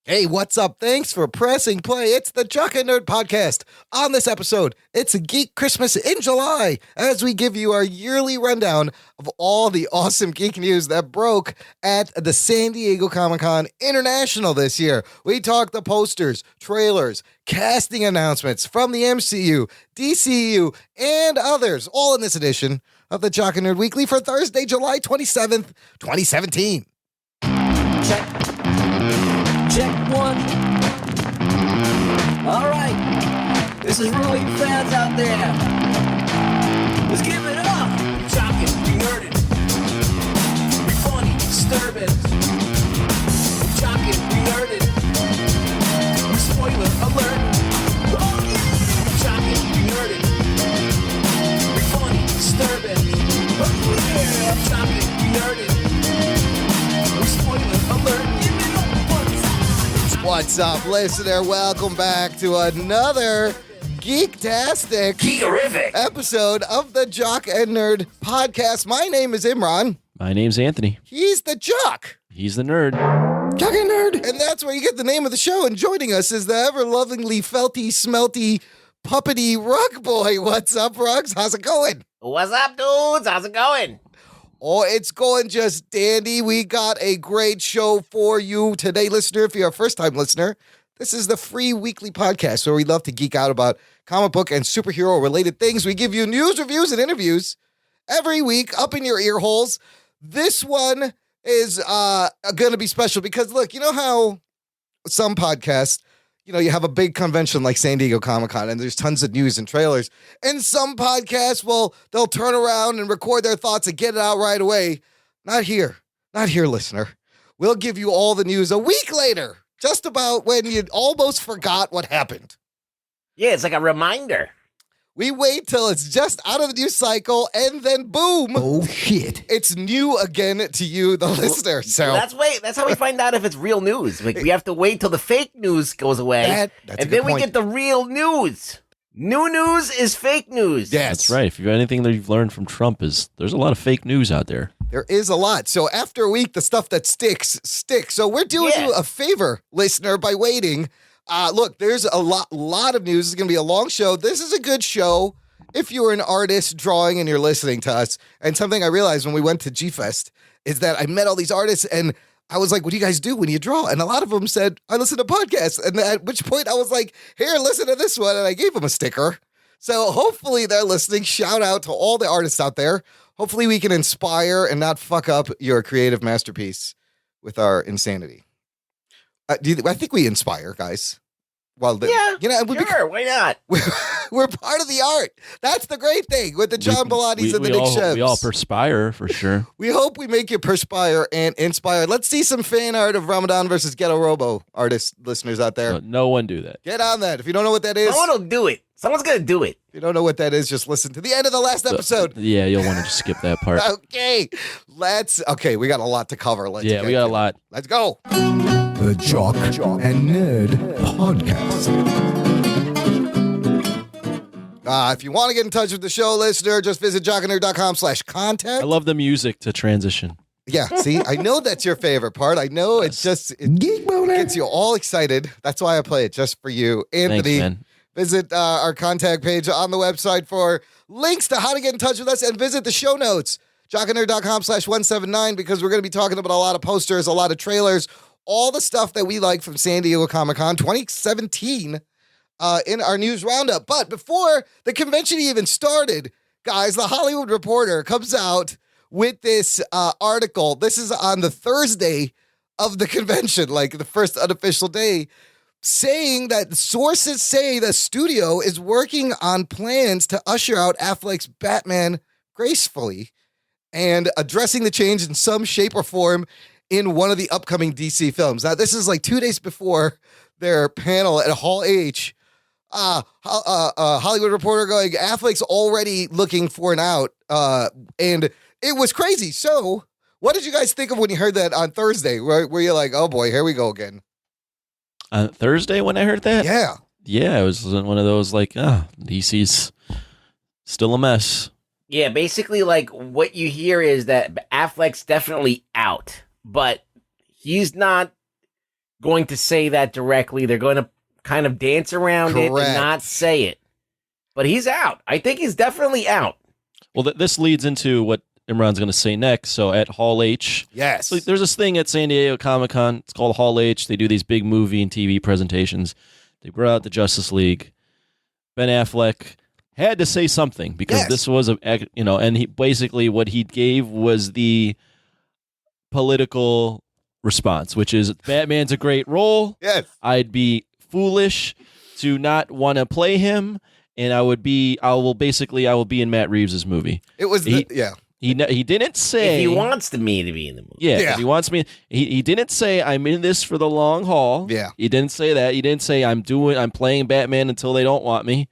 Hey, what's up? Thanks for pressing play. It's the Jock and Nerd Podcast. On this episode, it's a Geek Christmas in July as we give you our yearly rundown of all the awesome geek news that broke at the San Diego Comic-Con International this year. We talk the posters, trailers, casting announcements from the MCU, DCU, and others, all in this edition of the Jock and Nerd Weekly for Thursday, July 27th, 2017. Check one. All right. This is for all you fans out there. Let's give it up. Jock it, we heard it. We funny, disturbing. Jock it, we heard it. Spoiler alert. Oh yeah. Jock it, we heard it. We funny, disturbing. Oh yeah. Jock it, we heard it. Spoiler alert. What's up, listener? Welcome back to another geektastic episode of the Jock and Nerd Podcast. My name is Imran. My name's Anthony. He's the Jock. He's the nerd. Jock and Nerd. And that's where you get the name of the show. And joining us is the ever-lovingly felty, smelty, puppety Rugboy. What's up, Rugs? How's it going? What's up, dudes? How's it going? Oh, it's going just dandy. We got a great show for you today, listener. If you're a first-time listener, this is the free weekly podcast where we love to geek out about comic book and superhero-related things. We give you news, reviews, and interviews every week up in your ear holes. This one is going to be special because, look, you know how some podcasts, you have a big convention like San Diego Comic-Con and there's tons of news and trailers. And some podcasts, they'll turn around and record their thoughts and get it out right away. Not here. Not here, listener. We'll give you all the news a week later, just about when you almost forgot what happened. Yeah, it's like a reminder. We wait till it's just out of the news cycle, and then boom. Oh, shit. It's new again to you, the listener. So That's how we find out if it's real news. Like, we have to wait till the fake news goes away, that's and then we get the real news. New news is fake news. Yes. That's right. If you've got anything that you've learned from Trump is there's a lot of fake news out there. There is a lot. So after a week, the stuff that sticks. So we're doing you a favor, listener, by waiting. Look, there's a lot of news. It's going to be a long show. This is a good show if you're an artist drawing and you're listening to us. And something I realized when we went to G-Fest is that I met all these artists and I was like, what do you guys do when you draw? And a lot of them said, I listen to podcasts. And at which point I was like, here, listen to this one. And I gave them a sticker. So hopefully they're listening. Shout out to all the artists out there. Hopefully we can inspire and not fuck up your creative masterpiece with our insanity. I think we inspire, guys. Well, Sure, why not? We're part of the art. That's the great thing with the John Bellattis and the Nick Chefs. We all perspire, for sure. We hope we make you perspire and inspire. Let's see some fan art of Ramadan versus Ghetto Robo artist listeners out there. No one do that. Get on that. If you don't know what that is. Someone will do it. Someone's going to do it. If you don't know what that is, just listen to the end of the last episode. Yeah, you'll want to just skip that part. Okay, we got a lot to cover. We got a lot. Let's go. The Jock and Nerd Podcast. If you want to get in touch with the show, listener, just visit jockandnerd.com/contact. I love the music to transition. Yeah, see, I know that's your favorite part. I know it gets you all excited. That's why I play it just for you. Anthony, Thanks, man. Visit our contact page on the website for links to how to get in touch with us and visit the show notes, jockandnerd.com/179, because we're going to be talking about a lot of posters, a lot of trailers, all the stuff that we like from San Diego Comic-Con 2017 in our news roundup. But before the convention even started, guys, the Hollywood Reporter comes out with this article. This is on the Thursday of the convention, like the first unofficial day, saying that sources say the studio is working on plans to usher out Affleck's Batman gracefully and addressing the change in some shape or form in one of the upcoming DC films. Now, this is like 2 days before their panel at Hall H. Hollywood Reporter going, Affleck's already looking for an out. And it was crazy. So what did you guys think of when you heard that on Thursday? Were you like, oh boy, here we go again? On Thursday when I heard that? Yeah. Yeah, it was one of those like, DC's still a mess. Yeah, basically, like, what you hear is that Affleck's definitely out, but he's not going to say that directly. They're going to kind of dance around it and not say it. But he's out. I think he's definitely out. Well, this leads into what Imran's going to say next. So at Hall H, Yes. so there's this thing at San Diego Comic-Con. It's called Hall H. They do these big movie and TV presentations. They brought out the Justice League. Ben Affleck had to say something because this was and he basically what he gave was the political response, which is Batman's a great role. Yes. I'd be foolish to not want to play him, and I will be in Matt Reeves' movie. It was He didn't say if he wants me to be in the movie. Yeah. If he wants me. He didn't say I'm in this for the long haul. Yeah. He didn't say that. He didn't say I'm playing Batman until they don't want me.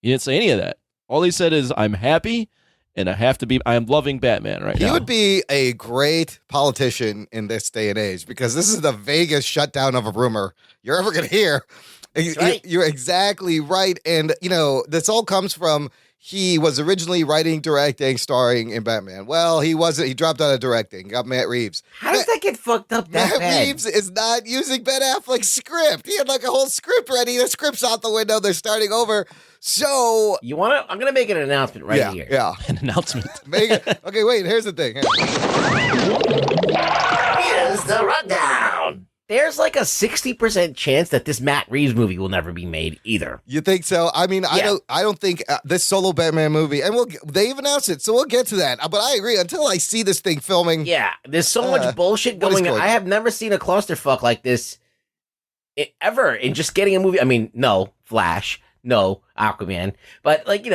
He didn't say any of that. All he said is I'm happy and I'm loving Batman right now. He would be a great politician in this day and age because this is the Vegas shutdown of a rumor you're ever going to hear. Right. You're exactly right. And, this all comes from he was originally writing, directing, starring in Batman. Well, he wasn't. He dropped out of directing, got Matt Reeves. How does that get fucked up that Matt bad? Reeves is not using Ben Affleck's script. He had like a whole script ready. The script's out the window. They're starting over. So You want to? I'm going to make an announcement right here. Yeah. An announcement. Okay, wait. Here's the thing. Here's the rundown. There's like a 60% chance that this Matt Reeves movie will never be made either. You think so? I mean, Yeah. I don't think this solo Batman movie, and they've announced it, so we'll get to that. But I agree. Until I see this thing filming, Yeah, there's so much bullshit what is going on. going I have never seen a clusterfuck like this ever in just getting a movie. I mean, no Flash, no Aquaman, but listen,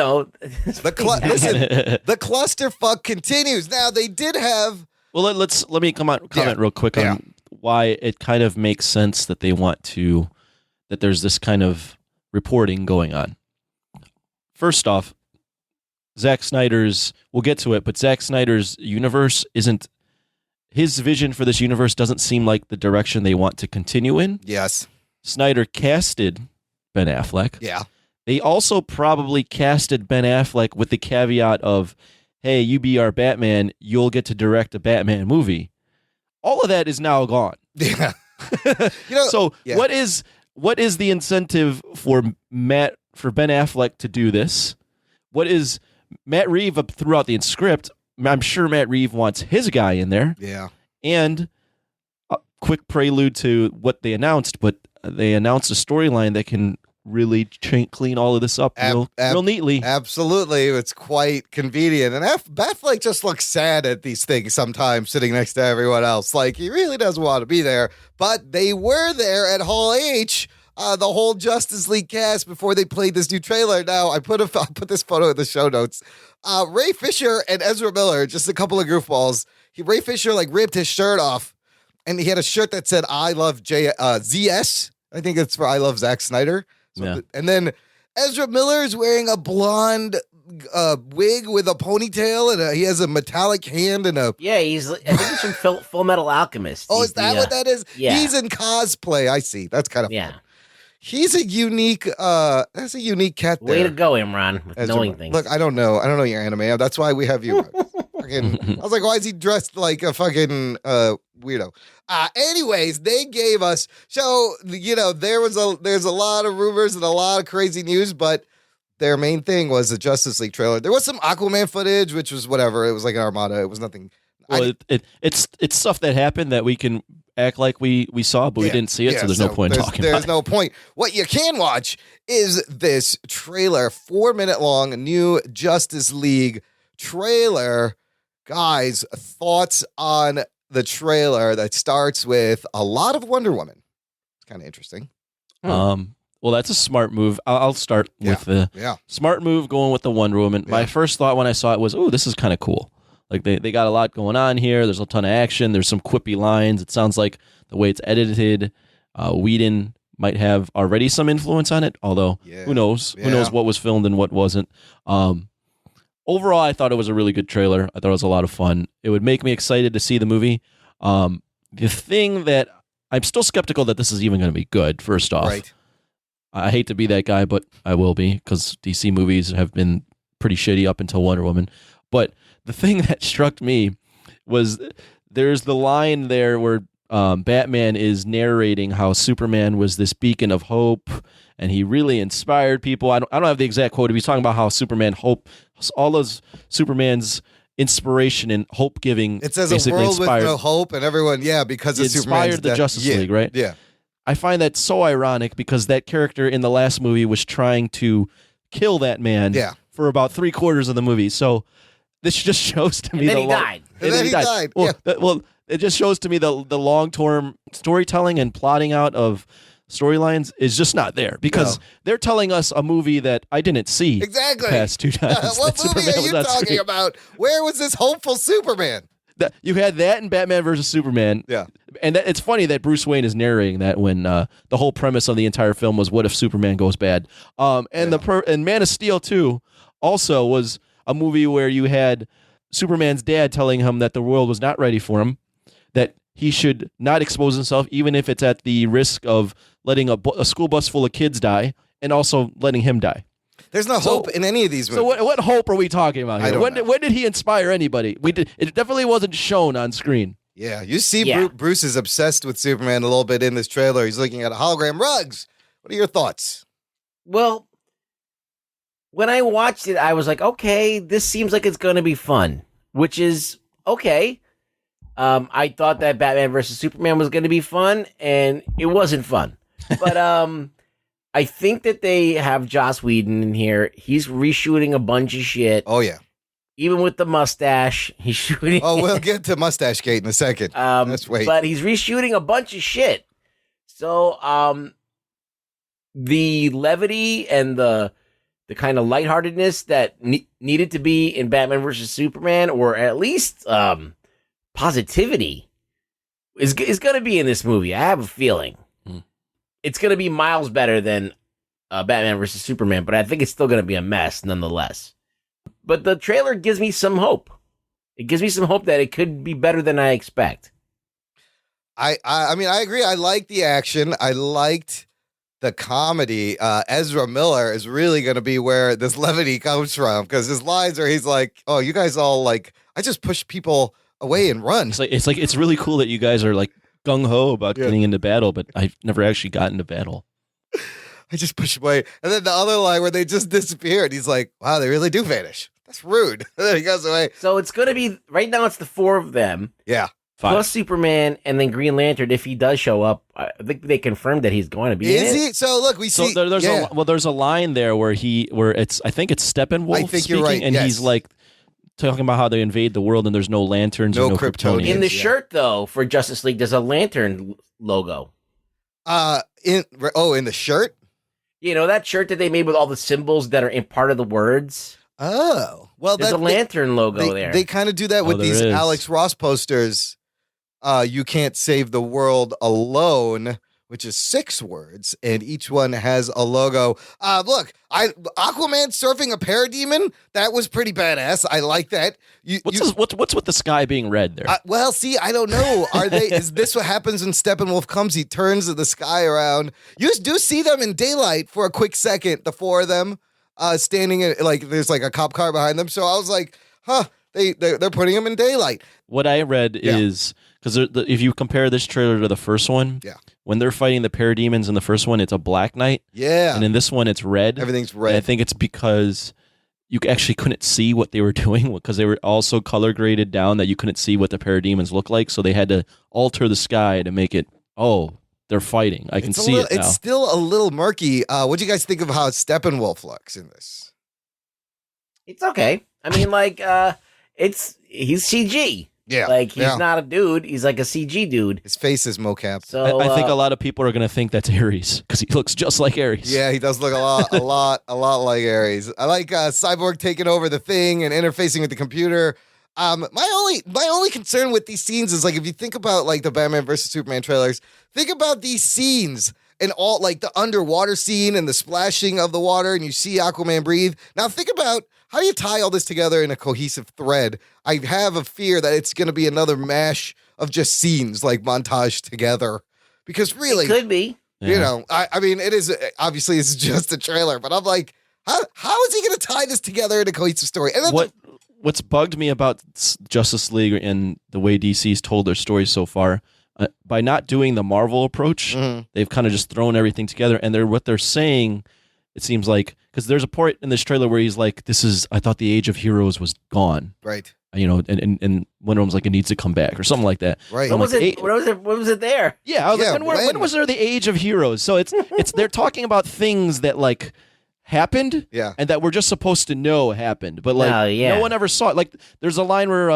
the clusterfuck continues. Now they did have. Well, let me comment real quick on why it kind of makes sense that they want that there's this kind of reporting going on. First off, Zack Snyder's, we'll get to it, but Zack Snyder's universe his vision for this universe doesn't seem like the direction they want to continue in. Yes. Snyder casted Ben Affleck. Yeah. They also probably casted Ben Affleck with the caveat of, hey, you be our Batman, you'll get to direct a Batman movie. All of that is now gone. Yeah. What is the incentive for Ben Affleck to do this? What is Matt Reeves throughout the script? I'm sure Matt Reeves wants his guy in there. Yeah. And a quick prelude to what they announced, but they announced a storyline that can really clean all of this up real neatly. Absolutely. It's quite convenient. And Affleck just looks sad at these things sometimes sitting next to everyone else. Like, he really doesn't want to be there. But they were there at Hall H, the whole Justice League cast, before they played this new trailer. Now, I'll put this photo in the show notes. Ray Fisher and Ezra Miller, just a couple of goofballs. Ray Fisher, ripped his shirt off, and he had a shirt that said, I love ZS. I think it's for I love Zack Snyder. Yeah. And then Ezra Miller is wearing a blonde wig with a ponytail, and he has a metallic hand and a... Yeah, I think he's from Full Metal Alchemist. Oh, is that what that is? Yeah. He's in cosplay. I see. That's kind of fun. He's a unique, that's a unique cat there. Way to go, Imran, with knowing things. Look, I don't know your anime. That's why we have you. I was like, why is he dressed like a fucking weirdo? Anyways, they gave us, so, there's a lot of rumors and a lot of crazy news, but their main thing was the Justice League trailer. There was some Aquaman footage, which was whatever. It was like an Armada. It was nothing. Well, it's stuff that happened that we can act like we saw, but we didn't see it, so there's no point in talking about it. There's no point. What you can watch is this trailer, 4-minute long, new Justice League trailer. Guys, thoughts on the trailer that starts with a lot of Wonder Woman? It's kind of interesting. Well, that's a smart move. I'll start with the smart move going with the Wonder Woman. My first thought when I saw it was, oh, this is kind of cool. Like they got a lot going on here. There's a ton of action. There's some quippy lines. It sounds like the way it's edited, Whedon might have already some influence on it, although who knows? Who knows what was filmed and what wasn't. Overall, I thought it was a really good trailer. I thought it was a lot of fun. It would make me excited to see the movie. The thing that I'm still skeptical that this is even going to be good, first off. Right. I hate to be that guy, but I will be, because DC movies have been pretty shitty up until Wonder Woman. But the thing that struck me was there's the line there where Batman is narrating how Superman was this beacon of hope, and he really inspired people. I don't have the exact quote. He's talking about how Superman all those Superman's inspiration and hope giving. It says a world with no hope, and everyone, because of Superman's inspired the Justice League, right? Yeah. I find that so ironic because that character in the last movie was trying to kill that man for about 3/4 of the movie. So this just shows to me and then he died. And then he died. Well, it just shows to me the long-term storytelling and plotting out of storylines is just not there because they're telling us a movie that I didn't see past 2 times. What movie are you talking about? Where was this hopeful Superman? You had that in Batman versus Superman. Yeah. And it's funny that Bruce Wayne is narrating that when the whole premise of the entire film was what if Superman goes bad. And Man of Steel 2 also was a movie where you had Superman's dad telling him that the world was not ready for him, that he should not expose himself even if it's at the risk of letting a school bus full of kids die and also letting him die. There's no hope in any of these movies. So what hope are we talking about here? When did he inspire anybody? It definitely wasn't shown on screen. Yeah, you see Bruce is obsessed with Superman a little bit in this trailer. He's looking at hologram rugs. What are your thoughts? Well, when I watched it, I was like, okay, this seems like it's going to be fun, which is okay. I thought that Batman versus Superman was going to be fun, and it wasn't fun. But I think that they have Joss Whedon in here. He's reshooting a bunch of shit. Oh, yeah. Even with the mustache, he's shooting. Oh, we'll get to Mustache Gate in a second. Let's wait. But he's reshooting a bunch of shit. So the levity and the kind of lightheartedness that needed to be in Batman versus Superman, or at least positivity, is going to be in this movie. I have a feeling. It's going to be miles better than Batman versus Superman, but I think it's still going to be a mess nonetheless. But the trailer gives me some hope. It gives me some hope that it could be better than I expect. I mean, I agree. I like the action. I liked the comedy. Ezra Miller is really going to be where this levity comes from, because his lines are, he's like, oh, you guys all like, I just push people away and run. It's really cool that you guys are like gung-ho about getting into battle, but I've never actually gotten to battle. I just push away. And then the other line where they just disappeared. He's like, wow, they really do vanish. That's rude. And then he goes away. So it's going to be, right now it's the 4 of them. Yeah. 5. Plus Superman and then Green Lantern, if he does show up. I think they confirmed that he's going to be in it. He? So look, we see. There's a line there where I think it's Steppenwolf I think speaking, you're right. And he's like talking about how they invade the world and there's no lanterns or no Kryptonians. In the shirt, though, for Justice League, there's a lantern logo. In the shirt? You know, that shirt that they made with all the symbols that are in part of the words? Oh. Well, there's a lantern logo there. They kind of do that with these Alex Ross posters. You can't save the world alone, which is 6 words, and each one has a logo. Look, Aquaman surfing a parademon, that was pretty badass. I like that. What's with the sky being red there? Well, see, I don't know. Is this what happens when Steppenwolf comes? He turns the sky around. You do see them in daylight for a quick second, the 4 of them standing in, like, there's like a cop car behind them. So I was like, they're putting them in daylight. What I read is, because if you compare this trailer to the first one, when they're fighting the parademons in the first one, it's a black night. Yeah. And in this one, it's red. Everything's red. And I think it's because you actually couldn't see what they were doing, because they were also color graded down that you couldn't see what the parademons look like. So they had to alter the sky to make it, they're fighting. I can see it now. It's still a little murky. What do you guys think of how Steppenwolf looks in this? It's okay. I mean, like, he's CG. Yeah. Like, he's not a dude. He's like a CG dude. His face is mocap. So I think a lot of people are going to think that's Ares, because he looks just like Ares. Yeah, he does look a lot like Ares. I like Cyborg taking over the thing and interfacing with the computer. My only concern with these scenes is, like, if you think about, like, the Batman versus Superman trailers, think about these scenes and all, like, the underwater scene and the splashing of the water, and you see Aquaman breathe. Now think about how do you tie all this together in a cohesive thread. I have a fear that it's going to be another mash of just scenes, like, montage together, because really, it could be. You know, I mean, it is, obviously it's just a trailer, but I'm like, how is he going to tie this together in a cohesive story? And then what's bugged me about Justice League and the way DC's told their stories so far, by not doing the Marvel approach, they've kind of just thrown everything together. And what they're saying, it seems like, because there's a part in this trailer where he's like, I thought the age of heroes was gone. Right. You know, and Wonder Woman's like, it needs to come back or something like that. Right. When was it there? Yeah, I was like, when was there the age of heroes? So it's they're talking about things that like happened, and that we're just supposed to know happened, but like no one ever saw it. Like there's a line where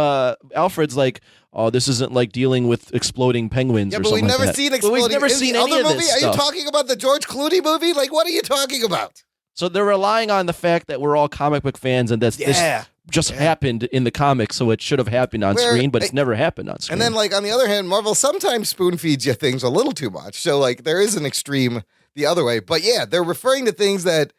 Alfred's like, "Oh, this isn't like dealing with exploding penguins." Yeah, or but something we've never like seen that. exploding. But we've never seen any other of movie? this Are stuff. you talking about the George Clooney movie? Like, what are you talking about? So they're relying on the fact that we're all comic book fans and that this just happened in the comics, so it should have happened on screen, but it's never happened on screen. And then, like, on the other hand, Marvel sometimes spoon feeds you things a little too much. So, like, there is an extreme the other way. But yeah, they're referring to things that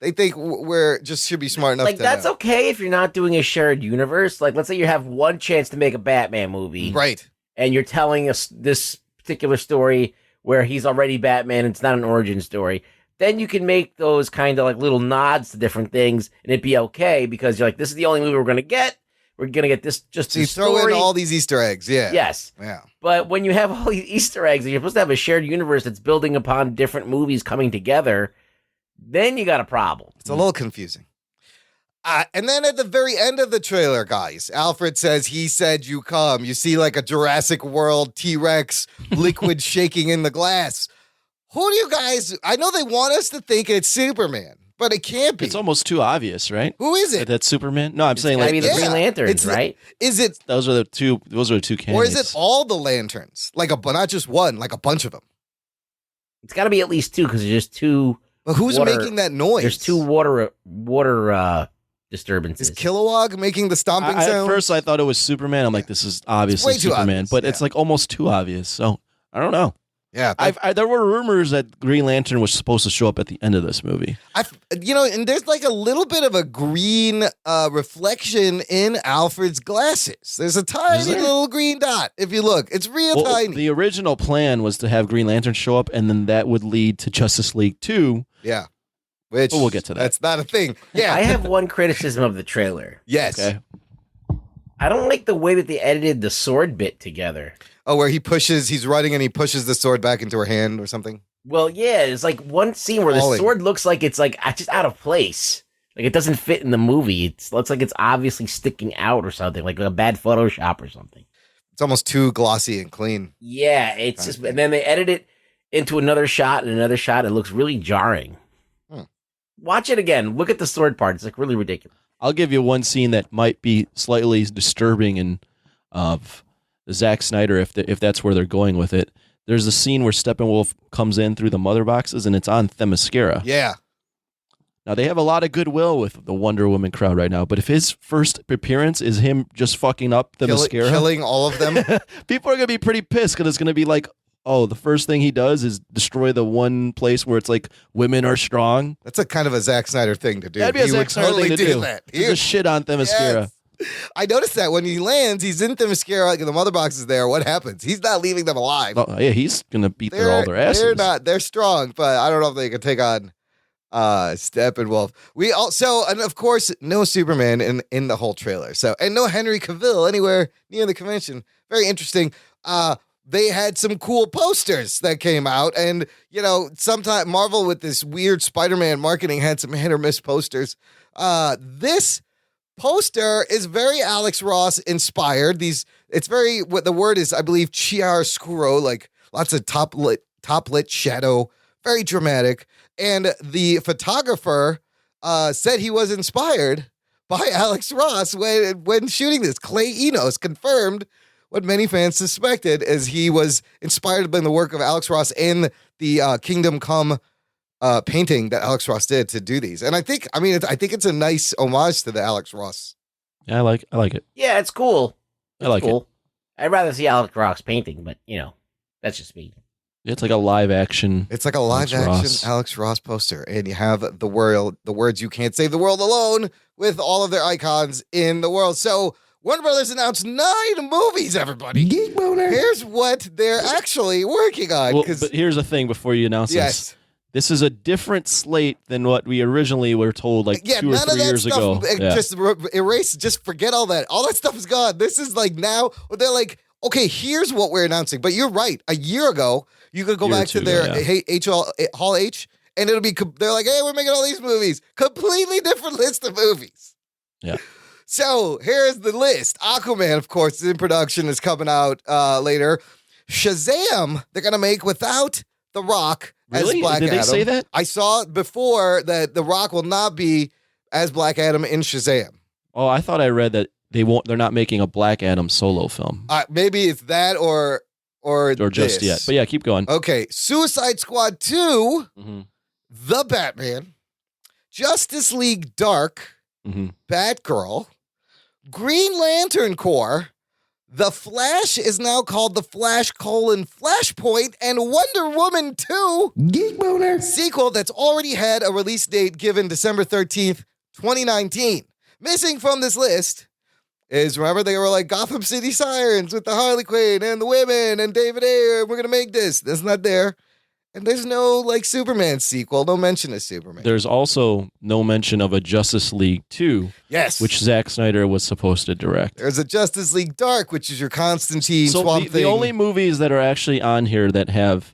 they think we're just should be smart enough like, to that's know. okay if you're not doing a shared universe. Like, let's say you have one chance to make a Batman movie. Right. And you're telling us this particular story where he's already Batman, it's not an origin story. Then you can make those kind of like little nods to different things, and it'd be okay because you're like, this is the only movie we're going to get. We're going to get this just so you throw in all these Easter eggs, Yes. Yeah. But when you have all these Easter eggs and you're supposed to have a shared universe that's building upon different movies coming together, then you got a problem. It's a little confusing. And then at the very end of the trailer, guys, Alfred says, "He said you come." You see like a Jurassic World T-Rex liquid shaking in the glass. Who do you guys... I know they want us to think it's Superman, but it can't be. It's almost too obvious, right? Who is it? That's Superman? No, I'm saying It's like... gotta be the Green Lanterns, right? Is it... Those are the two candidates. Or is it all the lanterns? Like not just one, like a bunch of them. It's got to be at least two because there's just two... But who's making that noise? There's two water disturbances. Is Kilowog making the stomping sound? At first, I thought it was Superman. I'm like, this is obviously Superman, obvious, but it's like almost too obvious. So I don't know. Yeah, there were rumors that Green Lantern was supposed to show up at the end of this movie. And there's like a little bit of a green reflection in Alfred's glasses. There's a tiny little green dot. If you look, it's real tiny. The original plan was to have Green Lantern show up, and then that would lead to Justice League 2. Yeah, which we'll get to that. That's not a thing. Yeah, I have one criticism of the trailer. Yes. Okay. I don't like the way that they edited the sword bit together. Oh, where he's running and he pushes the sword back into her hand or something? Well, yeah, it's like one scene where the sword looks like it's like just out of place. Like it doesn't fit in the movie. It looks like it's obviously sticking out or something, like a bad Photoshop or something. It's almost too glossy and clean. Yeah, it's just, and then they edit it into another shot and another shot. It looks really jarring. Watch it again. Look at the sword part. It's like really ridiculous. I'll give you one scene that might be slightly disturbing and of Zack Snyder if that's where they're going with it. There's a scene where Steppenwolf comes in through the mother boxes and it's on Themyscira. Yeah. Now they have a lot of goodwill with the Wonder Woman crowd right now, but if his first appearance is him just fucking up Themyscira, killing all of them, people are gonna be pretty pissed because it's gonna be like, oh, the first thing he does is destroy the one place where it's like women are strong. That's a kind of a Zack Snyder thing to do. That'd be a Zack Snyder thing to do. That. He just shit on Themyscira. Yes. I noticed that when he lands, he's in Themyscira, like the mother box is there. What happens? He's not leaving them alive. Oh, yeah, he's gonna beat all their asses. They're strong, but I don't know if they can take on Steppenwolf. We also, and of course, no Superman in the whole trailer. So, and no Henry Cavill anywhere near the convention. Very interesting. They had some cool posters that came out, and sometimes Marvel with this weird Spider-Man marketing had some hit or miss posters. This poster is very Alex Ross inspired. It's very, what the word is, I believe, chiaroscuro, like lots of top lit shadow, very dramatic. And the photographer said he was inspired by Alex Ross when shooting this. Clay Enos confirmed what many fans suspected, as he was inspired by the work of Alex Ross and the Kingdom Come painting that Alex Ross did to do these. And I think it's a nice homage to the Alex Ross. Yeah, I like it. Yeah, it's cool. I like it. I'd rather see Alex Ross painting, but that's just me. It's like a live action. It's like a live action Alex Ross poster, and you have the words "You can't save the world alone" with all of their icons in the world. So Warner Brothers announced 9 movies, everybody. Geek Boner. Here's what they're actually working on. Well, but here's the thing before you announce this. This is a different slate than what we originally were told 2 or 3 years ago. Just erase, just forget all that. All that stuff is gone. This is like now, they're like, Okay, here's what we're announcing. But you're right. A year ago, you could go back to their Hall H, and it'll be, they're like, hey, we're making all these movies. Completely different list of movies. Yeah. So here's the list. Aquaman, of course, is in production, is coming out later. Shazam, they're going to make without The Rock as Black Adam. Did they say that? I saw before that The Rock will not be as Black Adam in Shazam. Oh, I thought I read that they're not making a Black Adam solo film. Maybe it's that or just this. yet. But yeah, keep going. Okay, Suicide Squad 2, The Batman, Justice League Dark, Batgirl, Green Lantern Corps, The Flash is now called The Flash: Flashpoint, and Wonder Woman 2 Geek Boner sequel that's already had a release date given December 13th, 2019. Missing from this list is, remember, they were like Gotham City Sirens with the Harley Quinn and the women and David Ayer. We're going to make this. That's not there. And there's no Superman sequel. No mention of Superman. There's also no mention of a Justice League 2. Yes. Which Zack Snyder was supposed to direct. There's a Justice League Dark, which is your Constantine So Swamp Thing. The only movies that are actually on here that have,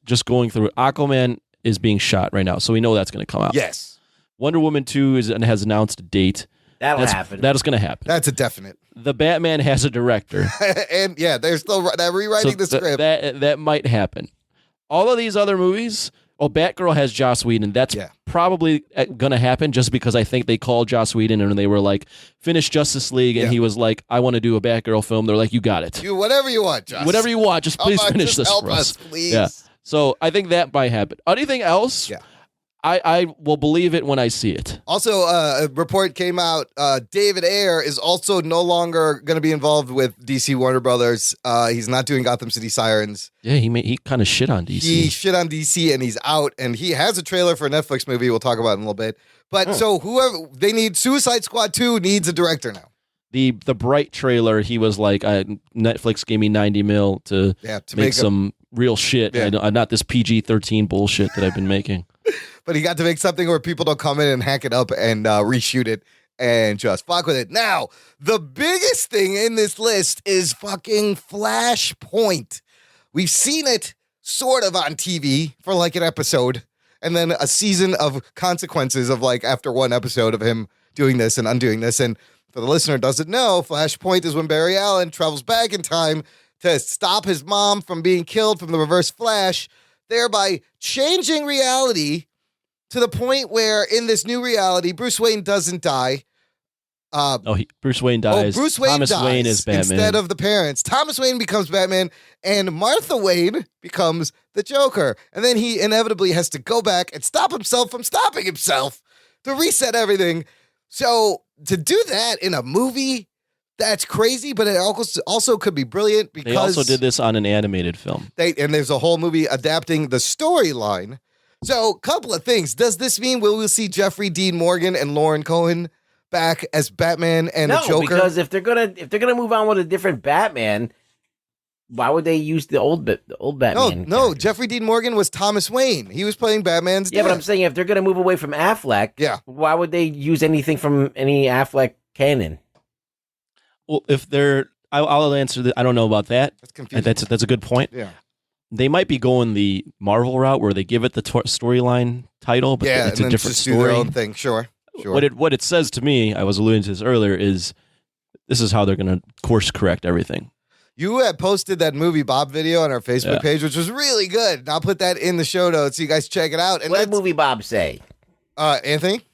just going through it, Aquaman is being shot right now. So we know that's going to come out. Yes. Wonder Woman 2 has announced a date. That'll happen. That is going to happen. That's a definite. The Batman has a director. And yeah, they're still rewriting the script. That might happen. All of these other movies, Batgirl has Joss Whedon. That's probably going to happen just because I think they called Joss Whedon and they were like, finish Justice League. And he was like, I want to do a Batgirl film. They're like, you got it. Do whatever you want, Joss. Whatever you want. Just please finish this help for us, please. Yeah. So I think that might happen. Anything else? Yeah. I will believe it when I see it. Also, a report came out. David Ayer is also no longer going to be involved with DC Warner Brothers. He's not doing Gotham City Sirens. Yeah, he kind of shit on DC. He shit on DC and he's out. And he has a trailer for a Netflix movie we'll talk about in a little bit. But so whoever they need, Suicide Squad 2 needs a director now. The Bright trailer, he was like, Netflix gave me $90 million to make some real shit, not this PG-13 bullshit that I've been making. But he got to make something where people don't come in and hack it up and reshoot it and just fuck with it. Now, the biggest thing in this list is fucking Flashpoint. We've seen it sort of on TV for like an episode and then a season of consequences of like after one episode of him doing this and undoing this. And for the listener who doesn't know, Flashpoint is when Barry Allen travels back in time to stop his mom from being killed from the Reverse Flash, thereby changing reality to the point where in this new reality, Bruce Wayne doesn't die. Bruce Wayne dies. Bruce Wayne Thomas dies Wayne is Batman. instead of the parents. Thomas Wayne becomes Batman, and Martha Wayne becomes the Joker. And then he inevitably has to go back and stop himself from stopping himself to reset everything. So to do that in a movie, that's crazy, but it also could be brilliant because they also did this on an animated film. And there's a whole movie adapting the storyline. So, couple of things. Does this mean we'll see Jeffrey Dean Morgan and Lauren Cohen back as Batman and the Joker? No, because if they're gonna move on with a different Batman, why would they use the old Batman? No. Jeffrey Dean Morgan was Thomas Wayne. He was playing Batman's dad. But I'm saying if they're gonna move away from Affleck, why would they use anything from any Affleck canon? Well, if I'll answer that. I don't know about that. That's confusing. That's a good point. Yeah. They might be going the Marvel route where they give it the storyline title, but it's a different story. Do their own thing. Sure. What it says to me, I was alluding to this earlier, is this is how they're going to course correct everything. You had posted that movie Bob video on our Facebook page, which was really good. And I'll put that in the show notes so you guys check it out. And what did movie Bob say? Anthony?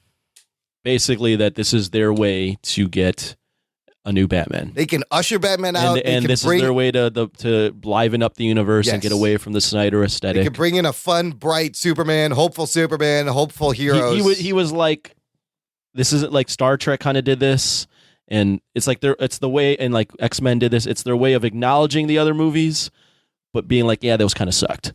Basically that this is their way to get a new Batman. They can usher Batman out. And this is their way to liven up the universe and get away from the Snyder aesthetic. They can bring in a fun, bright Superman, hopeful heroes. He was like, this isn't like Star Trek kind of did this. And it's like it's the way, and like X-Men did this. It's their way of acknowledging the other movies, but being like, yeah, those kind of sucked.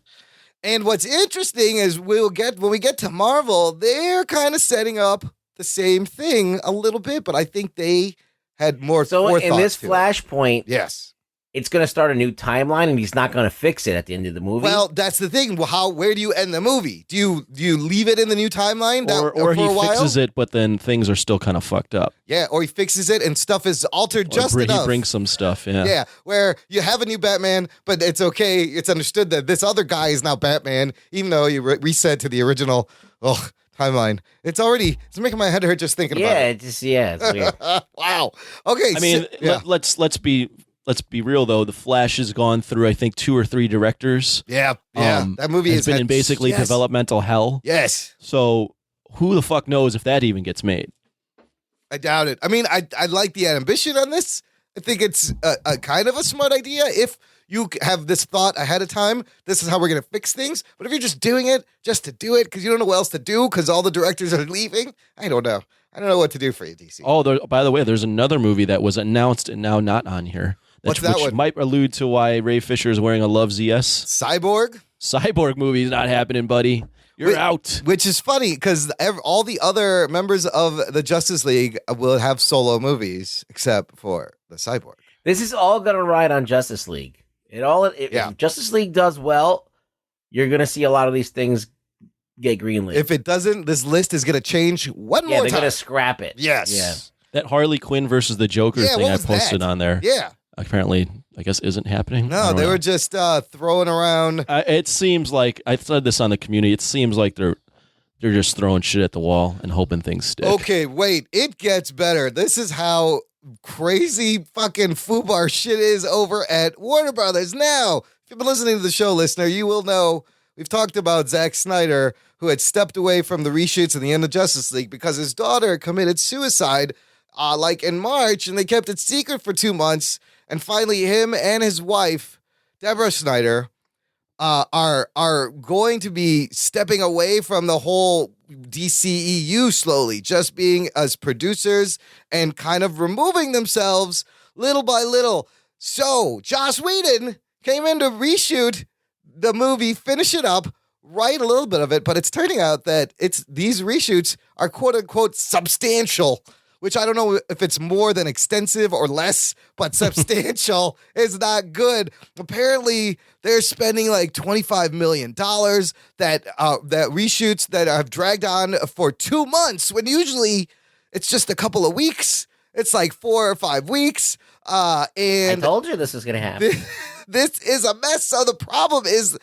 And what's interesting is when we get to Marvel, they're kind of setting up the same thing a little bit, but I think they had more forethought in this to Flashpoint, yes, it's going to start a new timeline, and he's not going to fix it at the end of the movie. Well, that's the thing. Where do you end the movie? Do you leave it in the new timeline or he fixes it, but then things are still kind of fucked up? Yeah, or he fixes it and stuff is altered just enough. He brings some stuff, yeah. Yeah, where you have a new Batman, but it's okay. It's understood that this other guy is now Batman, even though you reset to the original timeline. It's making my head hurt just thinking about it. It's weird. Wow. Okay. I mean, let's be real though. The Flash has gone through, I think, 2 or 3 directors. Yeah. That movie has been in basically developmental hell. Yes. So who the fuck knows if that even gets made? I doubt it. I mean, I like the ambition on this. I think it's a kind of a smart idea if you have this thought ahead of time. This is how we're going to fix things. But if you're just doing it just to do it because you don't know what else to do because all the directors are leaving, I don't know. I don't know what to do for you, DC. Oh, by the way, there's another movie that was announced and now not on here. What's that which one? Might allude to why Ray Fisher is wearing a Love ZS. Cyborg movie is not happening, buddy. You're out. Which is funny because all the other members of the Justice League will have solo movies except for the Cyborg. This is all going to ride on Justice League. If Justice League does well, you're going to see a lot of these things get greenlit. If it doesn't, this list is going to change one more time. Yeah, they're going to scrap it. Yes. Yeah. That Harley Quinn versus the Joker thing I posted on there. Yeah. Apparently, I guess, isn't happening. No, they were just throwing around. It seems like, I said this on the community, it seems like they're just throwing shit at the wall and hoping things stick. Okay, wait. It gets better. This is how crazy fucking FUBAR shit is over at Warner Brothers. Now, if you've been listening to the show, listener, you will know we've talked about Zack Snyder, who had stepped away from the reshoots in the end of Justice League because his daughter committed suicide in March, and they kept it secret for 2 months. And finally, him and his wife, Deborah Snyder, are going to be stepping away from the whole DCEU slowly, just being as producers and kind of removing themselves little by little. So Joss Whedon came in to reshoot the movie, finish it up, write a little bit of it, but it's turning out that these reshoots are quote unquote substantial, which I don't know if it's more than extensive or less, but substantial is not good. Apparently, they're spending like $25 million that reshoots that have dragged on for 2 months, when usually it's just a couple of weeks. It's like 4 or 5 weeks. And I told you this was going to happen. This is a mess. So the problem is,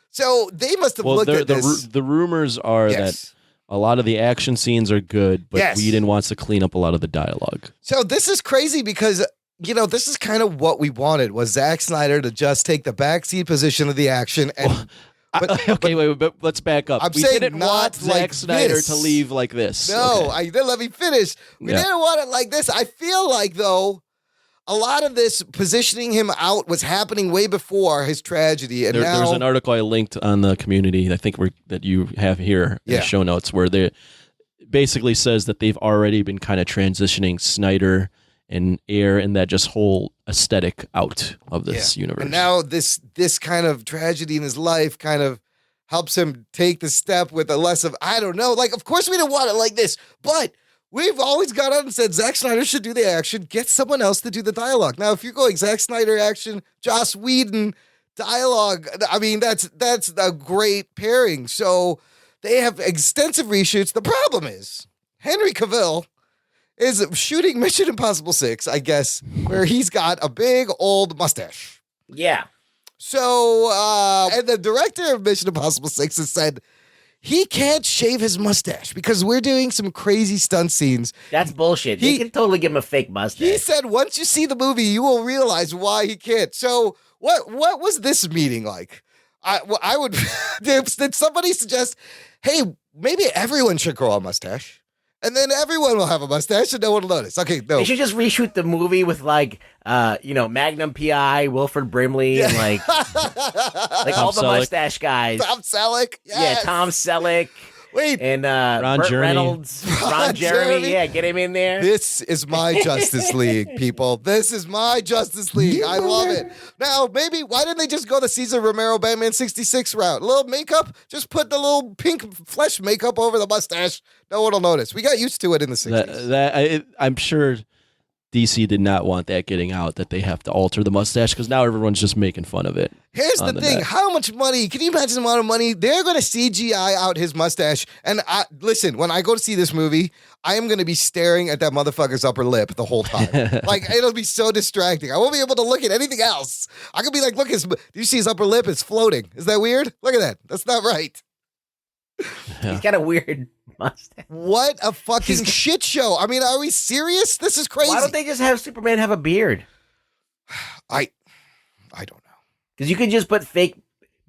so they must have looked at this. The rumors are that a lot of the action scenes are good, but Whedon wants to clean up a lot of the dialogue. So this is crazy because, this is kind of what we wanted, was Zack Snyder to just take the backseat position of the action. And but let's back up. We didn't want Zack Snyder to leave like this. No, I didn't let me finish. We didn't want it like this. I feel like, though, a lot of this positioning him out was happening way before his tragedy. And there's an article I linked on the community, I think that you have here in the show notes, where they basically says that they've already been kind of transitioning Snyder and Ayer and that just whole aesthetic out of this universe. And now this kind of tragedy in his life kind of helps him take the step with a less of, I don't know, like, of course we didn't want it like this, but we've always got out and said Zack Snyder should do the action, get someone else to do the dialogue. Now, if you're going Zack Snyder action, Joss Whedon dialogue, I mean, that's a great pairing. So they have extensive reshoots. The problem is Henry Cavill is shooting Mission Impossible 6, I guess, where he's got a big old mustache. Yeah. So, and the director of Mission Impossible 6 has said he can't shave his mustache because we're doing some crazy stunt scees. That's bullshit. You can totally give him a fake mustache. He said once you see the movie, you will realize why he can't. So what was this meeting like? I would did somebody suggest, hey, maybe everyone should grow a mustache? And then everyone will have a mustache and no one will notice. Okay, no. They should just reshoot the movie with Magnum P.I., Wilford Brimley, and all the mustache guys. Tom Selleck. Yes. Yeah, Tom Selleck. Wait. And Ron Burt Jeremy. Reynolds. Ron Jeremy. Yeah, get him in there. This is my Justice League, people. This is my Justice League. I love it. Now, maybe, why didn't they just go the Cesar Romero Batman 66 route? A little makeup? Just put the little pink flesh makeup over the mustache. No one will notice. We got used to it in the 60s. I'm sure DC did not want that getting out, that they have to alter the mustache, because now everyone's just making fun of it. Here's the thing. How much money? Can you imagine the amount of money? They're going to CGI out his mustache. And listen, when I go to see this movie, I am going to be staring at that motherfucker's upper lip the whole time. Like, it'll be so distracting. I won't be able to look at anything else. I could be like, look, do you see his upper lip? It's floating. Is that weird? Look at that. That's not right. He's got a weird mustache. What a fucking shit show. I mean, are we serious? This is crazy. Why don't they just have Superman have a beard? I don't know. Because you could just put fake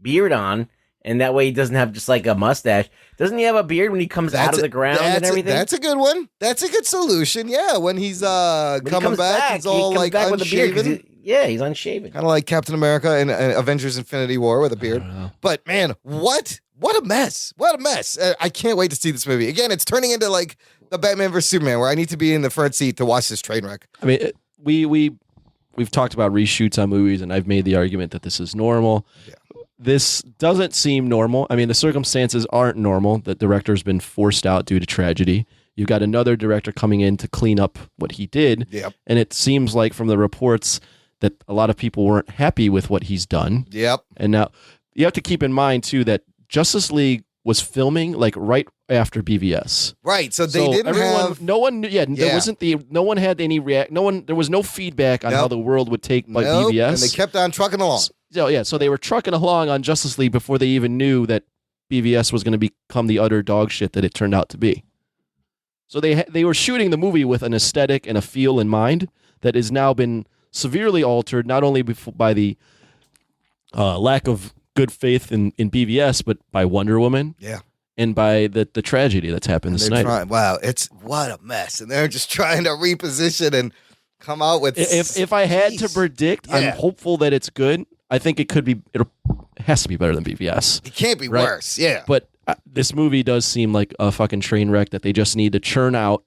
beard on, and that way he doesn't have just like a mustache. Doesn't he have a beard when he comes out of the ground and everything? That's a good one. That's a good solution. Yeah, when he's coming back, he's all like unshaven. He's unshaven. Kind of like Captain America in Avengers Infinity War with a beard. But man, what a mess. What a mess. I can't wait to see this movie. Again, it's turning into like the Batman vs. Superman, where I need to be in the front seat to watch this train wreck. I mean, we've talked about reshoots on movies, and I've made the argument that this is normal. Yeah. This doesn't seem normal. I mean, the circumstances aren't normal. The director's been forced out due to tragedy. You've got another director coming in to clean up what he did. Yep. And it seems like from the reports that a lot of people weren't happy with what he's done. Yep. And now you have to keep in mind, too, that Justice League was filming like right after BVS. Right. So they didn't have... No one... Yeah, there wasn't no one had any react... There was no feedback on how the world would take BVS. And they kept on trucking along. So they were trucking along on Justice League before they even knew that BVS was going to become the utter dog shit that it turned out to be. So they were shooting the movie with an aesthetic and a feel in mind that has now been severely altered, not only by the lack of good faith in BVS, but by Wonder Woman. Yeah. And by the tragedy that's happened this night. What a mess. And they're just trying to reposition and come out with... If I had to predict, I'm hopeful that it's good. I think it has to be better than BVS. It can't be worse, yeah. But this movie does seem like a fucking train wreck that they just need to churn out,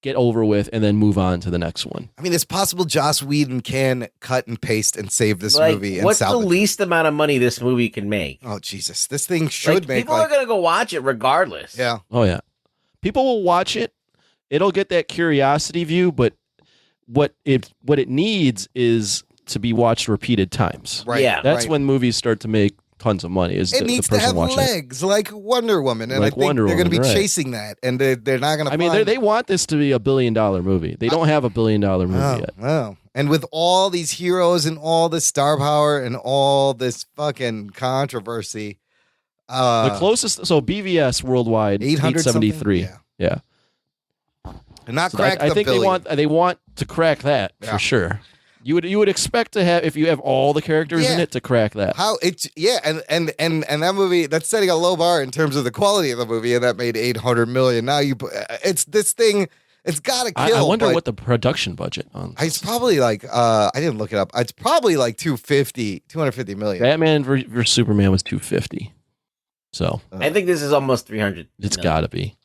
get over with, and then move on to the next one. I mean, it's possible Joss Whedon can cut and paste and save this movie. And what's the least amount of money this movie can make? Oh, Jesus. This thing should make... People are going to go watch it regardless. Yeah. Oh, yeah. People will watch it. It'll get that curiosity view, but what it needs is to be watched repeated times. Right. Yeah. That's when movies start to make tons of money. It needs to have legs like Wonder Woman, and I think they're going to be chasing that, and they're not going to. I mean, they want this to be a $1 billion movie. They don't have a $1 billion movie yet. Wow. And with all these heroes and all this star power and all this fucking controversy, the closest. So BVS worldwide 873. Yeah. And not crack the I think billion. they want to crack that for sure. You would expect to have, if you have all the characters in it, to crack that. And that movie, that's setting a low bar in terms of the quality of the movie, and that made $800 million. Now it's this thing. It's got to kill. I wonder what the production budget on. It's probably like I didn't look it up. It's probably like 250 million. Batman vs Superman was 250. So I think this is almost 300. It's got to be.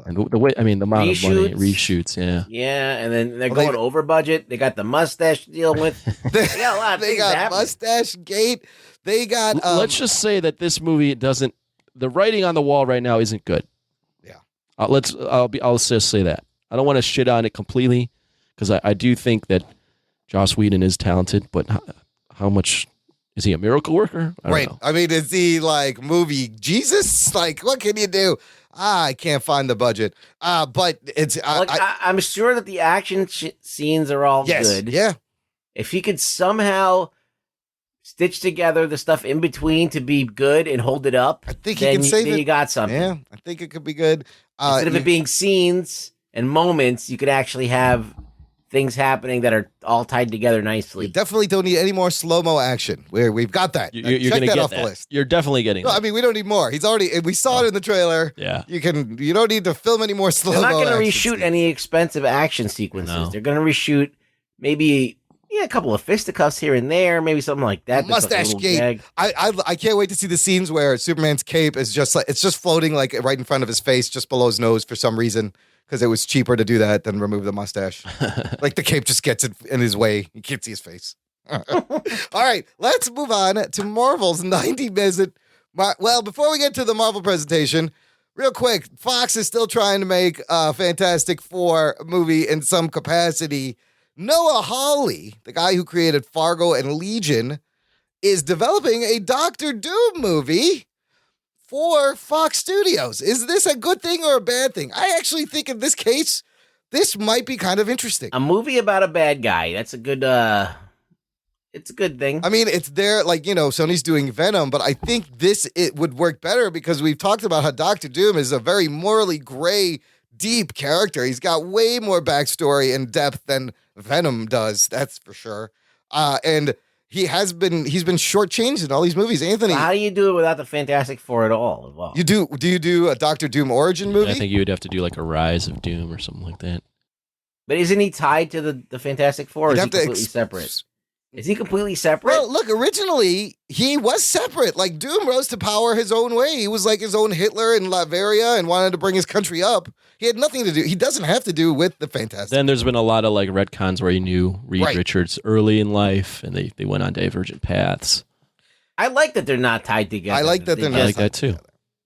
And the way, I mean, the amount of money, reshoots, yeah, and then they're going over budget. They got the mustache to deal with. They got a lot of things happening. Mustache gate. They got. Let's just say that this movie doesn't. The writing on the wall right now isn't good. Yeah. I'll just say that. I don't want to shit on it completely because I do think that Joss Whedon is talented, but how much is he a miracle worker? I don't know. I mean, is he like movie Jesus? Like, what can you do? I can't find the budget. But it's... I'm sure that the action scenes are all good. Yeah. If he could somehow stitch together the stuff in between to be good and hold it up, I think he can save it. Then you got something. Yeah, I think it could be good. Instead of it being scenes and moments, you could actually have things happening that are all tied together nicely. You definitely don't need any more slow-mo action. We've got that. You're going to get off the list. You're definitely getting that. I mean, we don't need more. We saw it in the trailer. Yeah. You don't need to film any more slow-mo. They're not going to reshoot any expensive action sequences. No. They're going to reshoot maybe a couple of fisticuffs here and there, maybe something like that. Mustache gate. I can't wait to see the scenes where Superman's cape is just like it's just floating like right in front of his face, just below his nose for some reason. Because it was cheaper to do that than remove the mustache. Like the cape just gets in his way. You can't see his face. All right, let's move on to Marvel's 90-minute. Well, before we get to the Marvel presentation, real quick, Fox is still trying to make a Fantastic Four movie in some capacity. Noah Hawley, the guy who created Fargo and Legion, is developing a Doctor Doom movie for Fox Studios. Is this a good thing or a bad thing? I actually think in this case, this might be kind of interesting. A movie about a bad guy. That's a good, it's a good thing. I mean, it's there, like, Sony's doing Venom, but I think it would work better because we've talked about how Doctor Doom is a very morally gray, deep character. He's got way more backstory and depth than Venom does, that's for sure. And he's been shortchanged in all these movies. Anthony, how do you do it without the Fantastic Four at all? Well, do you do a Doctor Doom origin movie? I think you would have to do like a Rise of Doom or something like that. But isn't he tied to the Fantastic Four? Or is he completely separate? Is he completely separate? Well, look, originally, he was separate. Like, Doom rose to power his own way. He was like his own Hitler in Latveria and wanted to bring his country up. He had nothing to do. He doesn't have to do with the Fantastic. Then there's been a lot of, like, retcons where he knew Reed Right. Richards early in life, and they went on divergent paths. I like that they're not tied together. I like that they're not. I like that, too.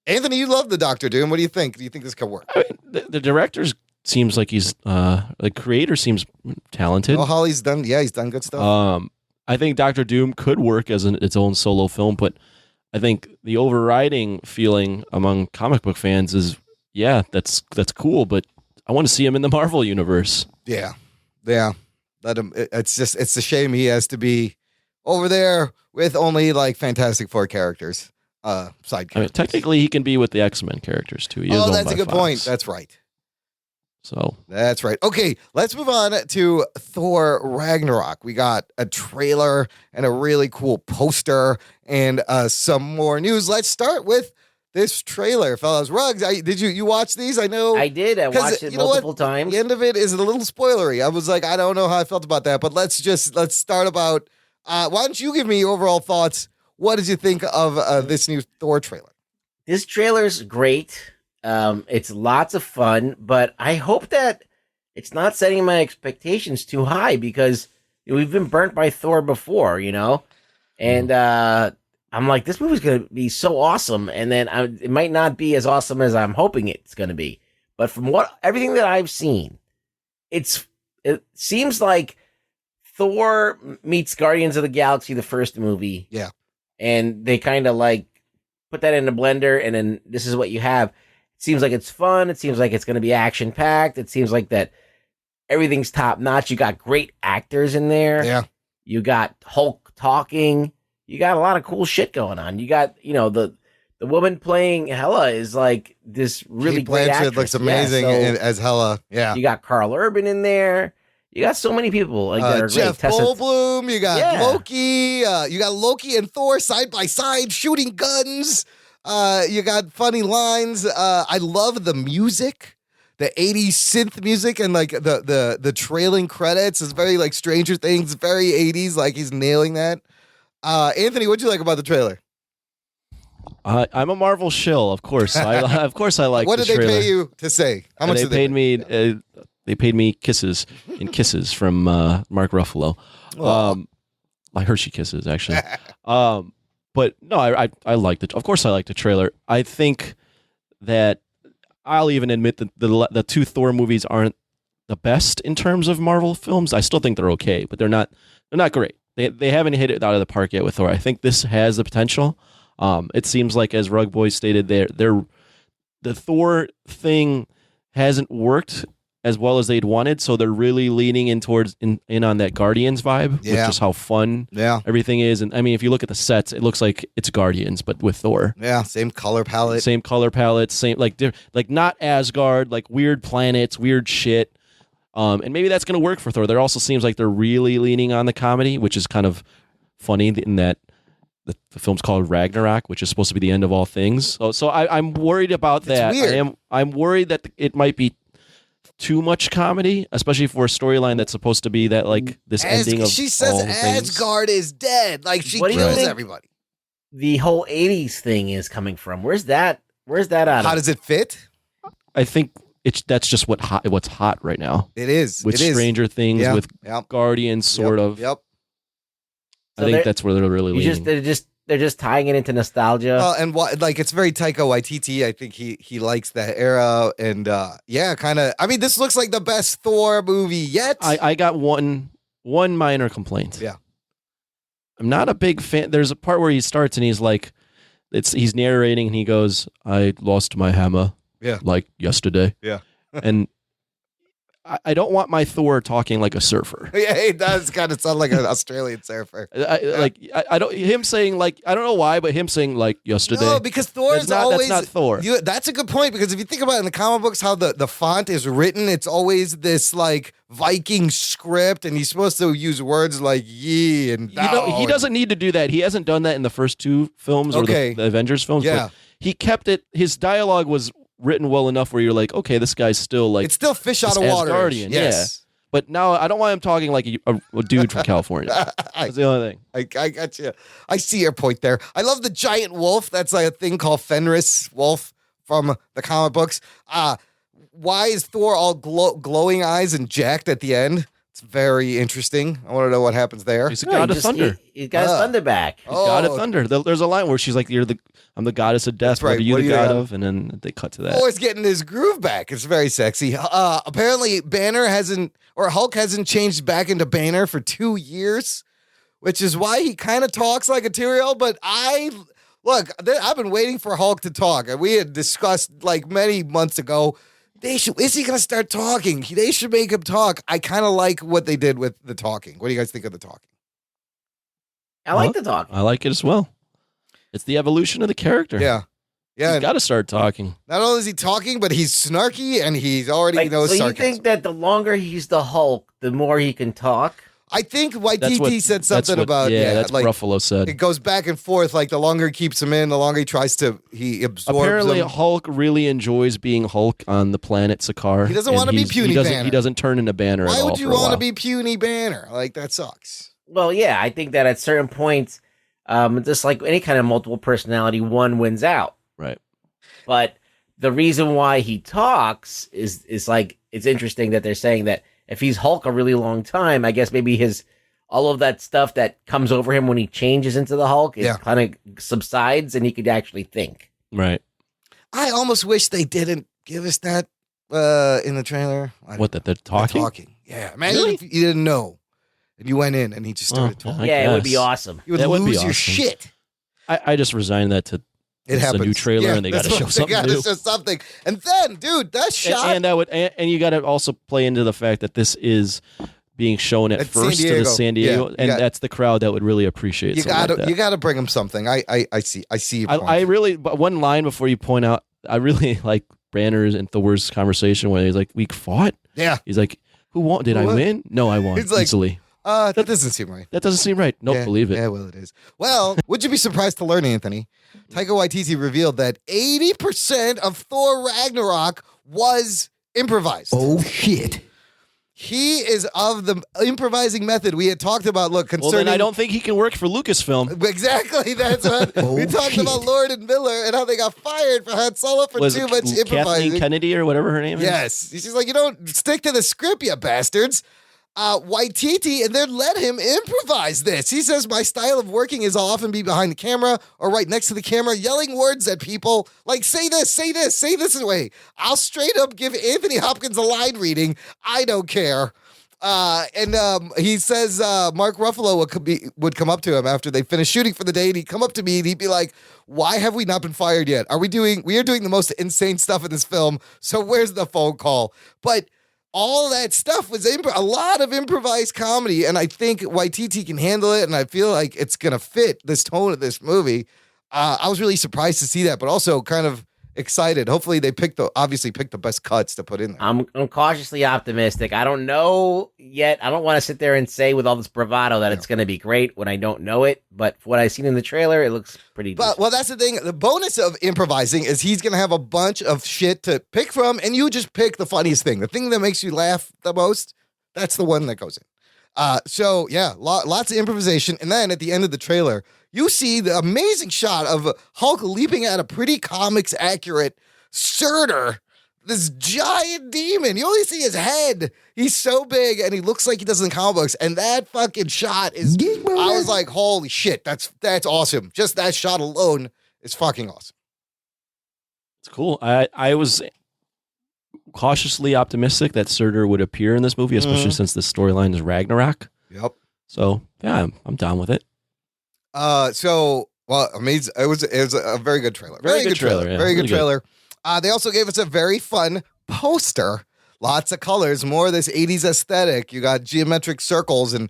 Anthony, you love the Doctor Doom. What do you think? Do you think this could work? I mean, the director seems like he's, the creator seems talented. Oh, Holly's done. Yeah, he's done good stuff. I think Doctor Doom could work as its own solo film, but I think the overriding feeling among comic book fans is, yeah, that's cool, but I want to see him in the Marvel universe. Yeah. Let him. It's a shame he has to be over there with only like Fantastic Four characters, side characters. I mean, technically, he can be with the X-Men characters too. He is owned that's by a good Fox. point. That's right. So That's right. Okay, let's move on to Thor Ragnarok. We got a trailer and a really cool poster and some more news. Let's start with this trailer, fellas. Ruggs, did you watch these? I know I did. I watched it multiple times. The end of it is a little spoilery. I was like, I don't know how I felt about that, but let's start about. Why don't you give me your overall thoughts? What did you think of this new Thor trailer? This trailer's great. It's lots of fun, but I hope that it's not setting my expectations too high because we've been burnt by Thor before, and I'm like, this movie's going to be so awesome. And then it might not be as awesome as I'm hoping it's going to be. But from everything that I've seen, it seems like Thor meets Guardians of the Galaxy, the first movie. Yeah. And they kind of like put that in a blender and then this is what you have. Seems like it's fun. It seems like it's going to be action packed. It seems like that everything's top notch. You got great actors in there. Yeah. You got Hulk talking. You got a lot of cool shit going on. You got, the woman playing Hela is like this really Kate great Blanchett actress. looks amazing as Hela. Yeah. You got Carl Urban in there. You got so many people like that are Jeff great. Goldblum. You got Loki. You got Loki and Thor side by side shooting guns. You got funny lines. I love the music, the 80s synth music, and like the trailing credits is very like Stranger Things, very 80s. Like he's nailing that. Anthony, what'd you like about the trailer? I'm a Marvel shill, of course. Of course, I like. What did the they trailer. pay you to say? How much they did paid me? They paid me kisses from Mark Ruffalo. Like Hershey kisses, actually. But no, I liked it. Of course, I liked the trailer. I think that I'll even admit that the two Thor movies aren't the best in terms of Marvel films. I still think they're okay, but they're not great. They haven't hit it out of the park yet with Thor. I think this has the potential. It seems like, as Rugboy stated, the Thor thing hasn't worked as well as they'd wanted, so they're really leaning in on that Guardians vibe, with just how fun everything is. And I mean, if you look at the sets, it looks like it's Guardians, but with Thor. Yeah, same color palette, same like not Asgard, like weird planets, weird shit. And maybe that's going to work for Thor. There also seems like they're really leaning on the comedy, which is kind of funny in that the film's called Ragnarok, which is supposed to be the end of all things. So I'm worried about that. Weird. I'm worried that it might be too much comedy, especially for a storyline that's supposed to be that like this ending of she says all things. Asgard is dead. Like she kills everybody. The whole 80s thing is coming from. Where's that out of? How does it fit? I think that's just what's hot right now. It is. With Stranger Things, with Guardians, sort of. Yep. I think that's where they're really leaning. They're just they're just tying it into nostalgia. And like it's very Taika Waititi. I think he likes that era, and kind of. I mean, this looks like the best Thor movie yet. I got one minor complaint. Yeah, I'm not a big fan. There's a part where he starts and he's like, he's narrating and he goes, "I lost my hammer." Yeah, like yesterday. Yeah, and I don't want my Thor talking like a surfer. Yeah, he does kind of sound like an Australian surfer. I don't. Him saying like, I don't know why, but him saying like yesterday. No, because Thor is always that's not Thor. That's a good point, because if you think about it in the comic books, how the font is written, it's always this like Viking script, and he's supposed to use words like ye and he doesn't need to do that. He hasn't done that in the first two films or the Avengers films. Yeah, but he kept it. His dialogue was written well enough where you're like, okay, this guy's still like, it's still fish out of water. Asgardian, yes. Yeah. But now I don't want him talking like a dude from California. That's the only thing. I got you. I see your point there. I love the giant wolf. That's like a thing called Fenris wolf from the comic books. Why is Thor all glowing eyes and jacked at the end? It's very interesting. I want to know what happens there. He's a god of thunder. He's got his thunder back. He's god of thunder. There's a line where she's like, I'm the goddess of death. Right. What are you the god of? And then they cut to that. Thor's getting his groove back. It's very sexy. Apparently Hulk hasn't changed back into Banner for 2 years, which is why he kind of talks like a Tyrael. But I've been waiting for Hulk to talk. And we had discussed like many months ago, is he going to start talking? They should make him talk. I kind of like what they did with the talking. What do you guys think of the talking? I like the talking. I like it as well. It's the evolution of the character. Yeah. He's got to start talking. Not only is he talking, but he's snarky, and he's already knows so sarcasm. You think that the longer he's the Hulk, the more he can talk? I think Waititi said something about that's like Ruffalo said. It goes back and forth. Like the longer he keeps him in, the longer he absorbs. Apparently, him. Hulk really enjoys being Hulk on the planet Sakaar. He doesn't want to be puny Banner. He doesn't turn into Banner. Why at all would you want to be puny Banner? Like that sucks. Well, yeah, I think that at certain points, just like any kind of multiple personality, one wins out. Right. But the reason why he talks is like, it's interesting that they're saying that if he's Hulk a really long time, I guess maybe all of that stuff that comes over him when he changes into the Hulk, it kind of subsides and he could actually think. Right. I almost wish they didn't give us that in the trailer. That they're talking? Talking. Yeah. Imagine if you didn't know and you went in and he just started talking. Yeah, it would be awesome. You would lose your shit. I just resigned that to it happens. A new trailer and they got to show something new. Show something. And then, dude, that shot. And you got to also play into the fact that this is being shown at first to the San Diego, and that's the crowd that would really appreciate. You got to bring them something. I see your point. I really, but one line before you point out, I really like Banner's and Thor's conversation where he's like, "We fought." Yeah, he's like, "Who won? Did I win? No, I won easily." That doesn't seem right. That doesn't seem right. Nope, believe it. Yeah, well, it is. Well, would you be surprised to learn, Anthony? Taika Waititi revealed that 80% of Thor Ragnarok was improvised. Oh, shit. He is of the improvising method we had talked about. Look, concerning. Well, then I don't think he can work for Lucasfilm. Exactly. That's what we talked about. Lord and Miller and how they got fired for Han Solo for too much improvising. Kathleen Kennedy or whatever her name is. Yes, she's like, you don't stick to the script, you bastards. Waititi, and then let him improvise this. He says, my style of working is I'll often be behind the camera or right next to the camera, yelling words at people like, say this, say this, say this way. I'll straight up give Anthony Hopkins a line reading. I don't care. And he says Mark Ruffalo would come up to him after they finished shooting for the day, and he'd come up to me and he'd be like, why have we not been fired yet? We are doing the most insane stuff in this film, so where's the phone call? But all that stuff was a lot of improvised comedy, and I think Waititi can handle it, and I feel like it's going to fit this tone of this movie. I was really surprised to see that, but also kind of excited. Hopefully they obviously picked the best cuts to put in there. I'm cautiously optimistic. I don't know yet. I don't want to sit there and say with all this bravado that it's going to be great when I don't know it, but what I've seen in the trailer, it looks pretty decent. Well, that's the thing. The bonus of improvising is he's going to have a bunch of shit to pick from, and you just pick the funniest thing. The thing that makes you laugh the most, that's the one that goes in. So, yeah, lots of improvisation. And then at the end of the trailer, you see the amazing shot of Hulk leaping at a pretty comics accurate Surtur this giant demon. You only see his head. He's so big, and he looks like he does in comic books. And that fucking shot is, I was like, holy shit, that's awesome. Just that shot alone is fucking awesome. It's cool. I was cautiously optimistic that Surtur would appear in this movie, especially since the storyline is Ragnarok. Yep. So yeah, I'm down with it. Well, amazing. It was a very good trailer. Very good trailer. Yeah, very good really trailer. They also gave us a very fun poster. Lots of colors, more of this 80s aesthetic. You got geometric circles and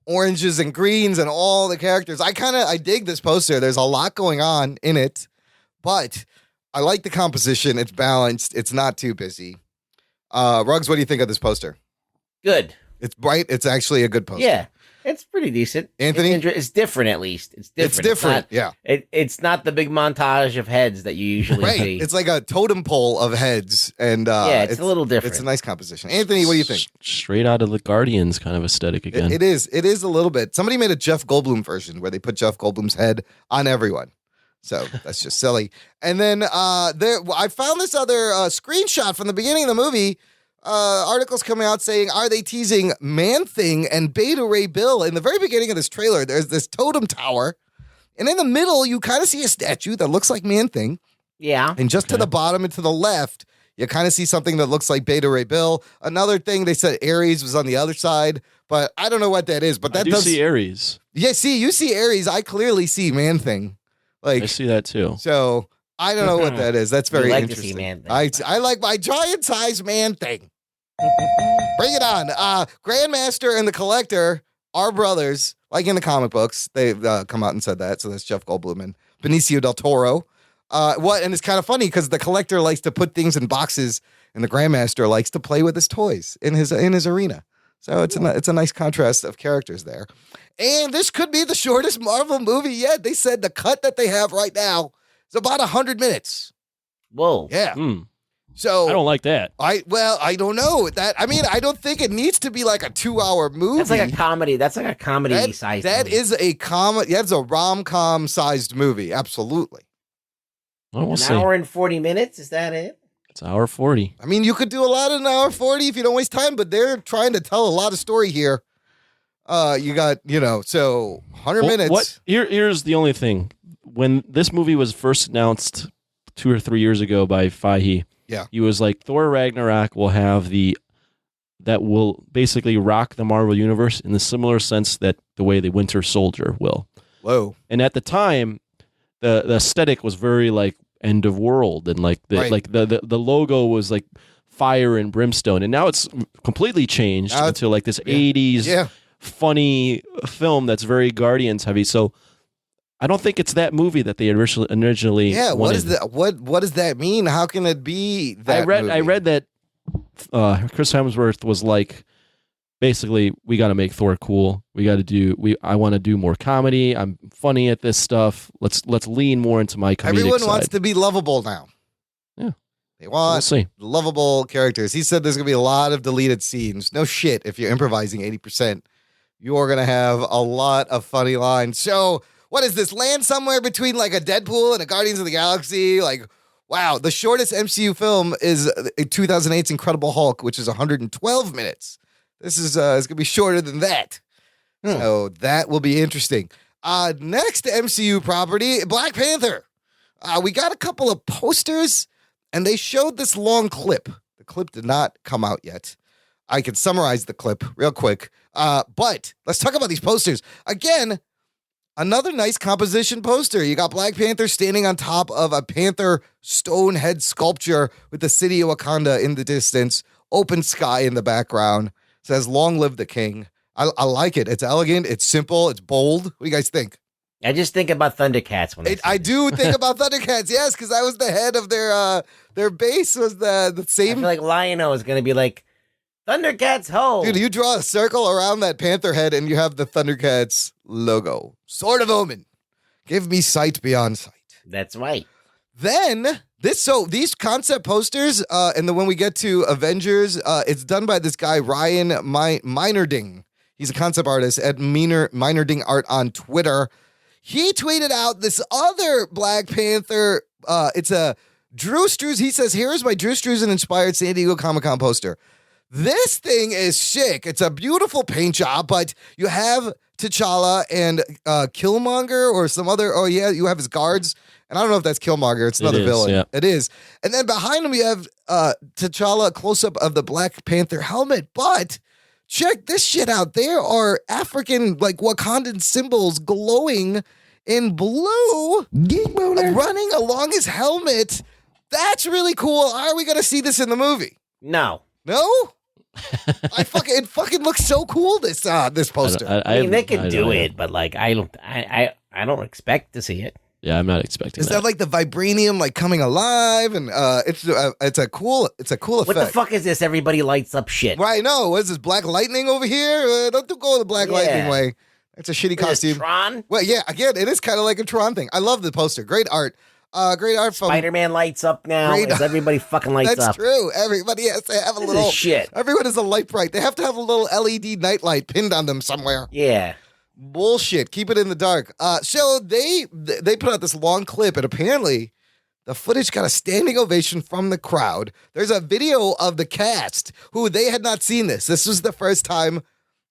oranges and greens and all the characters. I dig this poster. There's a lot going on in it, but I like the composition. It's balanced. It's not too busy. Ruggs, what do you think of this poster? Good. It's bright. It's actually a good poster. Yeah. It's pretty decent. Anthony? It's different, at least. It's different. It's different, yeah. It's not the big montage of heads that you usually see. It's like a totem pole of heads. And it's a little different. It's a nice composition. Anthony, what do you think? Straight out of the Guardians kind of aesthetic again. It is. It is a little bit. Somebody made a Jeff Goldblum version where they put Jeff Goldblum's head on everyone. So that's just silly. And then I found this other screenshot from the beginning of the movie. Articles coming out saying, are they teasing Man-Thing and Beta Ray Bill? In the very beginning of this trailer, there's this totem tower. And in the middle, you kind of see a statue that looks like Man-Thing. Yeah. And just to the bottom and to the left, you kind of see something that looks like Beta Ray Bill. Another thing, they said Ares was on the other side, but I don't know what that is. But that does see Ares. Yeah, you see Ares. I clearly see Man-Thing. I see that too. So I don't know what that is. That's very interesting. To see Man-Thing. I like my giant-sized Man-Thing. Bring it on. Grandmaster and the Collector are brothers, like in the comic books. They've come out and said that. So that's Jeff Goldblum and Benicio del Toro. And it's kind of funny because the Collector likes to put things in boxes, and the Grandmaster likes to play with his toys in his arena. So it's a nice contrast of characters there. And this could be the shortest Marvel movie yet. They said the cut that they have right now is about 100 minutes. Whoa. Yeah. So I don't like that. I don't know that. I mean, I don't think it needs to be like a 2-hour movie. That's like a comedy. That's like a comedy sized. That is a comedy. That's a rom-com sized movie. Absolutely. Well, we'll see. An hour and 40 minutes. Is that it? It's an hour 40. I mean, you could do a lot in an hour 40 if you don't waste time, but they're trying to tell a lot of story here. You got, so 100 minutes. Here's the only thing. When this movie was first announced 2 or 3 years ago by Fahey, he was like, Thor Ragnarok will have that will basically rock the Marvel Universe in the similar sense that the way the Winter Soldier will. Whoa. And at the time, the aesthetic was very like end of world, and like the logo was like fire and brimstone, and now it's completely changed into like this 80s funny film that's very Guardians heavy. So I don't think it's that movie that they originally wanted. What is that? What does that mean? How can it be that movie? I read that Chris Hemsworth was like, basically, we got to make Thor cool. I want to do more comedy. I'm funny at this stuff. Let's lean more into my comedic Everyone side. wants to be lovable now. Yeah. They want lovable characters. He said there's going to be a lot of deleted scenes. No shit. If you're improvising 80%, you are going to have a lot of funny lines. So what is this? Land somewhere between like a Deadpool and a Guardians of the Galaxy? Like, wow. The shortest MCU film is 2008's Incredible Hulk, which is 112 minutes. This is it's going to be shorter than that. So that will be interesting. Next MCU property, Black Panther. We got a couple of posters, and they showed this long clip. The clip did not come out yet. I can summarize the clip real quick. But let's talk about these posters. Again, another nice composition poster. You got Black Panther standing on top of a panther stone head sculpture with the city of Wakanda in the distance, open sky in the background. It says, "Long live the king." I like it. It's elegant. It's simple. It's bold. What do you guys think? I just think about Thundercats when I do think about Thundercats. Yes, because that was the head of their base was the same. I feel like Lion-O is going to be like, Thundercats ho! Dude, you draw a circle around that panther head and you have the Thundercats logo. Sword of Omen. Give me sight beyond sight. That's right. Then these concept posters, and then when we get to Avengers, it's done by this guy Ryan Meinerding. He's a concept artist at Meinerding Art on Twitter. He tweeted out this other Black Panther. It's a Drew Struzan, he says, here is my Drew Struzan inspired San Diego Comic-Con poster. This thing is sick. It's a beautiful paint job, but you have T'Challa and Killmonger or some other, you have his guards. And I don't know if that's Killmonger. It's another villain. Yeah. It is. And then behind him, you have T'Challa, a close-up of the Black Panther helmet. But check this shit out. There are African, like, Wakandan symbols glowing in blue running along his helmet. That's really cool. Are we going to see this in the movie? No. No? It fucking looks so cool, this poster. I mean, they could do it, but like I don't expect to see it. Yeah, I'm not expecting that. Is that like the vibranium like coming alive? And it's a cool effect. What the fuck is this? Everybody lights up shit. Right, no. What is this, black lightning over here? Don't go the black lightning way. It's a shitty costume. Tron? Well, yeah, again, it is kind of like a Tron thing. I love the poster. Great art. Great art from Spider-Man lights up now. Everybody fucking lights up. That's true. Everybody has to have a little shit. Everyone is a light bright. They have to have a little LED nightlight pinned on them somewhere. Yeah. Bullshit. Keep it in the dark. So they put out this long clip, and apparently the footage got a standing ovation from the crowd. There's a video of the cast who they had not seen this. This was the first time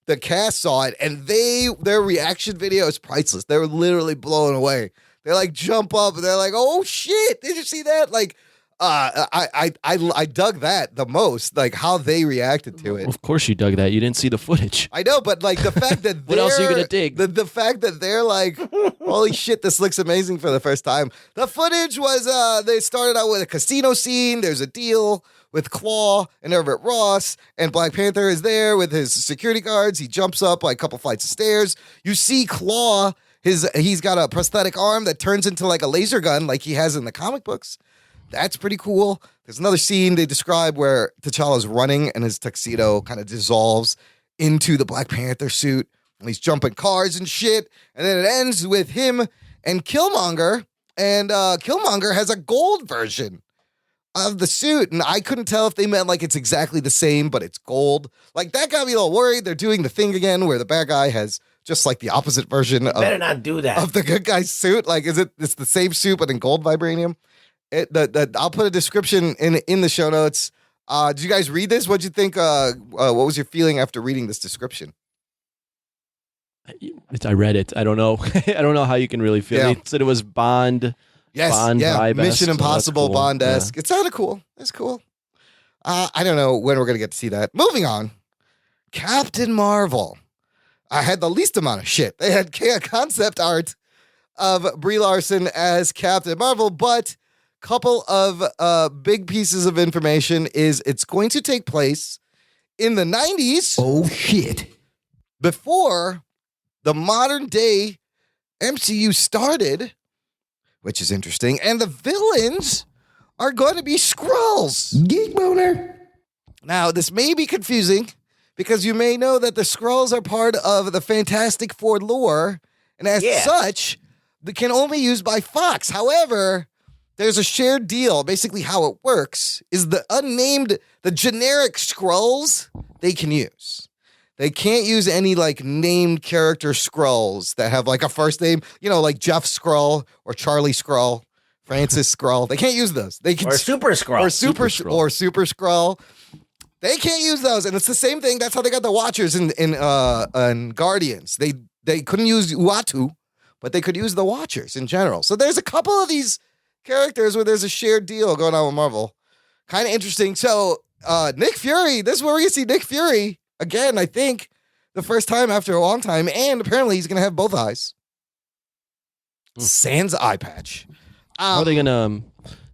the cast saw it, and their reaction video is priceless. They were literally blown away. They like jump up and they're like, "Oh shit! Did you see that?" Like, I dug that the most. Like how they reacted to it. Well, of course you dug that. You didn't see the footage. I know, but like the fact that what else are you gonna dig? The fact that they're like, "Holy shit! This looks amazing" for the first time. The footage was they started out with a casino scene. There's a deal with Claw and Everett Ross, and Black Panther is there with his security guards. He jumps up like a couple flights of stairs. You see Claw. He's got a prosthetic arm that turns into like a laser gun like he has in the comic books. That's pretty cool. There's another scene they describe where T'Challa's running and his tuxedo kind of dissolves into the Black Panther suit. And he's jumping cars and shit. And then it ends with him and Killmonger. And Killmonger has a gold version of the suit. And I couldn't tell if they meant like it's exactly the same, but it's gold. Like that got me a little worried. They're doing the thing again where the bad guy has just like the opposite version better not do that of the good guy's suit. Like, it's the same suit, but in gold vibranium? I'll put a description in the show notes. Did you guys read this? What'd you think? What was your feeling after reading this description? I read it. I don't know. I don't know how you can really feel. Yeah. They said it was Bond. Yes, Bond vibe-esque, Mission Impossible cool. Bond-esque. Yeah. It sounded cool. It's cool. I don't know when we're gonna get to see that. Moving on, Captain Marvel. I had the least amount of shit. They had concept art of Brie Larson as Captain Marvel, but couple of big pieces of information is it's going to take place in the 90s. Oh, shit. Before the modern day MCU started, which is interesting, and the villains are going to be Skrulls. Geek boner. Now, this may be confusing, because you may know that the Skrulls are part of the Fantastic Four lore, and as such, they can only be used by Fox. However, there's a shared deal. Basically, how it works is the generic Skrulls they can use. They can't use any like named character Skrulls that have like a first name, like Jeff Skrull or Charlie Skrull, Francis Skrull. They can't use those. They can or Super Skrull or Super Skrull. They can't use those, and it's the same thing. That's how they got the Watchers in Guardians. They couldn't use Uatu, but they could use the Watchers in general. So there's a couple of these characters where there's a shared deal going on with Marvel. Kind of interesting. So Nick Fury, this is where we get to see Nick Fury again, I think, the first time after a long time, and apparently he's going to have both eyes. Sans eye patch. How are they going to...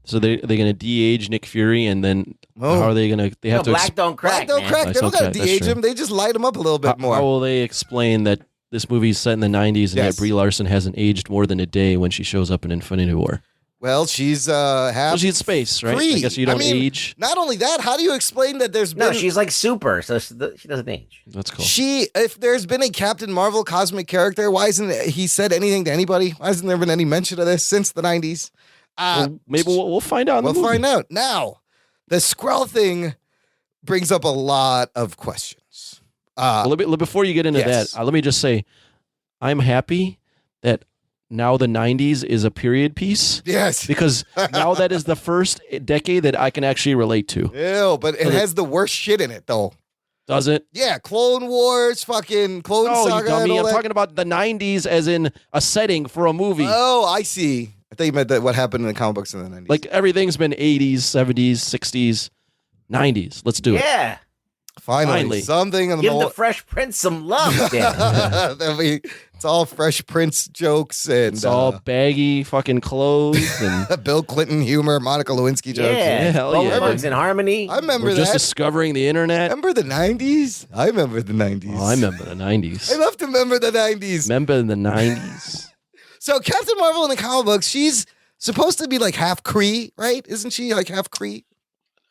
So they're going to de-age Nick Fury, and then how are they going to... They have to black don't crack, Black don't crack. They don't got to de-age him. They just light him up a little bit more. How will they explain that this movie is set in the 90s and that Brie Larson hasn't aged more than a day when she shows up in Infinity War? Well, she's half. She's in space, right? Free. I guess you don't age. Not only that, how do you explain that there's been... No, she's like super, so she doesn't age. That's cool. If there's been a Captain Marvel cosmic character, why hasn't he said anything to anybody? Why hasn't there been any mention of this since the 90s? Maybe we'll find out. We'll find out. Now, the Skrull thing brings up a lot of questions. Before you get into that, let me just say, I'm happy that now the 90s is a period piece. Yes. Because now that is the first decade that I can actually relate to. Ew, but it has the worst shit in it, though. Does it? Yeah, Clone Wars, fucking Clone Saga. You dummy. I'm that. talking about the 90s as in a setting for a movie. Oh, I see. I thought you meant that what happened in the comic books in the 90s. Like everything's been 80s, 70s, 60s, 90s. Let's do it. Yeah. Finally. Something in the Give the Fresh Prince some love, Dan. It's all Fresh Prince jokes and it's all baggy fucking clothes and Bill Clinton humor, Monica Lewinsky jokes. Yeah, hell yeah. Bugs in Harmony. I remember We're that. just discovering the internet. Remember the 90s? I remember the 90s. Oh, I remember the 90s. I love to remember the 90s. Remember the 90s. So Captain Marvel in the comic books, she's supposed to be like half Kree, right? Isn't she like half Kree?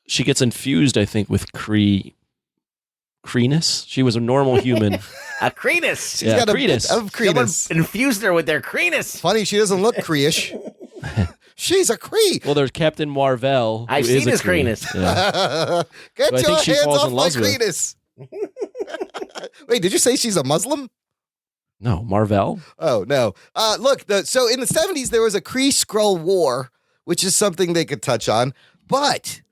She gets infused, I think, with Kreeness. She was a normal human. A Kreeness. She's got a bit of Kreeness. Someone infused her with their Kreeness. Funny, she doesn't look Kree-ish. She's a Kree. Well, there's Captain Marvel. I've seen his Kreeness. Yeah. Get So I your think she hands falls off in my love with- Kreeness. Wait, did you say she's a Muslim? No, Marvel. Oh, no. Look, so in the 70s, there was a Kree-Skrull war, which is something they could touch on. But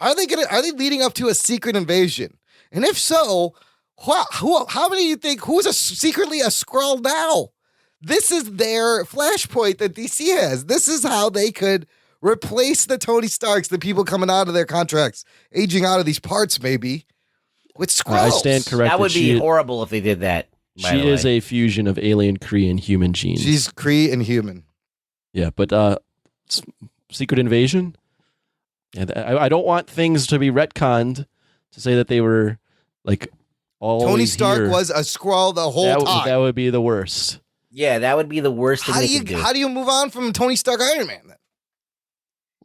are they leading up to a secret invasion? And if so, how many do you think, who's secretly a Skrull now? This is their flashpoint that DC has. This is how they could replace the Tony Starks, the people coming out of their contracts, aging out of these parts maybe, with Skrulls. I stand corrected. That would be horrible if they did that. She is a fusion of alien Kree and human genes. She's Kree and human. Yeah, but secret invasion? Yeah, I don't want things to be retconned to say that they were like all Tony Stark here. was a Skrull the whole time. That would be the worst. Yeah, that would be the worst thing they could do. How do you move on from Tony Stark Iron Man then?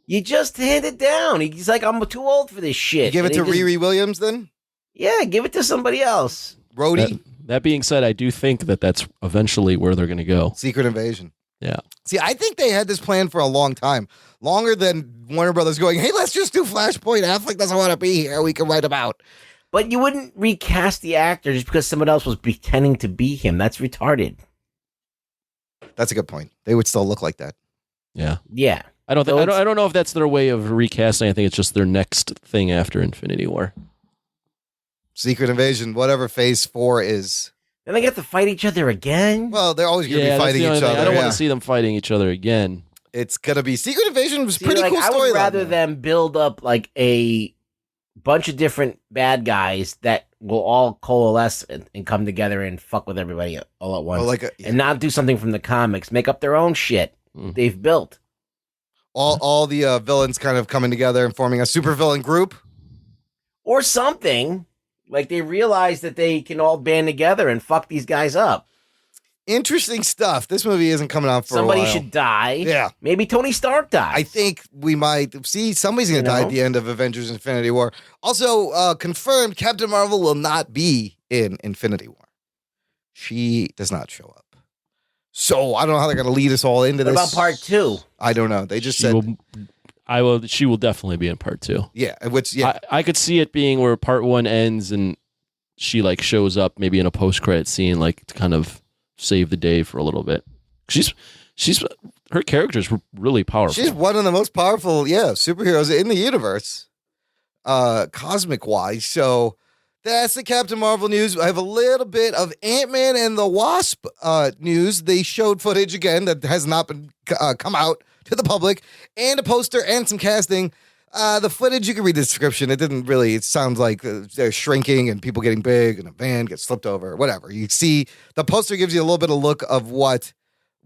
You just hand it down. He's like, I'm too old for this shit. You give it And to he just- Riri Williams then? Yeah, give it to somebody else. Rhodey? That being said, I do think that that's eventually where they're going to go. Secret Invasion. Yeah. See, I think they had this plan for a long time. Longer than Warner Brothers going, hey, let's just do Flashpoint. Affleck doesn't want to be here. We can write him out. But you wouldn't recast the actor just because someone else was pretending to be him. That's retarded. That's a good point. They would still look like that. Yeah. Yeah. I don't know if that's their way of recasting. I think it's just their next thing after Infinity War. Secret Invasion, whatever Phase 4 is. Then they get to fight each other again? Well, they're always going to be that's fighting the only each thing. other. I don't want to see them fighting each other again. It's going to be Secret Invasion was See, pretty like, cool I story. would rather them build up like a bunch of different bad guys that will all coalesce and come together and fuck with everybody all at once. And not do something from the comics. Make up their own shit they've built. All the villains kind of coming together and forming a supervillain group. Or something. Like they realize that they can all band together and fuck these guys up. Interesting stuff. This movie isn't coming out for Somebody a while. should die. Yeah. Maybe Tony Stark dies. I think we might see somebody's going to die at the end of Avengers Infinity War. Also, confirmed Captain Marvel will not be in Infinity War. She does not show up. So I don't know how they're going to lead us all into this. What about part 2? I don't know. They just She said... She will definitely be in part 2. Yeah, I could see it being where part 1 ends and she like shows up maybe in a post-credit scene, like to kind of save the day for a little bit. Her character's really powerful. She's one of the most powerful, superheroes in the universe, cosmic wise. So that's the Captain Marvel news. I have a little bit of Antman and the Wasp news. They showed footage again that has not been come out to the public, and a poster and some casting. The footage, you can read the description. It sounds like they're shrinking and people getting big and a van gets flipped over, whatever. You see, the poster gives you a little bit of look of what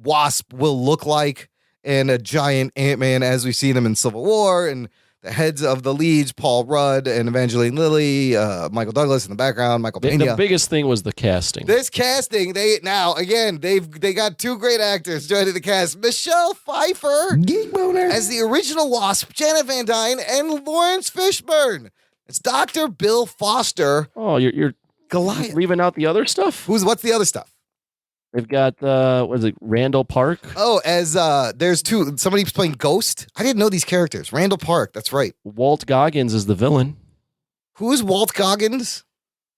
Wasp will look like and a giant Ant-Man as we've seen him in Civil War, and the heads of the leads, Paul Rudd and Evangeline Lilly, Michael Douglas in the background, Michael Pena. The biggest thing was the casting. This casting, they got two great actors joining the cast. Michelle Pfeiffer as the original Wasp, Janet Van Dyne, and Lawrence Fishburne. It's Dr. Bill Foster. Oh, you're Goliath. Leaving out the other stuff? What's the other stuff? They've got Randall Park? Oh, as there's two. Somebody's playing Ghost. I didn't know these characters. Randall Park. That's right. Walt Goggins is the villain. Who is Walt Goggins?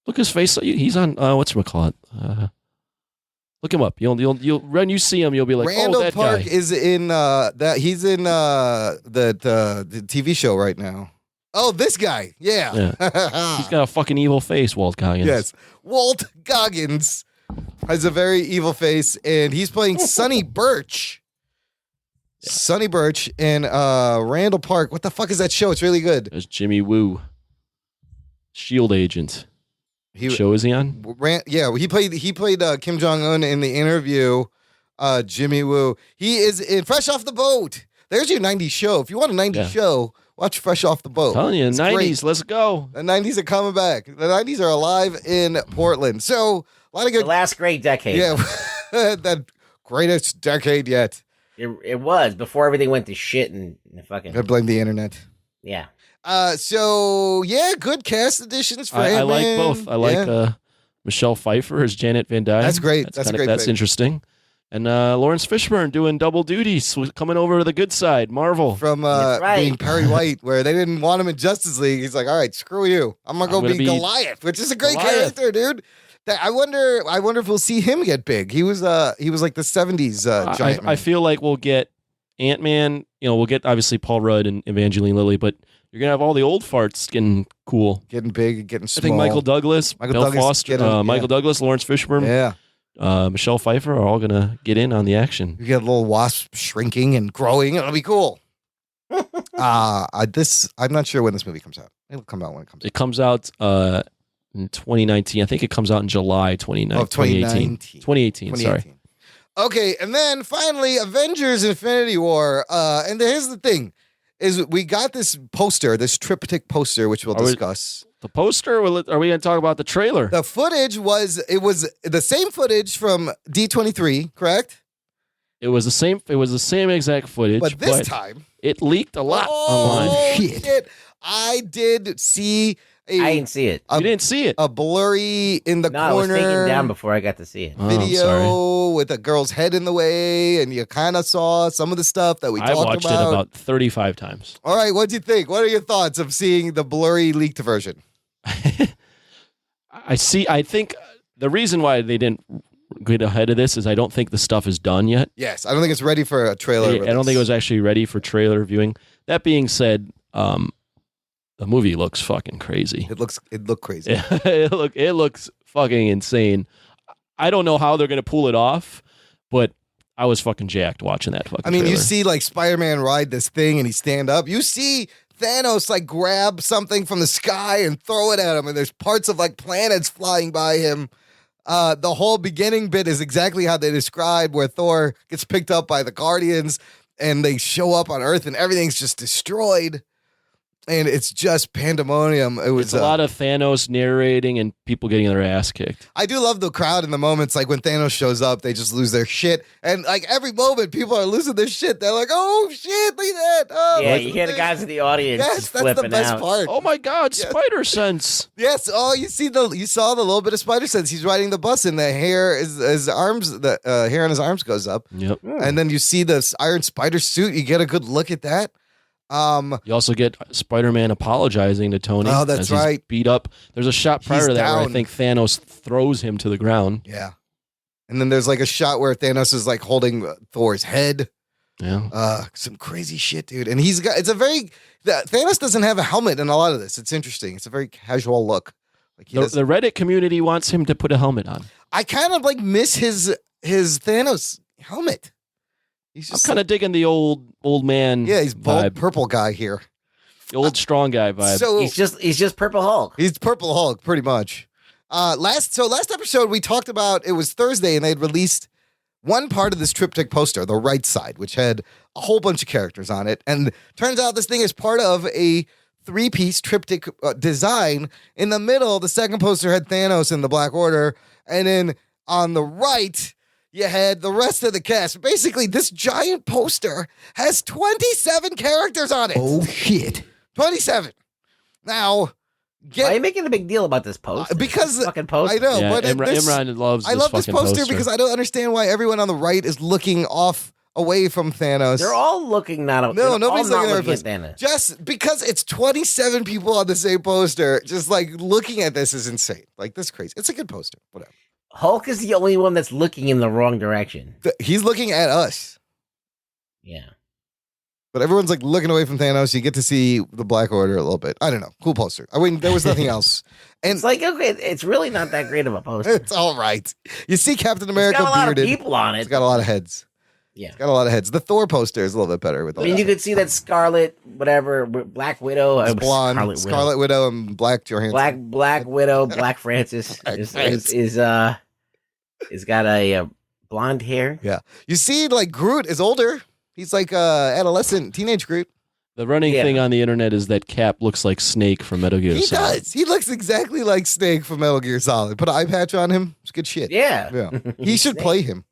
Look his face. He's on whatchamacallit? Look him up. You'll when you see him, you'll be like, Randall oh, that Park guy. is in that. He's in the TV show right now. Oh, this guy. Yeah. He's got a fucking evil face, Walt Goggins. Yes. Walt Goggins has a very evil face, and he's playing Sonny Birch. Yeah. Sonny Birch in Randall Park. What the fuck is that show? It's really good. There's Jimmy Woo, Shield agent. What show is he on? He played Kim Jong-un in The Interview. Jimmy Woo. He is in Fresh Off the Boat. There's your 90s show. If you want a 90s show, watch Fresh Off the Boat. I'm telling you, it's 90s, great. let's go. The 90s are coming back. The 90s are alive in Portland. So, a lot of good... The last great decade. Yeah, that greatest decade yet. It was, before everything went to shit and fucking... I blame the internet. Yeah. Good cast additions for I Antman. like both. I like Michelle Pfeiffer as Janet Van Dyne. That's great. That's a great That's pick. interesting. And Lawrence Fishburne doing double duty, coming over to the good side, Marvel. From being Perry White, where they didn't want him in Justice League. He's like, all right, screw you. I'm going to be Goliath, which is a great character, dude. I wonder if we'll see him get big. He was like the 70s giant. I feel like we'll get Ant-Man. We'll get obviously Paul Rudd and Evangeline Lilly, but you're gonna have all the old farts getting cool, getting big, getting small. I think Michael Douglas, Mel Foster, Michael Douglas, Lawrence Fishburne, Michelle Pfeiffer are all gonna get in on the action. You get a little Wasp shrinking and growing. It'll be cool. I'm not sure when this movie comes out. It'll come out when it comes out. It comes out in 2019. I think it comes out in July 2018. 2018. Sorry. Okay, and then finally, Avengers: Infinity War. And here's the thing: is we got this poster, this triptych poster, which we'll discuss. The poster? Are we going to talk about the trailer? The footage was the same footage from D23, correct? It was the same exact footage, but this time it leaked a lot online. Shit. I did see. I didn't see it. You didn't see it? A blurry in the corner. I was taken down before I got to see it. Video with a girl's head in the way, and you kind of saw some of the stuff that we talked about. I watched it about 35 times. All right, what'd you think? What are your thoughts of seeing the blurry leaked version? I think the reason why they didn't get ahead of this is I don't think the stuff is done yet. Yes, I don't think it's ready for a trailer release. I don't think it was actually ready for trailer viewing. That being said, the movie looks fucking crazy. It looked crazy. It looks fucking insane. I don't know how they're gonna pull it off, but I was fucking jacked watching that fucking trailer. You see like Spider-Man ride this thing and he stand up. You see Thanos like grab something from the sky and throw it at him, and there's parts of like planets flying by him. The whole beginning bit is exactly how they describe, where Thor gets picked up by the Guardians and they show up on Earth and everything's just destroyed. And it's just pandemonium. It's a lot of Thanos narrating and people getting their ass kicked. I do love the crowd in the moments. Like when Thanos shows up, they just lose their shit. And like every moment, people are losing their shit. They're like, "Oh shit, look at that!" Oh, yeah, you hear the guys in the audience just flipping out. That's the best part. Oh my god, Spider Sense! Yes. Oh, you saw the little bit of Spider Sense. He's riding the bus, and the hair his arms, the hair on his arms goes up. Yep. And then you see the Iron Spider suit. You get a good look at that. You also get Spider-Man apologizing to Tony. Oh, that's right. He's beat up. There's a shot prior to that where I think Thanos throws him to the ground. Yeah. And then there's like a shot where Thanos is like holding Thor's head. Yeah. Some crazy shit, dude. And Thanos doesn't have a helmet in a lot of this. It's interesting. It's a very casual look. Like the Reddit community wants him to put a helmet on. I kind of like miss his Thanos helmet. I'm kind of digging the old man. Yeah, he's bald vibe. purple guy here. The old strong guy vibe. So he's just Purple Hulk. He's Purple Hulk, pretty much. Last episode we talked about, it was Thursday, and they'd released one part of this triptych poster, the right side, which had a whole bunch of characters on it. And turns out this thing is part of a 3-piece triptych design. In the middle, the second poster had Thanos and the Black Order, and then on the right, you had the rest of the cast. Basically, this giant poster has 27 characters on it. Oh, shit. 27. Now, why are you making a big deal about this poster? Because this fucking poster. I know, yeah, but Imran loves I love this poster because I don't understand why everyone on the right is looking away from Thanos. They're all looking nobody's looking at Thanos. Just because it's 27 people on the same poster, just like looking at this is insane. Like, this is crazy. It's a good poster. Whatever. Hulk is the only one that's looking in the wrong direction. He's looking at us. Yeah. But everyone's like looking away from Thanos. You get to see the Black Order a little bit. I don't know. Cool poster. I mean, there was nothing else. And It's like, okay, it's really not that great of a poster. it's all right. You see Captain America It's got a lot bearded. of people on it. It's got a lot of heads. Yeah. It's got a lot of heads. The Thor poster is a little bit better with the I mean, you could see that Scarlet, whatever, Black Widow. It's blonde. Scarlet Widow and Black Johansson. Black Widow, Black Francis is got a blonde hair. Yeah. You see, like, Groot is older. He's like adolescent, teenage Groot. The running thing on the internet is that Cap looks like Snake from Metal Gear He Solid. does. He looks exactly like Snake from Metal Gear Solid. Put an eye patch on him. It's good shit. Yeah. He should play him.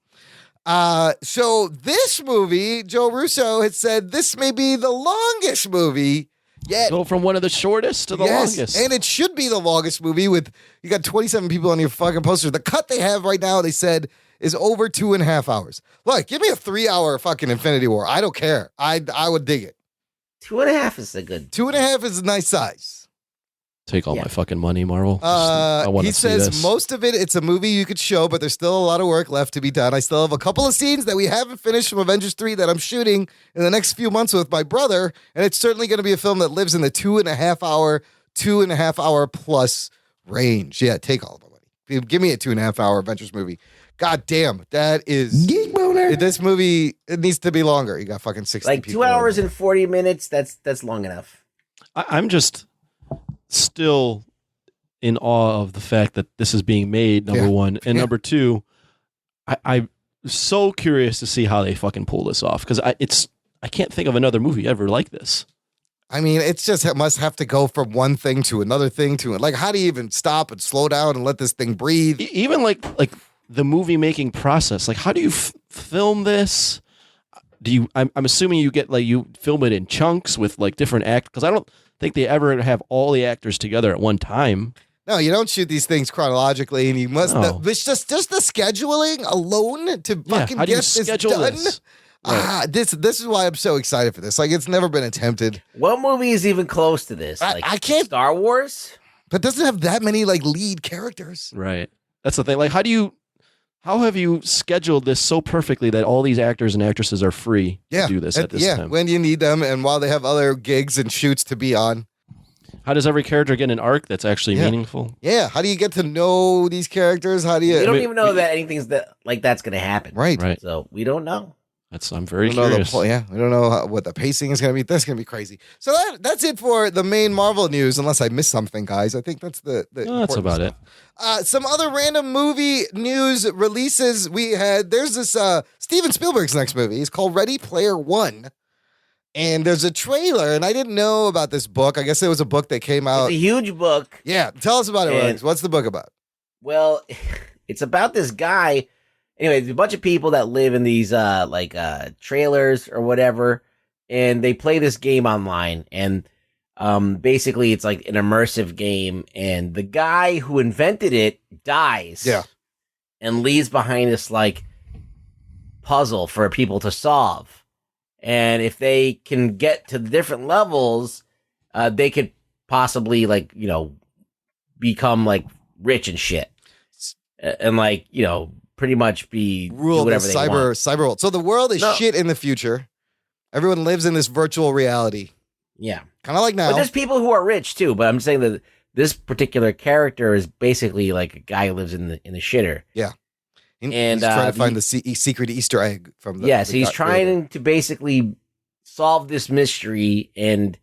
So this movie, Joe Russo had said this may be the longest movie yet. Go from one of the shortest to the longest. And it should be the longest movie with, you got 27 people on your fucking poster. The cut they have right now, they said, is over 2.5 hours. Look, give me a 3-hour fucking Infinity War. I don't care. I would dig it. 2.5 is a good. 2.5 is a nice size. Take all my fucking money, Marvel. He says most of it's a movie you could show, but there's still a lot of work left to be done. I still have a couple of scenes that we haven't finished from Avengers 3 that I'm shooting in the next few months with my brother, and it's certainly going to be a film that lives in the 2.5 hour plus range. Yeah, take all the money. Give me a 2.5 hour Avengers movie. God damn, that is Geek boner. This movie, it needs to be longer. You got fucking 60 Like people 2 hours and 40 minutes. That's long enough. I'm just still in awe of the fact that this is being made, number one. And number two, I'm so curious to see how they fucking pull this off. Because I can't think of another movie ever like this. I mean, it's just, it must have to go from one thing to another thing to it. Like, how do you even stop and slow down and let this thing breathe? Even like the movie making process. Like, how do you film this? I'm assuming you get, like, you film it in chunks with like different actors. Because I don't think they ever have all the actors together at one time. No, you don't shoot these things chronologically, and you must. It's just the scheduling alone to fucking get this done. This is why I'm so excited for this. Like, it's never been attempted. What movie is even close to this? Like, I can't. Star Wars, but doesn't have that many like lead characters. Right. That's the thing. Like, how have you scheduled this so perfectly that all these actors and actresses are free to do this at this time? When you need them, and while they have other gigs and shoots to be on. How does every character get an arc that's actually meaningful? Yeah. How do you get to know these characters? How do you? You don't even know that anything's that's going to happen. Right. So we don't know. I'm very curious. We don't know what the pacing is going to be. That's going to be crazy. So that's it for the main Marvel news, unless I missed something, guys. I think that's that's about stuff. Some other random movie news releases we had. There's this Steven Spielberg's next movie. It's called Ready Player One. And there's a trailer, and I didn't know about this book. I guess it was a book that came out. It's a huge book. Yeah. Tell us about it, Ruggs. What's the book about? Well, it's about this guy. Anyway, there's a bunch of people that live in these trailers or whatever, and they play this game online. And basically, it's like an immersive game. And the guy who invented it dies. Yeah. And leaves behind this like puzzle for people to solve. And if they can get to the different levels, they could possibly become like rich and shit, and pretty much rule whatever the they want. cyber world. So the world is shit in the future. Everyone lives in this virtual reality. Yeah, kind of like now. But there's people who are rich too. But I'm saying that this particular character is basically like a guy who lives in the shitter. Yeah. And he's trying to find the secret Easter egg from the. Yes, he's trying to basically solve this mystery and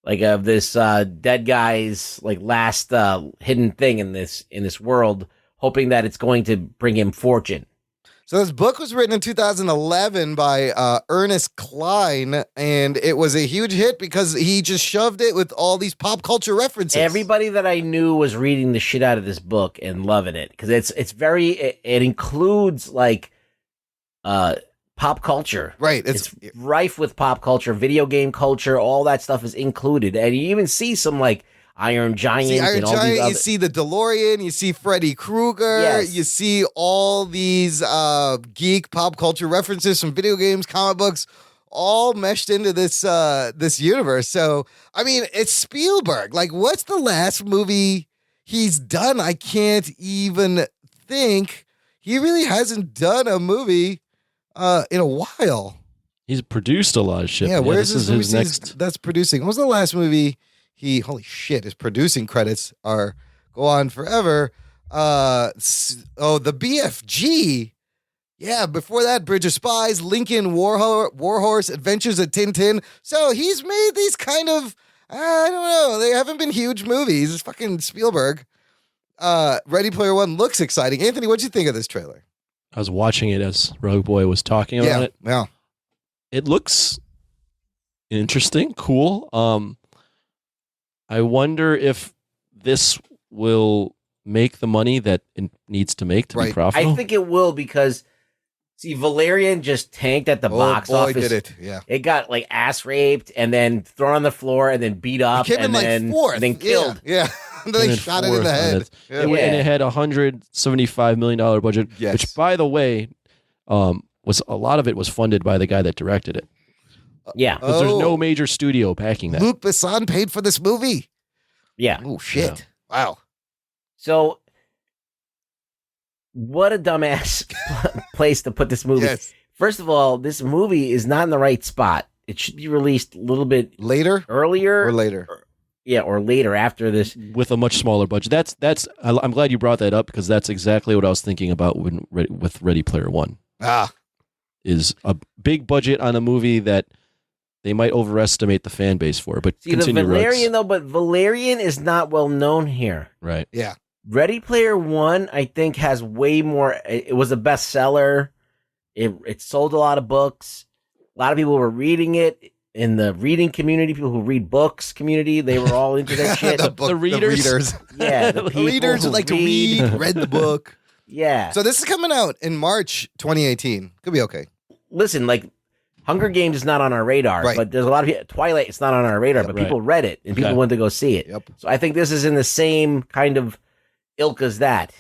of this dead guy's last hidden thing in this world, hoping that it's going to bring him fortune. So this book was written in 2011 by Ernest Cline, and it was a huge hit because he just shoved it with all these pop culture references. Everybody that I knew was reading the shit out of this book and loving it because it includes pop culture. Right. It's rife with pop culture, video game culture, all that stuff is included. And you even see some Iron Giant. You see the DeLorean, you see Freddy Krueger, you see all these geek pop culture references from video games, comic books, all meshed into this universe. So, I mean, it's Spielberg. What's the last movie he's done? I can't even think he really hasn't done a movie in a while. He's produced a lot of shit. Yeah, where's this is his next? That's producing? What was the last movie holy shit, his producing credits go on forever. The BFG. Yeah, before that, Bridge of Spies, Lincoln Warhorse, Adventures of Tintin. So he's made these kind of, I don't know, they haven't been huge movies. It's fucking Spielberg. Ready Player One looks exciting. Anthony, what'd you think of this trailer? I was watching it as Rugboy was talking about it. Yeah. It looks interesting, cool. I wonder if this will make the money that it needs to make to be profitable. I think it will because, see, Valerian just tanked at the box office. Did it? Yeah, it got like ass raped and then thrown on the floor and then beat up and then fourth. And then killed. Yeah. And then they shot it in the head. And it had a $175 million budget, which, by the way, was a lot of it was funded by the guy that directed it. Yeah, because there's no major studio backing that. Luc Besson paid for this movie. Yeah. Oh shit! Yeah. Wow. So, what a dumbass place to put this movie. Yes. First of all, this movie is not in the right spot. It should be released a little bit earlier or later. Or later after this, with a much smaller budget. I'm glad you brought that up because that's exactly what I was thinking about with Ready Player One. Is a big budget on a movie that they might overestimate the fan base for. But see, the Valerian though, but Valerian is not well known here. Right. Yeah. Ready Player One, I think, has way more. It was a bestseller. It sold a lot of books. A lot of people were reading it. In the reading community, people who read books community, they were all into that shit. the readers. Yeah, the readers who like to read the book. Yeah. So this is coming out in March 2018. Could be okay. Listen, like Hunger Games is not on our radar, but there's a lot of people. Twilight, it's not on our radar, but people read it and people went to go see it. Yep. So I think this is in the same kind of ilk as that.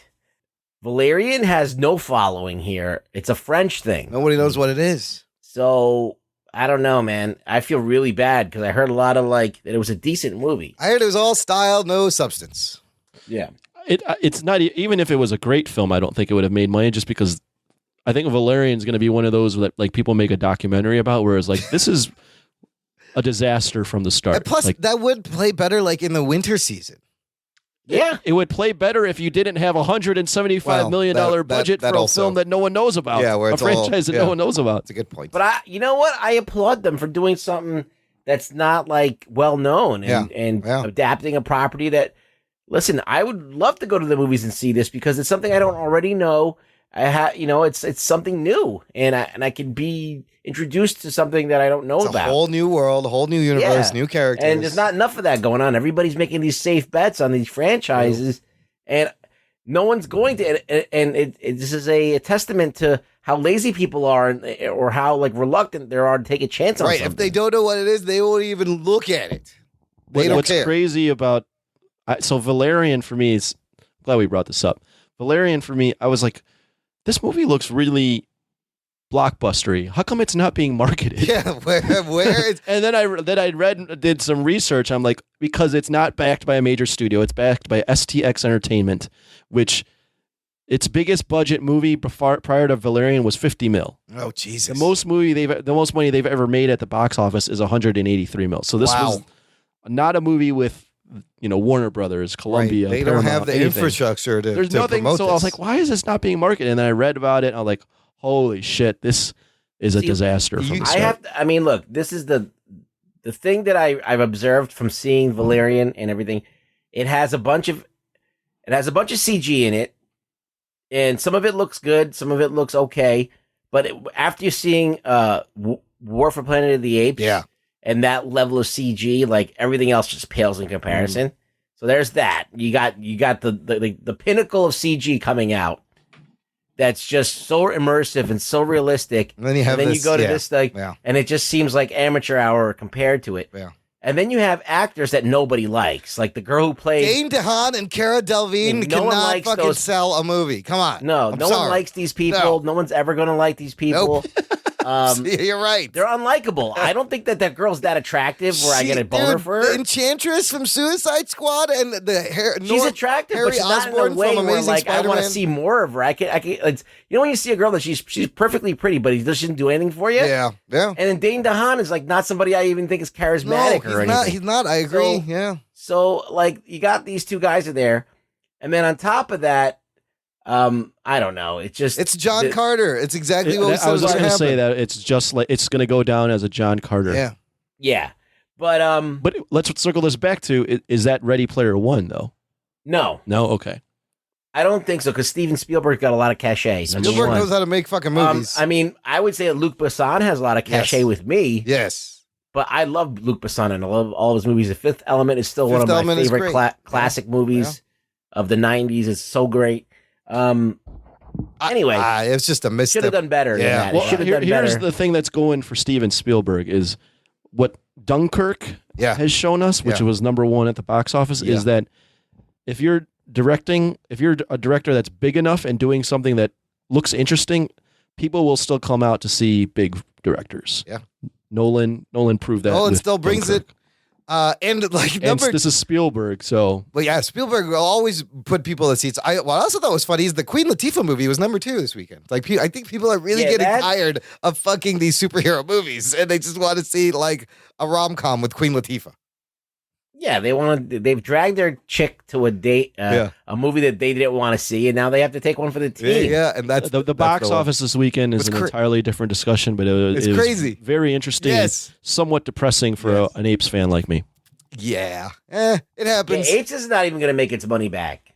Valerian has no following here. It's a French thing. Nobody knows what it is. So I don't know, man. I feel really bad because I heard a lot of that it was a decent movie. I heard it was all style, no substance. Yeah. It's not, even if it was a great film, I don't think it would have made money just because I think Valerian's going to be one of those that people make a documentary about, whereas this is a disaster from the start. And plus, that would play better in the winter season. Yeah. It would play better if you didn't have $175 million budget for a film that no one knows about. Yeah, where it's a franchise that no one knows about. That's a good point. But you know what? I applaud them for doing something that's not well known and adapting a property that, listen, I would love to go to the movies and see this because it's something I don't already know. It's something new and I can be introduced to something that I don't know about. A whole new world, a whole new universe, new characters. And there's not enough of that going on. Everybody's making these safe bets on these franchises and no one's going to. And this is a testament to how lazy people are or how reluctant they are to take a chance on something. If they don't know what it is, they won't even look at it. What's crazy about so Valerian for me is, I'm glad we brought this up. Valerian for me, I was like, this movie looks really blockbustery. How come it's not being marketed? Yeah, where is... And then I did some research. I'm like, because it's not backed by a major studio. It's backed by STX Entertainment, which its biggest budget movie prior to Valerian was $50 million. Oh Jesus! The most money they've ever made at the box office is $183 million. So this was not a movie with Warner Brothers, Columbia. They don't have the infrastructure to There's nothing. Promote so this. I was like, why is this not being marketed? And then I read about it. And I was like, holy shit, this is a disaster from the start. Look, this is the thing that I've observed from seeing Valerian and everything. It has a bunch of CG in it, and some of it looks good, some of it looks okay. But after you're seeing War for Planet of the Apes, and that level of CG, everything else just pales in comparison. So there's that. You got the pinnacle of CG coming out. That's just so immersive and so realistic. And then you go to this and it just seems like amateur hour compared to it. Yeah. And then you have actors that nobody likes, like the girl who played Dane DeHaan and Cara Delevingne cannot fucking sell a movie. Come on. No one likes these people. No one's ever going to like these people. Nope. You're right. They're unlikable. I don't think that girl's that attractive where I get a boner for The her. Enchantress from Suicide Squad and She's attractive, Harry but she's not in a Osborn way from where Amazing like I want to Spider-Man. see more of her. I can. It's, when you see a girl that she's perfectly pretty, but he doesn't do anything for you. Yeah. And then Dane DeHaan is like not somebody I even think is charismatic or anything. He's not. I agree. So like you got these two guys in there, and then on top of that. I don't know. It's John Carter. It's exactly what we said. I was just going to say that it's just like it's going to go down as a John Carter. Yeah. But let's circle this back to is that Ready Player One though? No. Okay. I don't think so because Steven Spielberg got a lot of cachet. Spielberg knows how to make fucking movies. I mean, I would say that Luc Besson has a lot of cachet with me. Yes. But I love Luc Besson and I love all of his movies. The Fifth Element is still one of my favorite classic movies of the 90s. It's so great. Anyway, it's just a misstep. Should have done better than that. Well, here's better. The thing that's going for Steven Spielberg is what Dunkirk has shown us, which was number one at the box office, is that if you're a director that's big enough and doing something that looks interesting, people will still come out to see big directors. Yeah. Nolan proved that. Nolan still brings Dunkirk. it. And like this is Spielberg, so. But yeah, Spielberg will always put people in seats. What I also thought was funny is the Queen Latifah movie was number 2 this weekend. Like, I think people are really getting tired of fucking these superhero movies, and they just want to see like a rom-com with Queen Latifah. Yeah, they've dragged their chick to a date, a movie that they didn't want to see, and now they have to take one for the team. Yeah, and that's the box office this weekend is an entirely different discussion, but it was crazy, very interesting, somewhat depressing for an Apes fan like me. Yeah, it happens. Yeah, Apes is not even going to make its money back.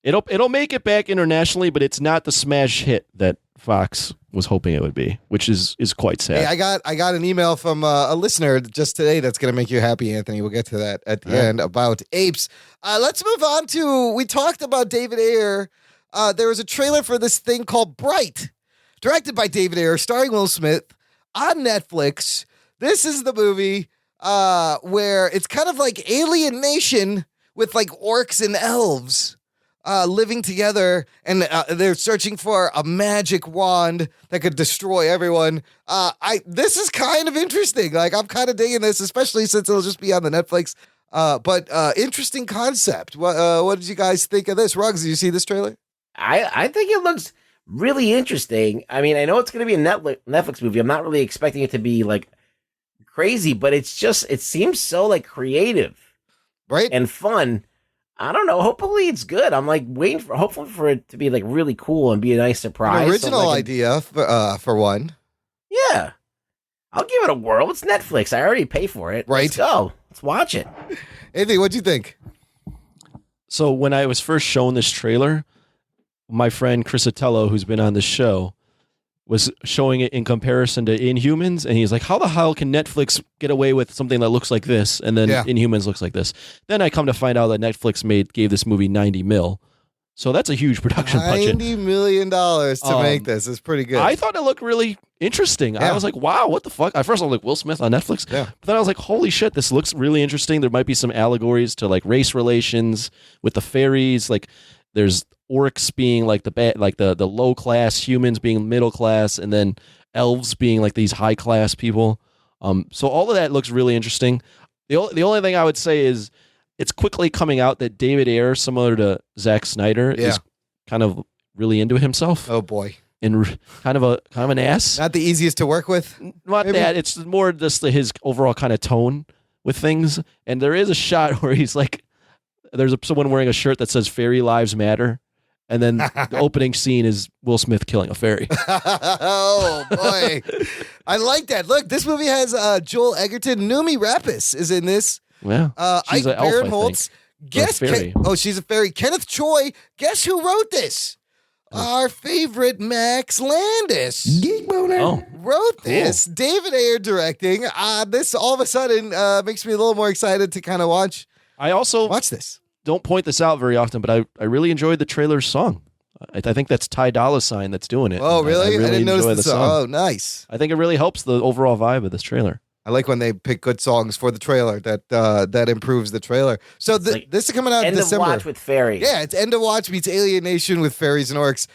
It'll make it back internationally, but it's not the smash hit that Fox was hoping it would be, which is quite sad. Hey, I got an email from a listener just today that's going to make you happy, Anthony. We'll get to that at the end about Apes. Let's move on to, we talked about David Ayer. There was a trailer for this thing called Bright, directed by David Ayer, starring Will Smith, on Netflix. This is the movie where it's kind of like Alien Nation with like orcs and elves. Living together, and they're searching for a magic wand that could destroy everyone. This is kind of interesting. Like, I'm kind of digging this, especially since it'll just be on the Netflix. But interesting concept. What did you guys think of this? Ruggs, did you see this trailer? I think it looks really interesting. I mean, I know it's going to be a Netflix movie. I'm not really expecting it to be like crazy, but it seems so like creative, right, and fun. I don't know. Hopefully it's good. I'm like hopefully for it to be like really cool and be a nice surprise. An original idea for one. Yeah. I'll give it a whirl. It's Netflix. I already pay for it. Right. Let's go. Let's watch it. Anthony, what'd you think? So when I was first shown this trailer, my friend Chris Atello, who's been on the show, was showing it in comparison to Inhumans, and he's like, how the hell can Netflix get away with something that looks like this, and then Inhumans looks like this? Then I come to find out that Netflix gave this movie $90 million. So that's a huge production budget. $90 million to make this is pretty good. I thought it looked really interesting. I was like, wow, what the fuck? At first I was like, Will Smith on Netflix? Yeah. But then I was like, holy shit, this looks really interesting. There might be some allegories to like race relations with the fairies. Like there's orcs being like the low class, humans being middle class, and then elves being like these high class people. So all of that looks really interesting. The only thing I would say is it's quickly coming out that David Ayer, similar to Zack Snyder, is kind of really into himself. Oh boy, and kind of an ass. Not the easiest to work with. Not maybe? That. It's more just his overall kind of tone with things. And there is a shot where he's like, there's someone wearing a shirt that says "Fairy Lives Matter." And then the opening scene is Will Smith killing a fairy. Oh, boy. I like that. Look, this movie has Joel Egerton. Numi Rapace is in this. Yeah. Ike Barinholtz. She's a fairy. Kenneth Choi. Guess who wrote this? Our favorite Max Landis. Geek Boner. Wrote this. David Ayer directing. This all of a sudden makes me a little more excited to kind of watch. I also watch this. Don't point this out very often, but I really enjoyed the trailer's song. I think that's Ty Dolla $ign that's doing it. Oh, really? I didn't notice the song. Oh, nice. I think it really helps the overall vibe of this trailer. I like when they pick good songs for the trailer that improves the trailer. So this is coming out in December. End of Watch with fairies. Yeah, it's End of Watch meets Alien Nation with fairies and orcs.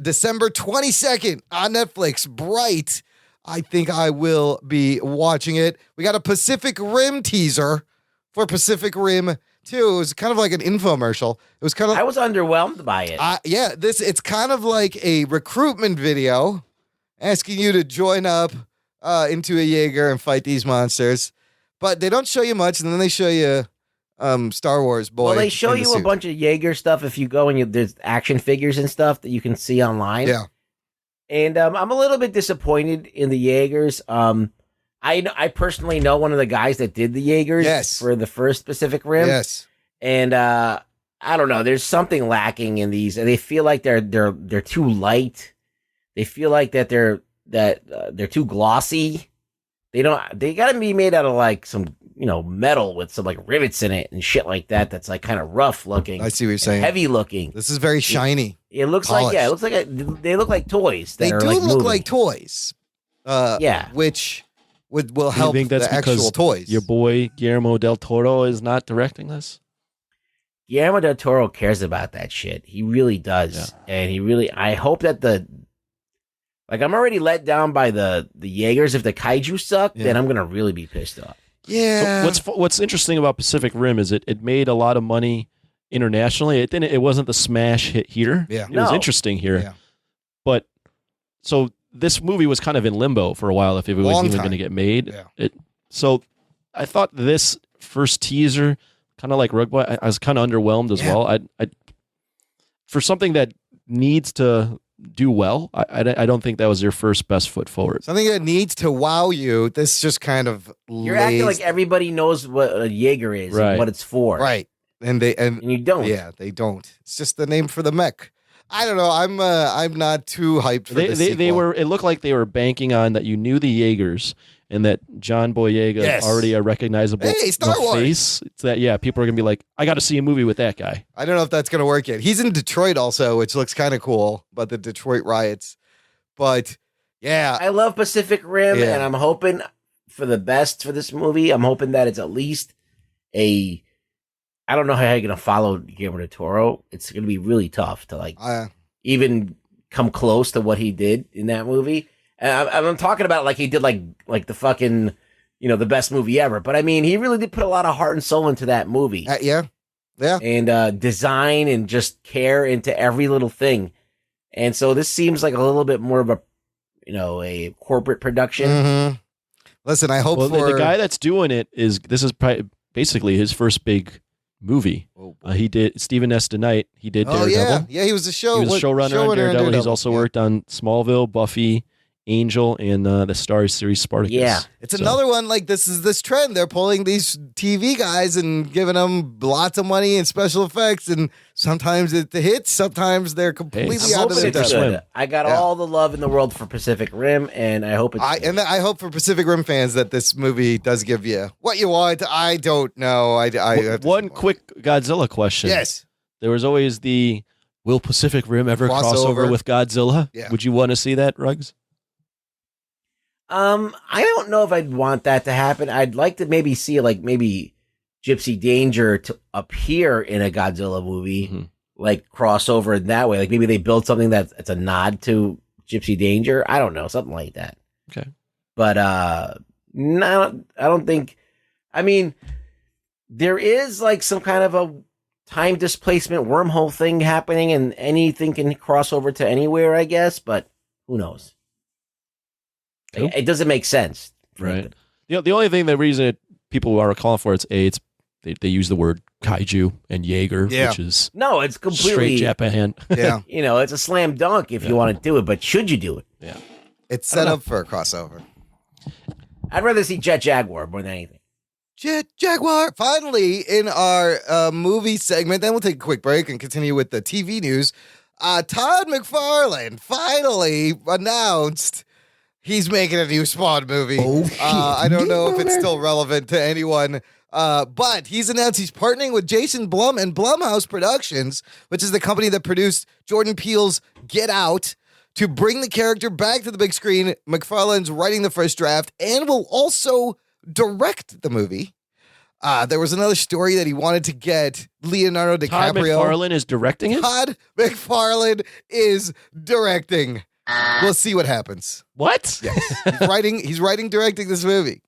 December 22nd on Netflix. Bright. I think I will be watching it. We got a Pacific Rim teaser for Pacific Rim 2. It was kind of like an infomercial. It was kind of. I was underwhelmed by it. Yeah, it's kind of like a recruitment video asking you to join up into a Jaeger and fight these monsters. But they don't show you much, and then they show you Star Wars boy. Well, they show you a bunch of Jaeger stuff if you go and there's action figures and stuff that you can see online. Yeah. And I'm a little bit disappointed in the Jaegers. I personally know one of the guys that did the Jaegers for the first Pacific Rim. Yes. And I don't know. There's something lacking in these, and they feel like they're too light. They feel like that they're too glossy. They got to be made out of like some metal with some like rivets in it and shit like that. That's like kind of rough looking. I see what you're saying. Heavy looking. This is very shiny. It looks polished. They look like toys. They do look like toys. Which will help think that's the actual toys. Your boy Guillermo del Toro is not directing this? Guillermo del Toro cares about that shit. He really does. Yeah. And I hope that I'm already let down by the Jaegers. If the kaiju suck, then I'm going to really be pissed off. Yeah. So what's interesting about Pacific Rim is it made a lot of money internationally. It wasn't the smash hit here. Yeah. It was interesting here. Yeah. But so this movie was kind of in limbo for a while if it was even going to get made. Yeah. So I thought this first teaser, kind of like Rugboy, I was kind of underwhelmed as well. I for something that needs to do well, I don't think that was your first best foot forward. Something that needs to wow you. This just kind of you're acting like everybody knows what a Jaeger is and what it's for, right? And you don't. Yeah, they don't. It's just the name for the mech. I don't know. I'm not too hyped for this sequel. They were. It looked like they were banking on that you knew the Jaegers and that John Boyega already a recognizable Star Wars face. It's that people are gonna be like, I got to see a movie with that guy. I don't know if that's gonna work yet. He's in Detroit also, which looks kind of cool. But the Detroit riots. But yeah, I love Pacific Rim, and I'm hoping for the best for this movie. I'm hoping that it's at least I don't know how you're gonna follow Guillermo del Toro. It's gonna be really tough to even come close to what he did in that movie. And I'm talking about like he did like the fucking the best movie ever. But I mean, he really did put a lot of heart and soul into that movie. Yeah, and design and just care into every little thing. And so this seems like a little bit more of a corporate production. Mm-hmm. Listen, I hope the guy that's doing it this is basically his first big movie. He did Stephen S. DeKnight. He did Daredevil. Yeah, he was the He was a showrunner on Daredevil. He's also worked on Smallville, Buffy, Angel, and the Star Series Spartacus. Yeah, it's another one like this trend. They're pulling these TV guys and giving them lots of money and special effects, and sometimes it hits, sometimes they're completely out of their depth. I got all the love in the world for Pacific Rim, and I hope it's. I hope for Pacific Rim fans that this movie does give you what you want. I don't know. One quick Godzilla question. Yes, there was always will Pacific Rim ever cross over with Godzilla? Yeah. Would you want to see that, Ruggs? I don't know if I'd want that to happen. I'd like to maybe see maybe Gypsy Danger to appear in a Godzilla movie, like crossover in that way. Like maybe they build something that's a nod to Gypsy Danger. I don't know, something like that. Okay. But no, I don't think. I mean, there is like some kind of a time displacement wormhole thing happening, and anything can cross over to anywhere, I guess. But who knows? Cool. It doesn't make sense. Right. The only thing, the reason people are calling for they use the word kaiju and Jaeger, which is it's completely straight Japan. Yeah. It's a slam dunk if you want to do it, but should you do it? Yeah. It's set up for a crossover. I'd rather see Jet Jaguar more than anything. Jet Jaguar. Finally, in our movie segment, then we'll take a quick break and continue with the TV news. Todd McFarlane finally announced he's making a new Spawn movie. I don't know if it's still relevant to anyone, but he's announced he's partnering with Jason Blum and Blumhouse Productions, which is the company that produced Jordan Peele's Get Out, to bring the character back to the big screen. McFarlane's writing the first draft and will also direct the movie. There was another story that he wanted to get Leonardo DiCaprio. Todd McFarlane is directing it? Todd McFarlane is directing. We'll see what happens. What? Yes. He's writing, directing this movie.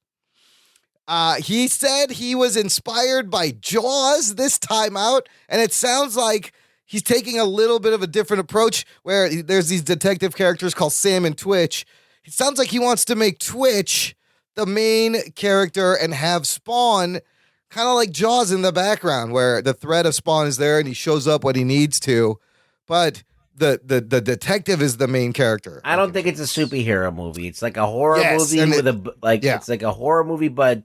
He said he was inspired by Jaws this time out, and it sounds like he's taking a little bit of a different approach where there's these detective characters called Sam and Twitch. It sounds like he wants to make Twitch the main character and have Spawn kind of like Jaws in the background, where the threat of Spawn is there and he shows up when he needs to, but the detective is the main character. I don't think it's a superhero movie. It's like a horror movie yeah. It's like a horror movie, but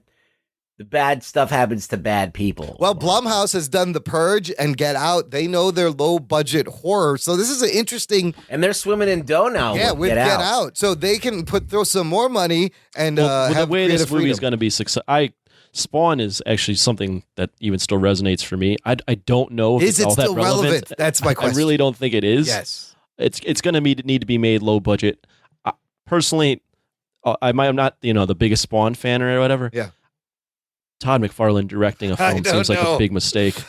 the bad stuff happens to bad people. Well, Blumhouse has done The Purge and Get Out. They know their low budget horror, so this is an interesting. And they're swimming in dough now. Yeah, with Get Out, so they can throw some more money and have the way this movie is freedom. going to be success. Spawn is actually something that even still resonates for me. I don't know if is it's all it still that relevant. That's my question. I really don't think it is. Yes, it's going to need to be made low budget. Personally, I'm not the biggest Spawn fan or whatever. Yeah, Todd McFarlane directing a film seems like a big mistake.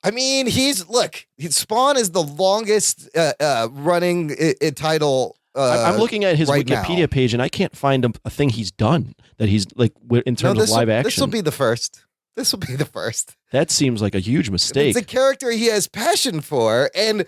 I mean, Spawn is the longest running title. I'm looking at his Wikipedia page, and I can't find a thing he's done that he's like in terms of live action. This will be the first. That seems like a huge mistake. It's a character he has passion for, and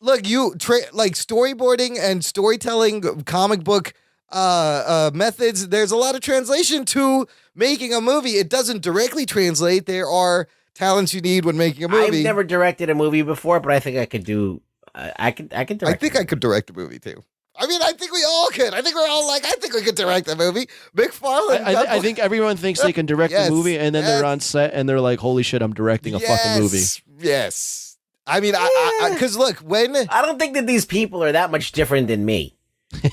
look, like storyboarding and storytelling, comic book methods. There's a lot of translation to making a movie. It doesn't directly translate. There are talents you need when making a movie. I've never directed a movie before, but I think I could do. I could direct. I think I could direct a movie too. I mean, I think we all could. I think we're all like, I think we could direct a movie. McFarlane. I think everyone thinks they can direct a movie, and then they're on set and they're like, "Holy shit, I'm directing a fucking movie." Yes. I mean, because look, I don't think that these people are that much different than me.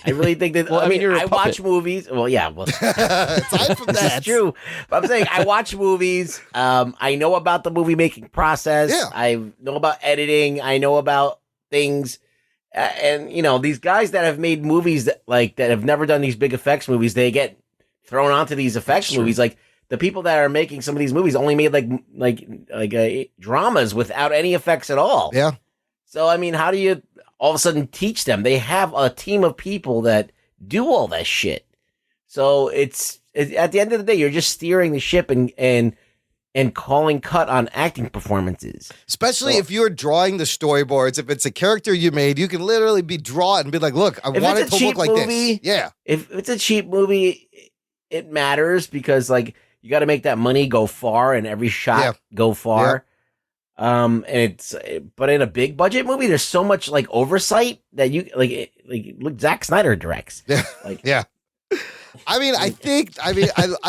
I really think that. Well, I mean, I watch movies. Well, yeah. Well, aside from that, it's true. But I'm saying I watch movies. I know about the movie making process. Yeah. I know about editing. I know about things. And these guys that have made movies that have never done these big effects movies, they get thrown onto these effects movies. Like the people that are making some of these movies only made like dramas without any effects at all. Yeah. So I mean, how do you all of a sudden teach them? They have a team of people that do all that shit. So it's at the end of the day, you're just steering the ship and calling cut on acting performances. Especially if you're drawing the storyboards. If it's a character you made, you can literally be drawn and be like, look, I want it to look like this. Yeah. If it's a cheap movie, it matters because like you got to make that money go far and every shot go far. Yeah. But in a big budget movie, there's so much like oversight that you look, Zack Snyder directs. Yeah. Yeah. I mean, I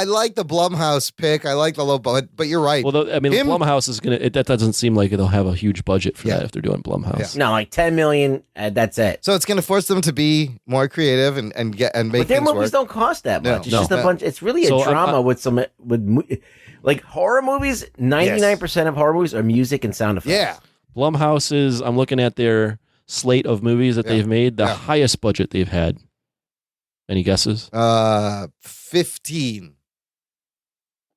like the Blumhouse pick. I like the low budget, but you're right. Well, Blumhouse is that doesn't seem like they'll have a huge budget for that if they're doing Blumhouse. Yeah. No, like $10 million. That's it. So it's going to force them to be more creative and make. But their movies don't cost that much. It's just a bunch. It's really a drama with like horror movies. 99% of horror movies are music and sound effects. Yeah, Blumhouse is. I'm looking at their slate of movies that they've made. The highest budget they've had. Any guesses? 15.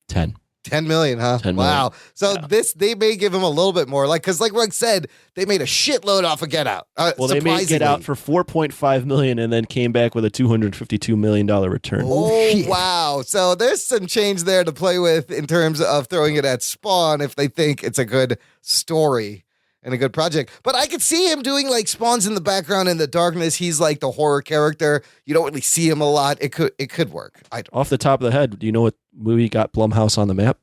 10. 10 million, huh? 10 million. Wow. So they may give him a little bit more, because like Rugg said, they made a shitload off of Get Out. They made Get Out for $4.5 million and then came back with a $252 million return. Oh, wow. So there's some change there to play with in terms of throwing it at Spawn if they think it's a good story and a good project. But I could see him doing like Spawn's in the background in the darkness. He's like the horror character. You don't really see him a lot. It could work. Off the top of the head, do you know what movie got Blumhouse on the map?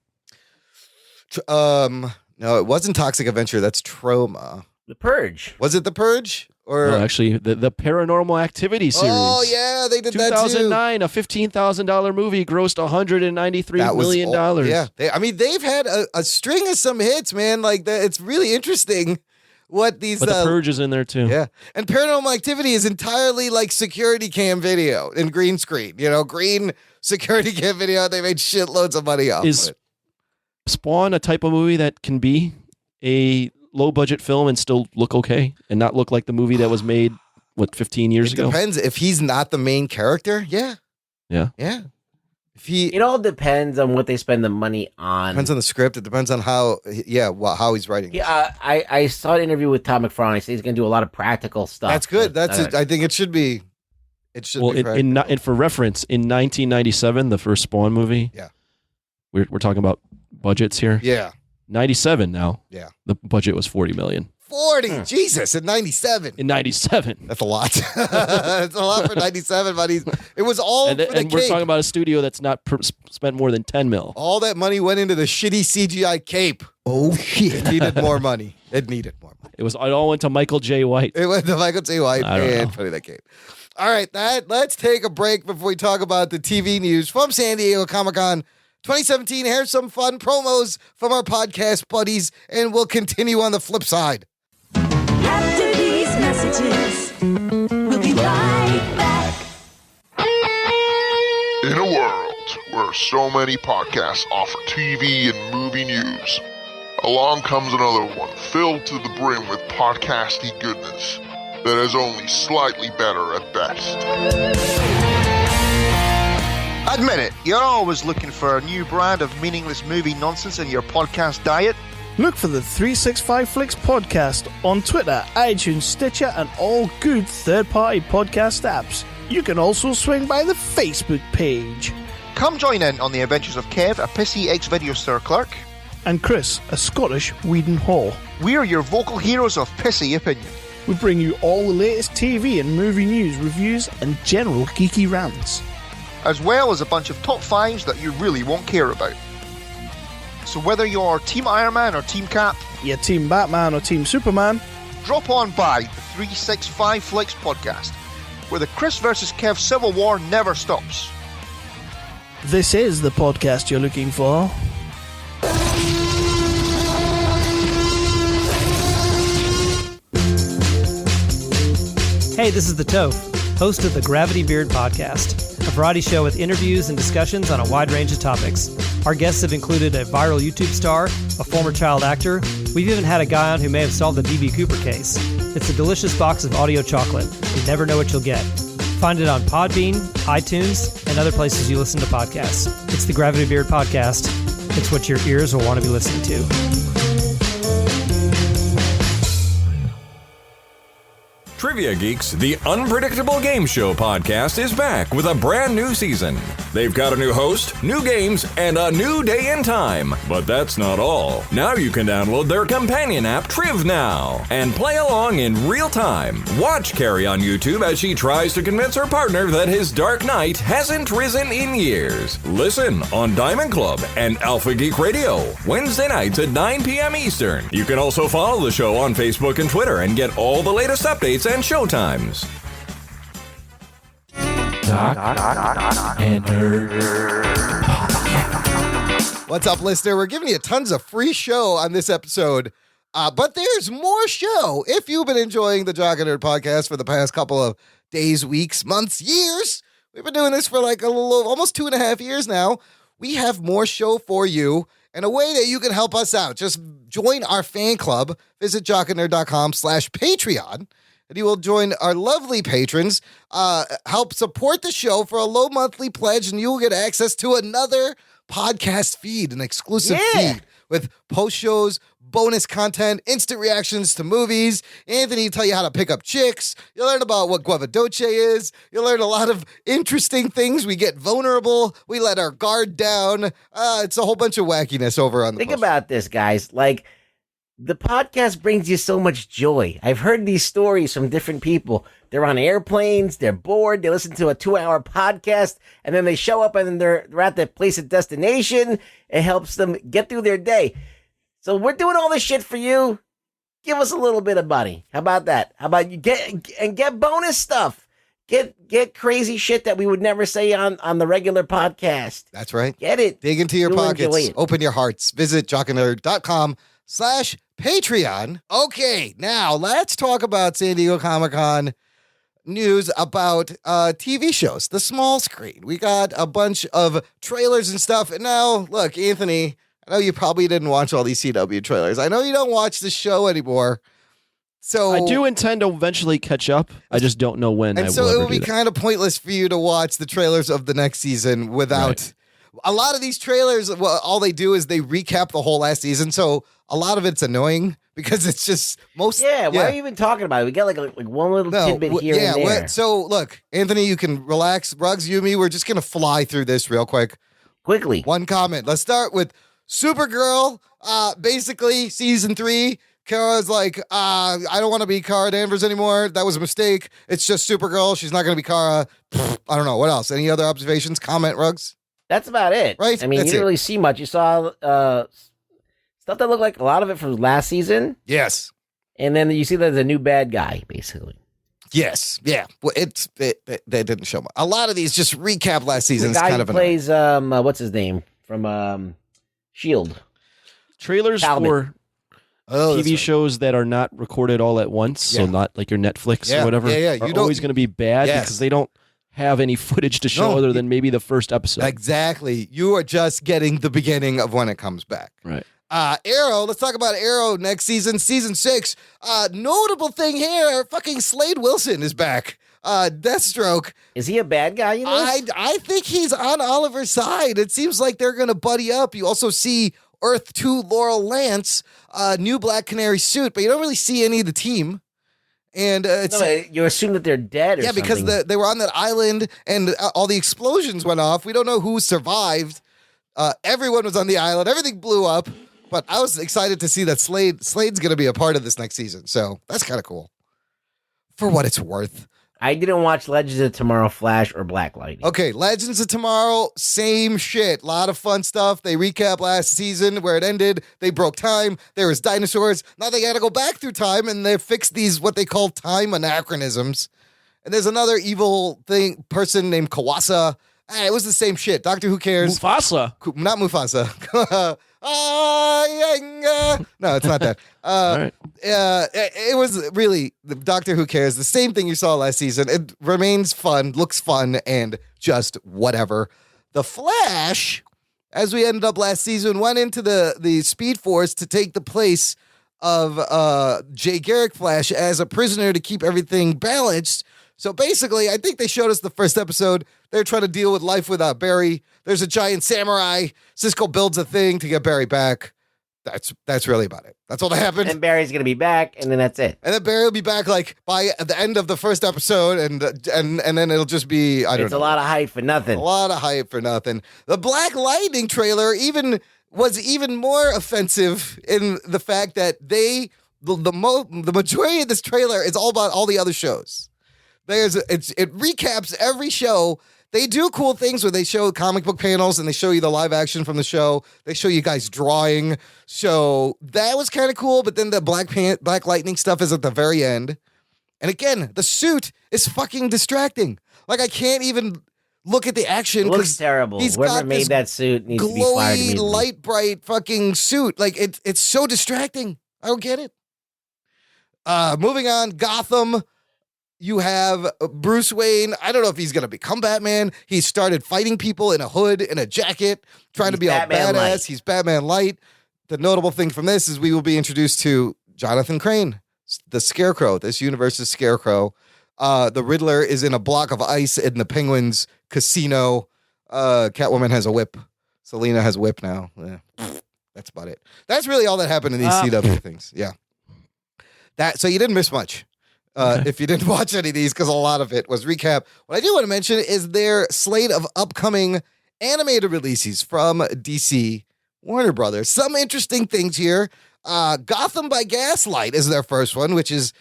No, it wasn't Toxic Avenger. That's Trauma. The Purge. Was it The Purge? Or no, actually, the Paranormal Activity series. Oh yeah, they did that too. 2009, a $15,000 movie grossed $193 million. Yeah, they've had a string of some hits, man. Like that, it's really interesting what these. But the Purge is in there too. Yeah, and Paranormal Activity is entirely like security cam video and green screen. Green security cam video. They made shitloads of money off of it. Spawn a type of movie that can be a low budget film and still look okay and not look like the movie that was made what, 15 years ago? Depends. If he's not the main character, yeah. Yeah. Yeah. It all depends on what they spend the money on. Depends on the script. It depends on how he's writing. Yeah, I saw an interview with Todd McFarlane. He said he's going to do a lot of practical stuff. That's good. I think it should be. It should be. And for reference, in 1997, the first Spawn movie. Yeah. We're talking about budgets here. Yeah. 97 now. Yeah. The budget was $40 million. 40, Jesus, in 97. In 97. That's a lot. It's a lot for 97, but it was all and, for the and we're cape. talking about a studio that's not spent more than 10 mil. All that money went into the shitty CGI cape. Oh, shit. It needed more money. It all went to Michael J. White. It went to Michael J. White and putting that cape. All right, let's take a break before we talk about the TV news from San Diego Comic-Con 2017. Here's some fun promos from our podcast buddies, and we'll continue on the flip side. After these messages, we'll be right back. In a world where so many podcasts offer TV and movie news, along comes another one filled to the brim with podcasty goodness that is only slightly better at best. Admit it, you're always looking for a new brand of meaningless movie nonsense in your podcast diet. Look for the 365 Flicks podcast on Twitter, iTunes, Stitcher, and all good third-party podcast apps. You can also swing by the Facebook page. Come join in on the adventures of Kev, a pissy ex-video store clerk. And Chris, a Scottish Whedon Hall. We're your vocal heroes of pissy opinion. We bring you all the latest TV and movie news, reviews, and general geeky rants. As well as a bunch of top fives that you really won't care about. So whether you're Team Iron Man or Team Cap, you're Team Batman or Team Superman, drop on by the 365 Flicks podcast, where the Chris vs. Kev Civil War never stops. This is the podcast you're looking for. Hey, this is the Toph, host of the Gravity Beard Podcast, a variety show with interviews and discussions on a wide range of topics. Our guests have included a viral YouTube star, a former child actor. We've even had a guy on who may have solved the D.B. Cooper case. It's a delicious box of audio chocolate. You never know what you'll get. Find it on Podbean, iTunes, and other places you listen to podcasts. It's the Gravity Beard Podcast. It's what your ears will want to be listening to. Trivia Geeks, the Unpredictable Game Show podcast, is back with a brand new season. They've got a new host, new games, and a new day and time. But that's not all. Now you can download their companion app, Triv Now, and play along in real time. Watch Carrie on YouTube as she tries to convince her partner that his Dark Knight hasn't risen in years. Listen on Diamond Club and Alpha Geek Radio, Wednesday nights at 9 p.m. Eastern. You can also follow the show on Facebook and Twitter and get all the latest updates and showtimes. What's up, listener? We're giving you tons of free show on this episode, but there's more show. If you've been enjoying the Jock and Nerd podcast for the past couple of days, weeks, months, years, we've been doing this for like almost 2.5 years now. We have more show for you and a way that you can help us out. Just join our fan club. Visit jockandnerd.com/Patreon. And you will join our lovely patrons, help support the show for a low monthly pledge, and you will get access to another podcast feed, an exclusive feed with post shows, bonus content, instant reactions to movies. Anthony will tell you how to pick up chicks. You'll learn about what Guavadoce is. You'll learn a lot of interesting things. We get vulnerable. We let our guard down. It's a whole bunch of wackiness over on the Think about this, guys. Like, the podcast brings you so much joy. I've heard these stories from different people. They're on airplanes, they're bored, they listen to a 2-hour podcast, and then they show up and they're at their place of destination. It helps them get through their day. So we're doing all this shit for you. Give us a little bit of money. How about that? How about you get bonus stuff? Get crazy shit that we would never say on the regular podcast. That's right. Get it. Dig into your pockets. Open your hearts. Visit jockandnerd.com/Patreon. Okay, now let's talk about San Diego Comic-Con news about TV shows, the small screen. We got a bunch of trailers and stuff. And now, look, Anthony, I know you probably didn't watch all these CW trailers. I know you don't watch the show anymore. So I do intend to eventually catch up. I just don't know when. And so it would be kind of pointless for you to watch the trailers of the next season without. Right. A lot of these trailers, well, all they do is they recap the whole last season. So a lot of it's annoying because it's just most. Yeah, why are you even talking about it? We got like one little tidbit here and there. So look, Anthony, you can relax. Rugs, Yumi, we're just gonna fly through this real quick. Quickly. One comment. Let's start with Supergirl. Basically, season 3. Kara's like, I don't want to be Kara Danvers anymore. That was a mistake. It's just Supergirl. She's not going to be Kara. I don't know. What else? Any other observations? Comment, Rugs? That's about it. Right? I mean, you didn't really see much. You saw stuff that looked like a lot of it from last season. Yes. And then you see there's a new bad guy, basically. Yes. Yeah. Well, they didn't show much. A lot of these just recap last season. The guy kind who of plays, what's his name? From S.H.I.E.L.D. Trailers for TV shows that are not recorded all at once, so not like your Netflix or whatever, are always going to be bad because they don't have any footage to show other than maybe the first episode. Exactly. You are just getting the beginning of when it comes back. Right. Arrow, let's talk about Arrow next season, season 6. Notable thing here, fucking Slade Wilson is back. Deathstroke. Is he a bad guy? You know? I think he's on Oliver's side. It seems like they're going to buddy up. You also see Earth 2 Laurel Lance, new Black Canary suit, but you don't really see any of the team. And you assume that they're dead or something. because they were on that island and all the explosions went off. We don't know who survived. Everyone was on the island. Everything blew up. But I was excited to see that Slade's going to be a part of this next season. So that's kind of cool. For what it's worth. I didn't watch Legends of Tomorrow, Flash, or Black Lightning. Okay, Legends of Tomorrow, same shit. A lot of fun stuff. They recap last season where it ended. They broke time. There was dinosaurs. Now they got to go back through time and they fixed these, what they call time anachronisms. And there's another evil person named Kawasa. It was the same shit. Doctor Who Cares. Mufasa. Not Mufasa. No, it's not that. Right. It was really the Doctor Who Cares. The same thing you saw last season. It remains fun, looks fun, and just whatever. The Flash, as we ended up last season, went into the Speed Force to take the place of Jay Garrick Flash as a prisoner to keep everything balanced. So basically, I think they showed us the first episode. They're trying to deal with life without Barry. There's a giant samurai. Cisco builds a thing to get Barry back. That's really about it. That's all that happened. And Barry's gonna be back, and then that's it. And then Barry will be back like by the end of the first episode, and then it'll just be It's a lot of hype for nothing. A lot of hype for nothing. The Black Lightning trailer was even more offensive in the fact that the majority of this trailer is all about all the other shows. It recaps every show. They do cool things where they show comic book panels and they show you the live action from the show. They show you guys drawing. So that was kind of cool. But then the Black Lightning stuff is at the very end. And again, the suit is fucking distracting. Like I can't even look at the action. It looks terrible. Whoever made that suit needs to be fired glowy, immediately. light bright fucking suit. Like it's so distracting. I don't get it. Moving on, Gotham. You have Bruce Wayne. I don't know if he's going to become Batman. He started fighting people in a hood, in a jacket, trying to be all Batman badass. Light. He's Batman Light. The notable thing from this is we will be introduced to Jonathan Crane, the Scarecrow, this universe's Scarecrow. The Riddler is in a block of ice in the Penguins casino. Catwoman has a whip. Selena has a whip now. Yeah. That's about it. That's really all that happened in these CW things. Yeah. So you didn't miss much. If you didn't watch any of these, because a lot of it was recap. What I do want to mention is their slate of upcoming animated releases from DC Warner Brothers. Some interesting things here. Gotham by Gaslight is their first one, which is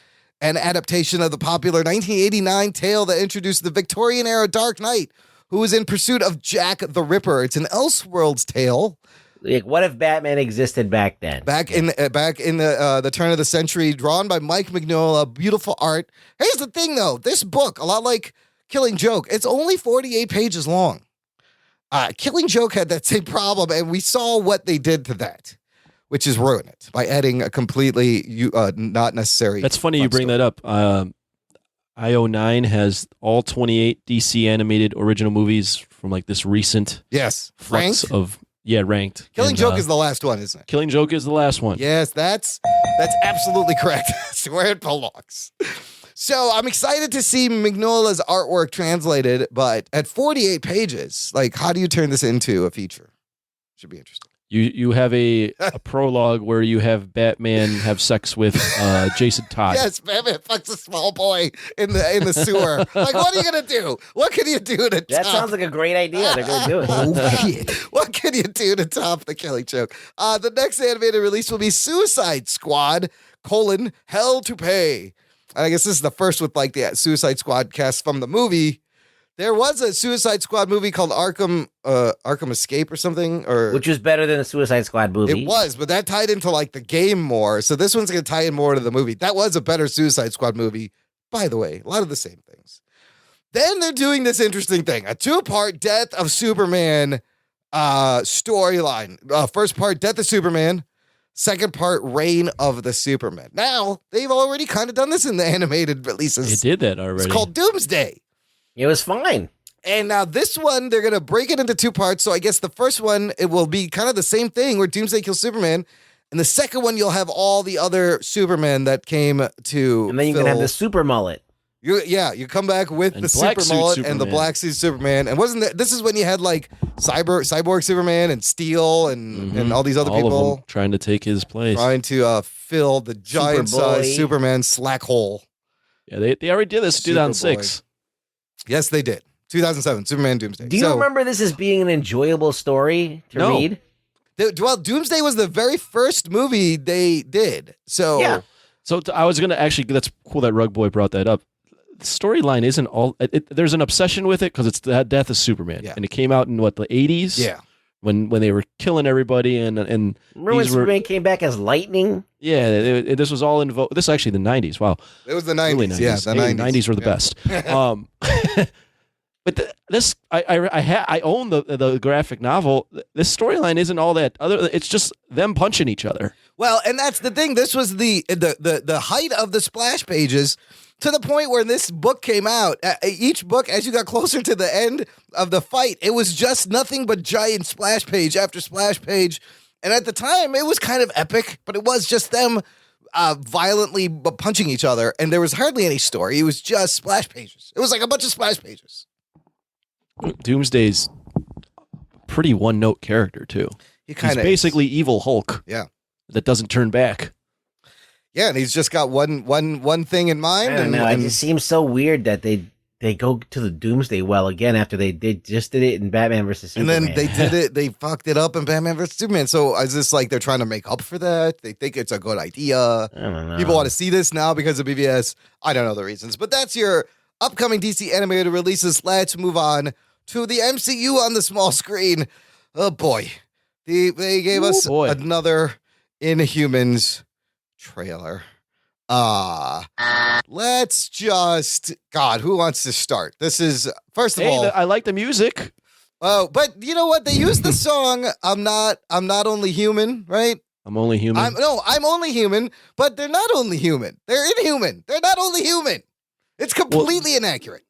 an adaptation of the popular 1989 tale that introduced the Victorian-era Dark Knight, who was in pursuit of Jack the Ripper. It's an Elseworlds tale. Like, what if Batman existed back then? Back in the turn of the century, drawn by Mike Mignola, beautiful art. Here's the thing, though. This book, a lot like Killing Joke, it's only 48 pages long. Killing Joke had that same problem, and we saw what they did to that, which is ruin it by adding a completely not necessary. That's funny you bring that up. IO9 has all 28 DC animated original movies from like this recent flux of Yeah, ranked. Killing Joke is the last one, isn't it? Killing Joke is the last one. Yes, that's absolutely correct. That's where it belongs. So I'm excited to see Mignola's artwork translated, but at 48 pages, like, how do you turn this into a feature? Should be interesting. You have a prologue where you have Batman have sex with Jason Todd. Yes, Batman fucks a small boy in the sewer. Like, what are you gonna do? What can you do to top? That sounds like a great idea. They're gonna do it. Oh, shit. What can you do to top the Killing Joke? The next animated release will be Suicide Squad: Hell to Pay. And I guess this is the first with like the Suicide Squad cast from the movie. There was a Suicide Squad movie called Arkham Escape or something, which was better than the Suicide Squad movie. It was, but that tied into like the game more. So this one's going to tie in more to the movie. That was a better Suicide Squad movie, by the way. A lot of the same things. Then they're doing this interesting thing: a 2-part Death of Superman storyline. First part, Death of Superman. Second part, Reign of the Superman. Now they've already kind of done this in the animated releases. They did that already. It's called Doomsday. It was fine. And now this one, they're going to break it into 2 parts. So I guess the first one, it will be kind of the same thing where Doomsday kills Superman. And the second one, you'll have all the other Supermen that came to And then you can have the super mullet. You come back with And the black super mullet suit and the Superman. black suit Superman. And wasn't that, this is when you had like Cyborg Superman and Steel and all these other All of people them trying to take his place. trying to fill the giant Superboy. size Superman slack hole. Yeah, they already did this in 2006. Yes, they did. 2007, Superman Doomsday. Do you remember this as being an enjoyable story to No. read? Well, Doomsday was the very first movie they did. So Yeah. So I was going to actually, that's cool that Rugboy brought that up. The storyline isn't all, there's an obsession with it because it's the death of Superman. Yeah. And it came out in what, the 80s? Yeah. When they were killing everybody and Remember when these were, Superman came back as lightning? yeah, this was all in this is actually the 90s. Wow. It was the 90s. Early Yeah, the 90s. 90s were the best. But this, I own the graphic novel. This storyline isn't all that other. It's just them punching each other. Well, and that's the thing. This was the height of the splash pages, to the point where this book came out. Each book, as you got closer to the end of the fight, it was just nothing but giant splash page after splash page. And at the time, it was kind of epic, but it was just them violently punching each other, and there was hardly any story. It was just splash pages. It was like a bunch of splash pages. Doomsday's a pretty one-note character too. He He's kinda basically evil Hulk. Yeah. That doesn't turn back. Yeah, and he's just got one thing in mind. I don't know. It just seems so weird that they go to the Doomsday well again after they just did it in Batman versus and Superman. then they did it. They fucked it up in Batman vs Superman. So is this like they're trying to make up for that? They think it's a good idea. I don't know. People want to see this now because of BVS. I don't know the reasons, but that's your upcoming DC animated releases. Let's move on to the MCU on the small screen. Oh boy, they gave us another Inhumans trailer. Let's just, God, who wants to start? This is, first of all, I like the music. Oh, but you know what? They used the song I'm not only human, right? I'm only human. I'm only human, but they're not only human. They're inhuman. They're not only human. It's completely inaccurate.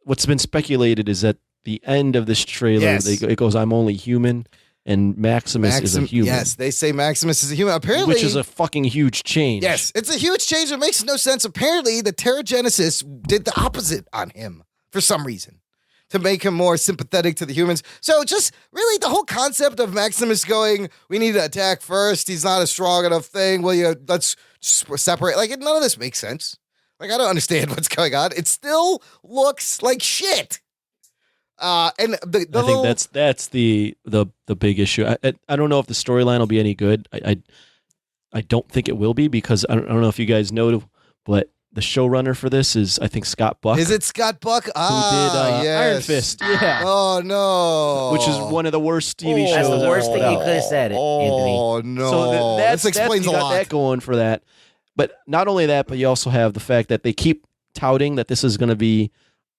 What's been speculated is that the end of this trailer, it goes, I'm only human. And Maximus is a human. Yes, they say Maximus is a human. Apparently, which is a fucking huge change. Yes, it's a huge change. It makes no sense. Apparently, the Terrigenesis did the opposite on him for some reason to make him more sympathetic to the humans. So just really the whole concept of Maximus going, we need to attack first. He's not a strong enough thing. Let's separate. Like, none of this makes sense. Like, I don't understand what's going on. It still looks like shit. And I think that's the big issue. I don't know if the storyline will be any good. I don't think it will be because I don't know if you guys know, but the showrunner for this is, I think, Scott Buck. Is it Scott Buck? Who did yes. Iron Fist? Yeah. Oh no. Which is one of the worst TV shows. That's the worst thing you could have said, Anthony. Oh no. So this explains you a got lot. that going for that. But not only that, but you also have the fact that they keep touting that this is going to be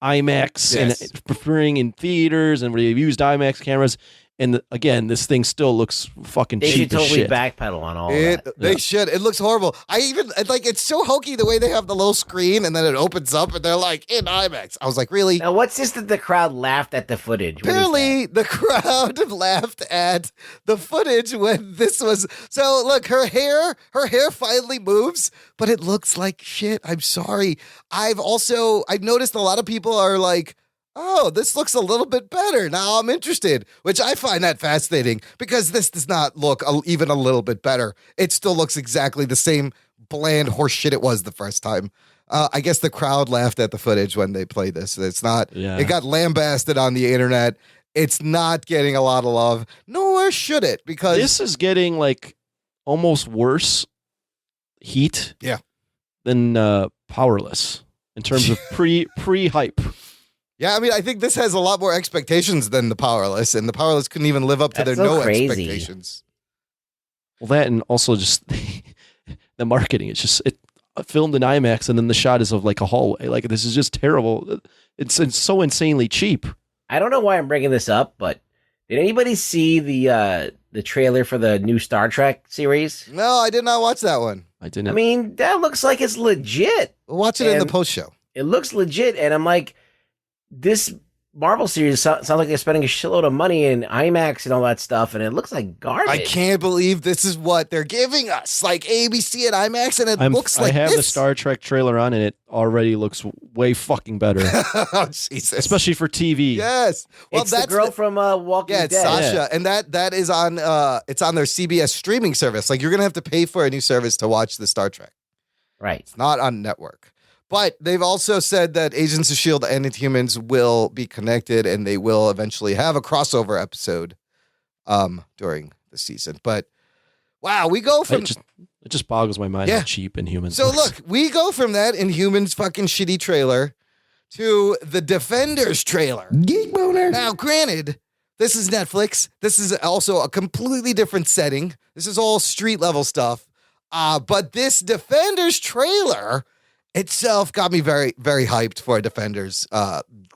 IMAX and preferring in theaters, and where they've used IMAX cameras, And again, this thing still looks fucking They cheap should as totally shit. backpedal on all It, that. they should. It looks horrible. It's so hokey the way they have the little screen and then it opens up and they're like in IMAX. I was like, really? Now, what's this that the crowd laughed at the footage? What is Apparently, the crowd laughed at the footage when this was. So look, her hair finally moves, but it looks like shit. I'm sorry. I've noticed a lot of people are like, oh, this looks a little bit better. Now I'm interested, which I find that fascinating because this does not look even a little bit better. It still looks exactly the same bland horse shit it was the first time. I guess the crowd laughed at the footage when they played this. It's not, It got lambasted on the internet. It's not getting a lot of love, nor should it, because this is getting like almost worse heat than Powerless in terms of pre-hype. Yeah, I mean, I think this has a lot more expectations than the Powerless, and the Powerless couldn't even live up to their expectations. Well, that and also just the marketing. It's just filmed in IMAX, and then the shot is of like a hallway. Like, this is just terrible. It's so insanely cheap. I don't know why I'm bringing this up, but did anybody see the trailer for the new Star Trek series? No, I did not watch that one. I didn't. I mean, that looks like it's legit. We'll watch it in the post show. It looks legit, and I'm like, this Marvel series sounds like they're spending a shitload of money in IMAX and all that stuff, and it looks like garbage. I can't believe this is what they're giving us, like ABC and IMAX, and it looks like I have this. the Star Trek trailer on, and it already looks way fucking better. Oh, Jesus. Especially for TV. Yes. Well, it's the girl from Walking Dead. Dead. Sasha, and that is on it's on their CBS streaming service. Like, you're gonna have to pay for a new service to watch the Star Trek. Right. It's not on network. But they've also said that Agents of S.H.I.E.L.D. and Inhumans will be connected, and they will eventually have a crossover episode during the season. But, wow, we go from... It just boggles my mind how cheap Inhumans So, looks. look, we go from that Inhumans fucking shitty trailer to the Defenders trailer. Geek boner. Now, granted, this is Netflix. This is also a completely different setting. This is all street-level stuff. But this Defenders trailer... itself got me very, very hyped for Defenders.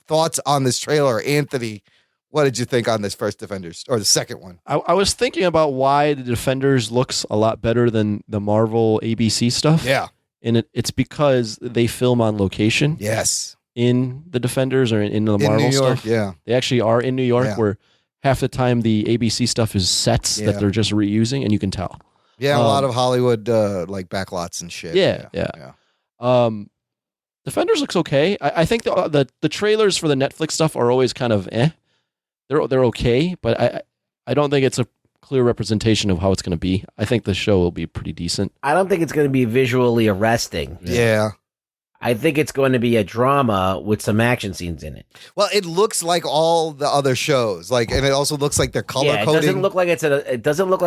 Thoughts on this trailer, Anthony? What did you think on this first Defenders or the second one? I was thinking about why the Defenders looks a lot better than the Marvel ABC stuff. Yeah. And it's because they film on location. Yes. In the Defenders or in the Marvel New York, stuff. yeah. They actually are in New York, Yeah. where half the time the ABC stuff is sets that they're just reusing, and you can tell. Yeah, a lot of Hollywood like backlots and shit. Yeah. Defenders looks okay. I think the trailers for the Netflix stuff are always kind of They're okay, but I don't think it's a clear representation of how it's going to be. I think the show will be pretty decent. I don't think it's going to be visually arresting. Yeah. I think it's going to be a drama with some action scenes in it. Well, it looks like all the other shows, like, and it also looks like they're color It coding. doesn't look like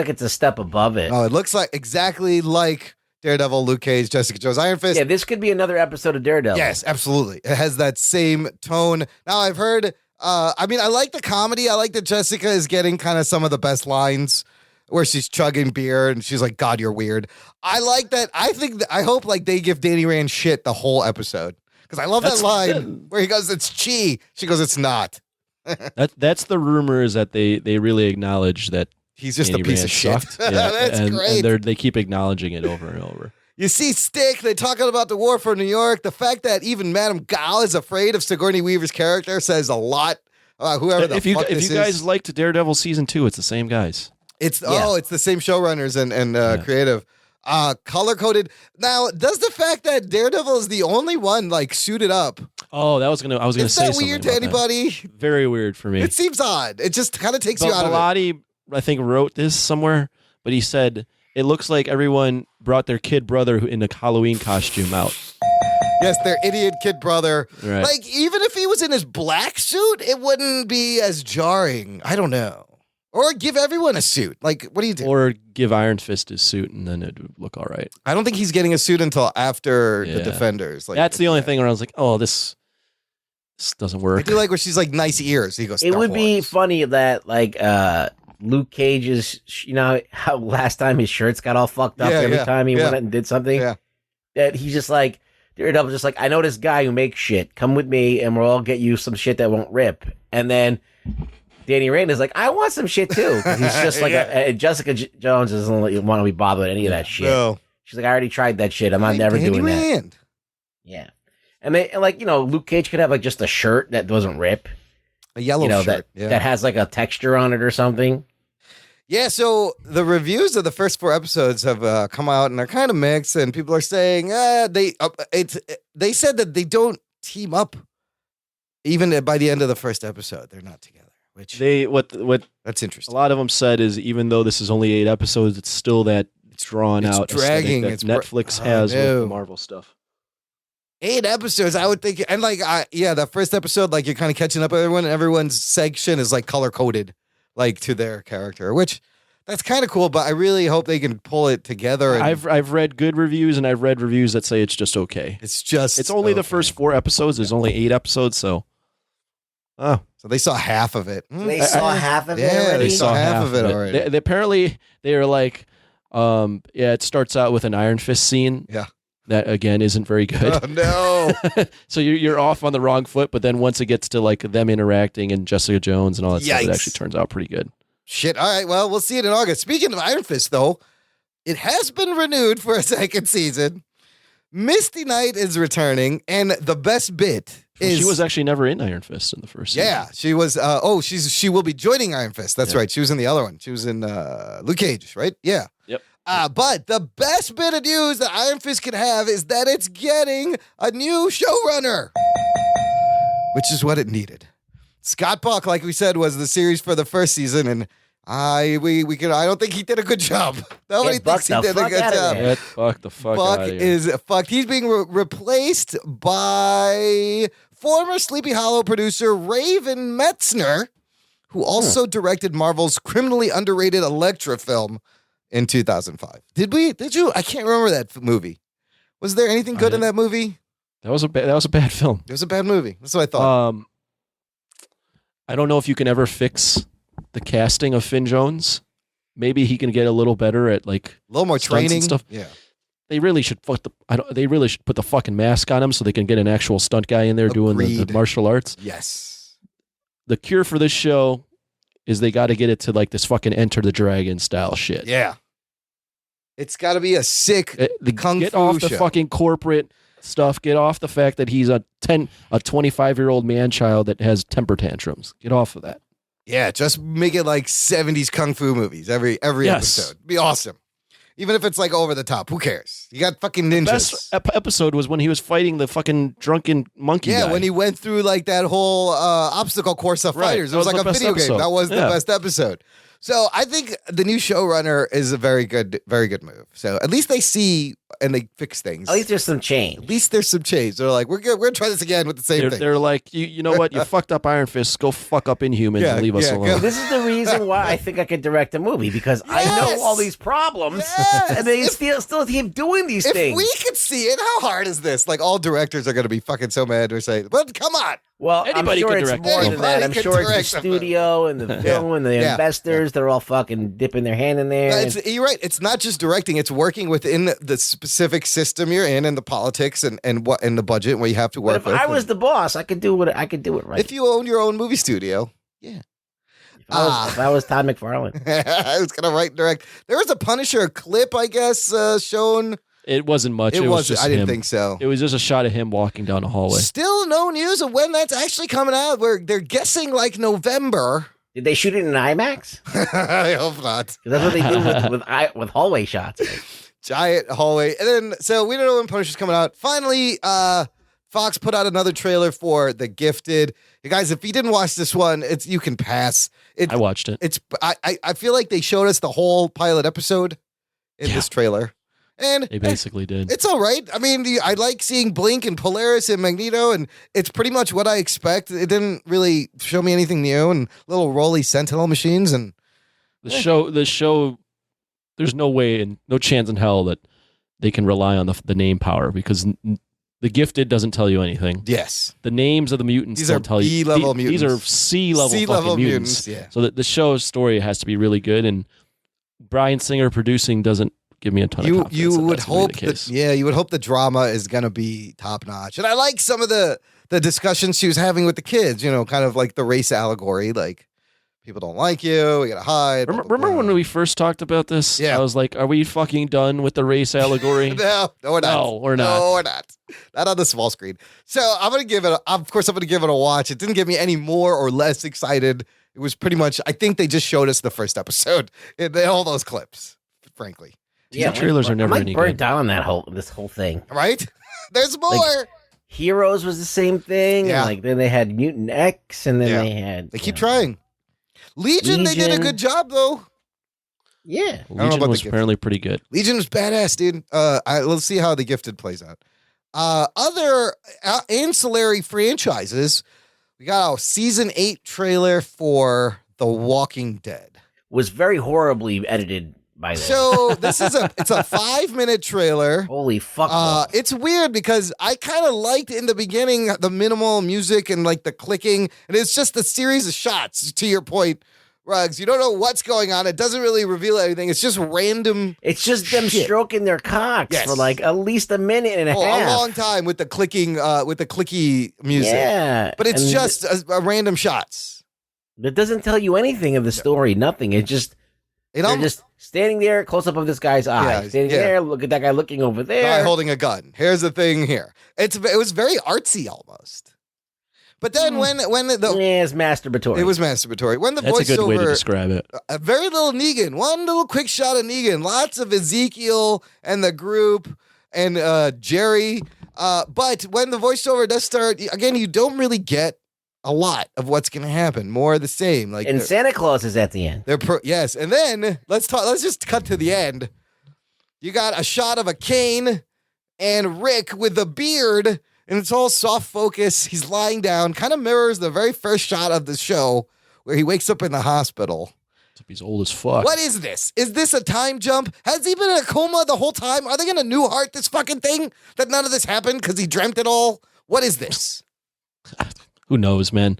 it's a step above it. No, it looks like exactly like Daredevil, Luke Cage, Jessica Jones, Iron Fist. Yeah, this could be another episode of Daredevil. Yes, absolutely. It has that same tone. Now, I've heard, I like the comedy. I like that Jessica is getting kind of some of the best lines where she's chugging beer and she's like, God, you're weird. I like that. I hope like they give Danny Rand shit the whole episode. Because I love that line where he goes, it's chi. She goes, it's not. That's the rumor, is that they really acknowledge that he's just Danny a piece Rand of shit. sucked. That's great. And they keep acknowledging it over and over. You see Stick, they're talking about the war for New York. The fact that even Madame Gao is afraid of Sigourney Weaver's character says a lot about whoever the If you fuck this guys is. liked Daredevil season 2, it's the same guys. It's the same showrunners and creative. Color coded. Now, does the fact that Daredevil is the only one like suited up? Oh, I was gonna say Is that something weird to about that. anybody? Very weird for me. It seems odd. It just kind of takes you out of it. Bilotti, I think, wrote this somewhere, but he said it looks like everyone brought their kid brother in a Halloween costume out. Yes, their idiot kid brother. Right. Like, even if he was in his black suit, it wouldn't be as jarring. I don't know. Or give everyone a suit. Like, what do you do? Or give Iron Fist his suit, and then it would look all right. I don't think he's getting a suit until after the Defenders. Like, that's the only thing where I was like, oh, this doesn't work. I do like where she's like, nice ears. He goes, It would be funny that like Luke Cage's, you know how last time his shirts got all fucked up every time he went out and did something? Yeah. That he's just like, Daredevil's just like, I know this guy who makes shit. Come with me and we'll all get you some shit that won't rip. And then Danny Rand is like, I want some shit too. 'Cause he's just like Jessica Jones doesn't want to be bothered with any of that shit. No. She's like, I already tried that shit. I'm not never doing Rand. that. Yeah. And they like, Luke Cage could have like just a shirt that doesn't rip. A yellow shirt. That has like a texture on it or something. Yeah, so the reviews of the first 4 episodes have come out and they're kind of mixed, and people are saying they said that they don't team up even by the end of the first episode. They're not together. Which that's interesting. A lot of them said is even though this is only 8 episodes, it's still that it's drawn out, dragging. That Netflix has with the Marvel stuff. 8 episodes, I would think, and that first episode, like you're kind of catching up with everyone, and everyone's section is like color coded, like to their character, which that's kind of cool. But I really hope they can pull it together. And I've read good reviews, and I've read reviews that say it's just okay. It's only the first 4 episodes. There's only 8 episodes, so. Oh, so they saw half of it. They saw half of it. Yeah, already? they saw half of it already. They apparently they were like, it starts out with an Iron Fist scene. Yeah. That again isn't very good. Oh no! So you're off on the wrong foot, but then once it gets to like them interacting and Jessica Jones and all that stuff, it actually turns out pretty good. Shit! All right, well, we'll see it in August. Speaking of Iron Fist, though, it has been renewed for a second season. Misty Knight is returning, and the best bit is she was actually never in Iron Fist in the first season. Yeah, she was. She will be joining Iron Fist. That's right. She was in the other one. She was in Luke Cage, right? Yeah. Yep. But the best bit of news that Iron Fist can have is that it's getting a new showrunner, which is what it needed. Scott Buck, like we said, was the series for the first season, and I don't think he did a good job. Nobody thinks he did a good job. Get Buck the fuck Buck out of here. is fucked. He's being replaced by former Sleepy Hollow producer Raven Metzner, who also directed Marvel's criminally underrated Elektra film in 2005. Did you? I can't remember that movie. Was there anything good in that movie? That was a bad film. It was a bad movie. That's what I thought. I don't know if you can ever fix the casting of Finn Jones. Maybe he can get a little better at like a little more training and stuff. Yeah. They really should put the fucking mask on him so they can get an actual stunt guy in there doing the martial arts. Yes. The cure for this show is they got to get it to like this fucking Enter the Dragon style shit. Yeah. It's got to be a sick kung get fu off the show. fucking corporate stuff. Get off the fact that he's a 25-year-old man child that has temper tantrums. Get off of that. Yeah, just make it like 70s kung fu movies every episode. Be awesome. Even if it's like over the top, who cares? You got fucking ninjas. The best episode was when he was fighting the fucking drunken monkey guy. Yeah, when he went through like that whole obstacle course of fighters. It was like a video game. That was the best episode. So I think the new showrunner is a very good move. So at least they see and they fix things. At least there's some change. At least there's some change. They're like, we're gonna try this again with the same thing. They're like, you know what? You fucked up Iron Fist. Go fuck up Inhumans and leave us alone. This is the reason why I think I could direct a movie, because I know all these problems, and they still keep doing these things. If we could see it, how hard is this? Like, all directors are going to be fucking so mad or say, but come on. Well, Anybody I'm sure can it's direct more it. than that. I'm Anybody sure can it's the direct studio and the film and the investors. They're all fucking dipping their hand in there. You're right. It's not just directing. It's working within the specific system you're in and the politics and the budget and what you have to work But if I was the boss, I could do it right. If you own your own movie studio, yeah. If I was Todd McFarlane. I was going to write and direct. There was a Punisher clip, I guess, shown. It wasn't much. It was just I didn't him. think so. It was just a shot of him walking down a hallway. Still no news of when that's actually coming out. They're guessing like November. Did they shoot it in IMAX? I hope not. That's what they do with hallway shots. Giant hallway. And then, so we don't know when Punisher's coming out. Finally, Fox put out another trailer for The Gifted. You guys, if you didn't watch this one, you can pass. I watched it. I feel like they showed us the whole pilot episode in this trailer. And they basically did. It's all right. I mean, I like seeing Blink and Polaris and Magneto, and it's pretty much what I expect. It didn't really show me anything new, and little rolly Sentinel machines. And the show, there's no way and no chance in hell that they can rely on the name power, because The Gifted doesn't tell you anything. Yes. The names of the mutants don't tell you. B-level mutants. These are C-level mutants. Yeah. So the show's story has to be really good, and Bryan Singer producing doesn't give me a ton of confidence. You would that's gonna be hope the case. you would hope the drama is going to be top notch. And I like some of the discussions she was having with the kids, kind of like the race allegory. Like, People don't like you. We gotta hide. Remember when we first talked about this? Yeah. I was like, are we fucking done with the race allegory? No, we're not. No, we're not. No, we're not. Not on the small screen. So I'm going to give it, I'm going to give it a watch. It didn't get me any more or less excited. It was pretty much, I think they just showed us the first episode in all those clips, frankly. Yeah, trailers are never I'm any burnt good. down on this whole thing. Right? There's more. Like, Heroes was the same thing. Yeah. Like then they had Mutant X, and then they had. They keep trying. Legion, they did a good job though. Yeah, Legion was apparently pretty good. Legion was badass, dude. Let's see how the Gifted plays out. Other ancillary franchises, we got a season 8 trailer for The Walking Dead. Was very horribly edited by them. So it's a 5-minute trailer. Holy fuck! It's weird because I kind of liked in the beginning the minimal music and like the clicking, and it's just a series of shots. To your point, Ruggs, you don't know what's going on. It doesn't really reveal anything. It's just random. It's just them shit. stroking their cocks for like at least a minute and a half. A long time with the clicking, with the clicky music. Yeah, but it's and just a random shots. It doesn't tell you anything of the story. Nothing. It just. They're just standing there, close up of this guy's eye. Standing there, look at that guy looking over there. Guy holding a gun. Here's the thing here. It was very artsy almost. But then when it's masturbatory. It was masturbatory. When the That's voiceover, a good way to describe it. A very little Negan. One little quick shot of Negan. Lots of Ezekiel and the group and Jerry. But when the voiceover does start, again, you don't really get a lot of what's going to happen. More of the same. Like, and Santa Claus is at the end. Yes, and then let's just cut to the end. You got a shot of a Kane and Rick with a beard, and it's all soft focus. He's lying down, kind of mirrors the very first shot of the show where he wakes up in the hospital. He's old as fuck. What is this? Is this a time jump? Has he been in a coma the whole time? Are they going to new heart this fucking thing? That none of this happened because he dreamt it all? What is this? Who knows, man?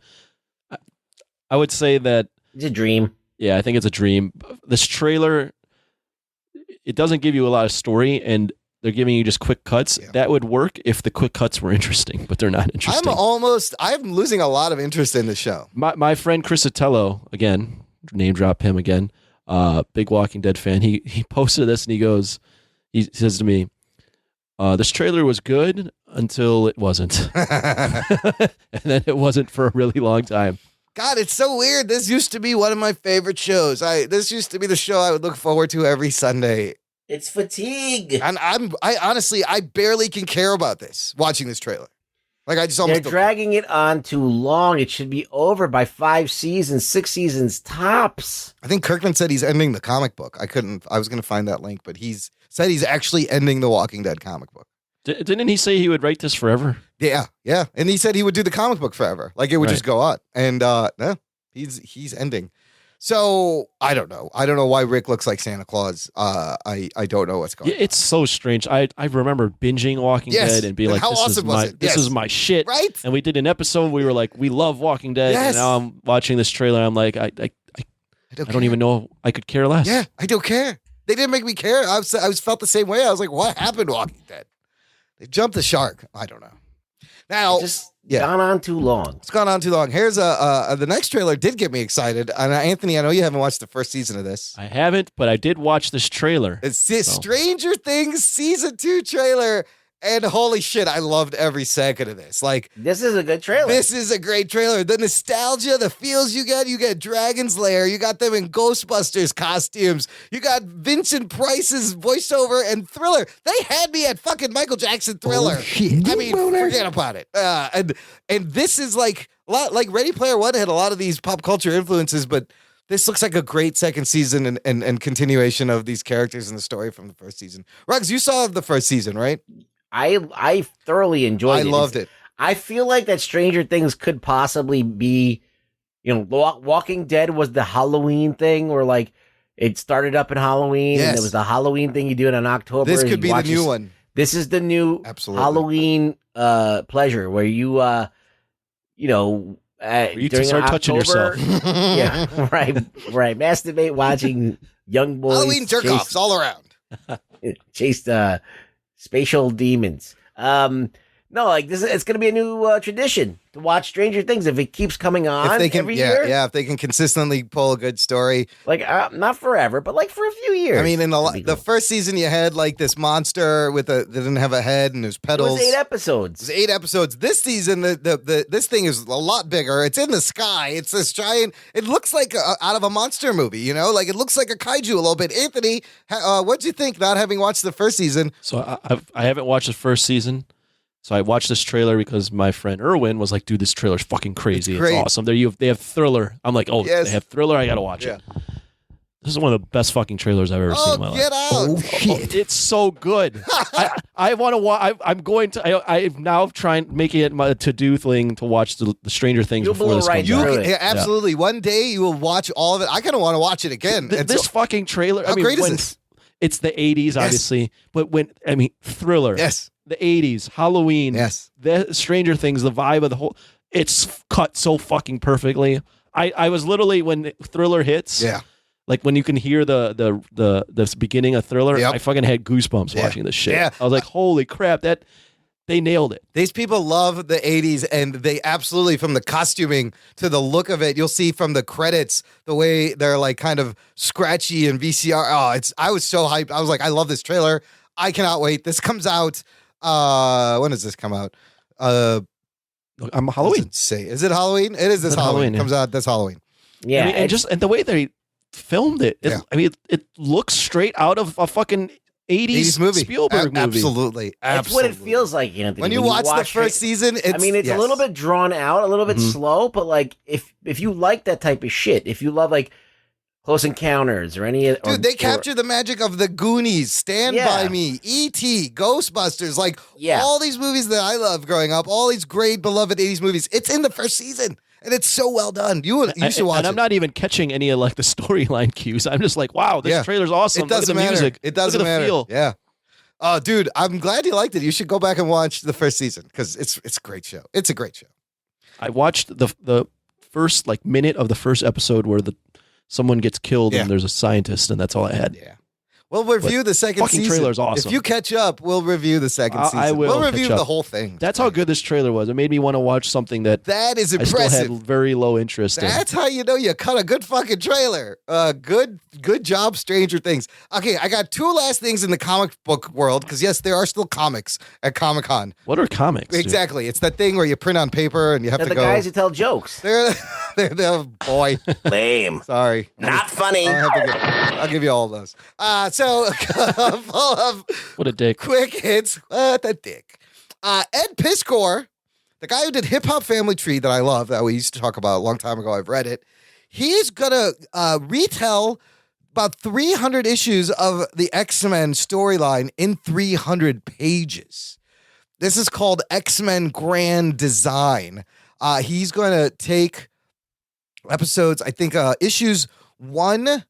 I would say that it's a dream. Yeah, I think it's a dream. This trailer, it doesn't give you a lot of story, and they're giving you just quick cuts. Yeah. That would work if the quick cuts were interesting, but they're not interesting. I'm losing a lot of interest in the show. My friend Chris Otello, again, name drop him again, big Walking Dead fan. He posted this and he says to me, this trailer was good until it wasn't. And then it wasn't for a really long time. God, it's so weird. This used to be one of my favorite shows. This used to be the show I would look forward to every Sunday. It's fatigue. And I honestly, I barely can care about this, watching this trailer. Like, I just almost They're dragging it on too long. It should be over by 5 seasons, 6 seasons tops. I think Kirkman said he's ending the comic book. I was going to find that link, but he's said he's actually ending the Walking Dead comic book. Didn't he say he would write this forever? Yeah. And he said he would do the comic book forever. Like, it would just go on. And no, he's ending. So I don't know. I don't know why Rick looks like Santa Claus. I don't know what's going on. It's so strange. I remember binging Walking Dead and being like, how awesome was it? This is my shit. Right? And we did an episode. We were like, we love Walking Dead. Yes. And now I'm watching this trailer. I'm like, I don't even know I could care less. Yeah, I don't care. They didn't make me care. I was felt the same way. I was like, what happened to Walking Dead? They jumped the shark. I don't know. Now, gone on too long. It's gone on too long. Here's the next trailer did get me excited. And Anthony, I know you haven't watched the first season of this. I haven't, but I did watch this trailer. It's Stranger Things season 2 trailer. And holy shit, I loved every second of this. Like, this is a good trailer. This is a great trailer. The nostalgia, the feels you get Dragon's Lair. You got them in Ghostbusters costumes. You got Vincent Price's voiceover and Thriller. They had me at fucking Michael Jackson Thriller. Oh, shit. I mean, forget about it. And this is like a lot, like Ready Player One had a lot of these pop culture influences, but this looks like a great second season and continuation of these characters in the story from the first season. Ruggs, you saw the first season, right? I thoroughly enjoyed it. I loved it. I feel like that Stranger Things could possibly be, Walking Dead was the Halloween thing where like it started up in Halloween and it was the Halloween thing you do it in October. This could be the new one. This is the new Halloween pleasure where you you during start touching October, yourself. Yeah, right. Masturbate watching young boys. Halloween jerk-offs all around. Chased spatial demons. No, like it's going to be a new tradition to watch Stranger Things if it keeps coming on if they can, every year. Yeah, if they can consistently pull a good story. Like not forever, but like for a few years. I mean, in the first season, you had like this monster that didn't have a head and there's petals. It was 8 episodes. It was 8 episodes. This season, this thing is a lot bigger. It's in the sky. It's this giant. It looks like out of a monster movie. You know, like it looks like a kaiju a little bit. Anthony, what'd you think? Not having watched the first season. So I haven't watched the first season. So I watched this trailer because my friend Erwin was like, dude, this trailer's fucking crazy. It's awesome. They have Thriller. I'm like, oh, yes. They have Thriller? I got to watch it. This is one of the best fucking trailers I've ever seen in my life. Get out. Oh, shit. It's so good. I want to watch. I'm going to. I'm now trying making it my to-do thing to watch the Stranger Things before this comes out. Yeah, absolutely. One day you will watch all of it. I kind of want to watch it again. This fucking trailer. How great is this? It's the 80s, obviously. But Thriller. Yes. The 80s, Halloween, the Stranger Things, the vibe of the whole, it's cut so fucking perfectly. I was literally, when Thriller hits, like when you can hear the beginning of Thriller, I fucking had goosebumps watching this shit. I was like, holy crap, they nailed it. These people love the 80s, and they absolutely, from the costuming to the look of it, you'll see from the credits, the way they're like kind of scratchy and VCR. I was so hyped. I was like, I love this trailer. I cannot wait. This comes out. When does this come out? Halloween. Is it Halloween? It is this Halloween. It comes out this Halloween. Yeah, and the way they filmed it. It looks straight out of a fucking 80s movie. Spielberg movie. Absolutely. It's what it feels like, Anthony. When you watch the first season, it's a little bit drawn out, a little bit slow, but like if you like that type of shit, if you love like Close Encounters or any... Dude, they capture the magic of the Goonies, Stand By Me, E.T., Ghostbusters, like all these movies that I loved growing up, all these great beloved 80s movies. It's in the first season, and it's so well done. You should watch it. And I'm not even catching any of like the storyline cues. I'm just like, wow, this trailer's awesome. It doesn't Look at the matter. music. It doesn't matter. Feel. Yeah. Oh, dude, I'm glad you liked it. You should go back and watch the first season because it's a great show. It's a great show. I watched the first like minute of the first episode where someone gets killed and there's a scientist, and that's all I had. Yeah. We'll review the second season. Fucking trailer's awesome. If you catch up, we'll review the second season. I will. We'll review the whole thing. That's how good this trailer was. It made me want to watch something that is impressive. I still had very low interest in. That's how you know you cut a good fucking trailer. Good job, Stranger Things. Okay, I got two last things in the comic book world, because yes, there are still comics at Comic-Con. What are comics? Exactly. It's that thing where you print on paper and you have They're to go. the guys who tell jokes. They're boy. Lame. Sorry. Not funny. I'll give you all of those. So full of what a dick. Quick hits. What a dick. Ed Piskor, the guy who did Hip Hop Family Tree that I love, that we used to talk about a long time ago. I've read it. He's gonna retell about 300 issues of the X-Men storyline in 300 pages. This is called X-Men Grand Design. He's going to take episodes, I think issues 1,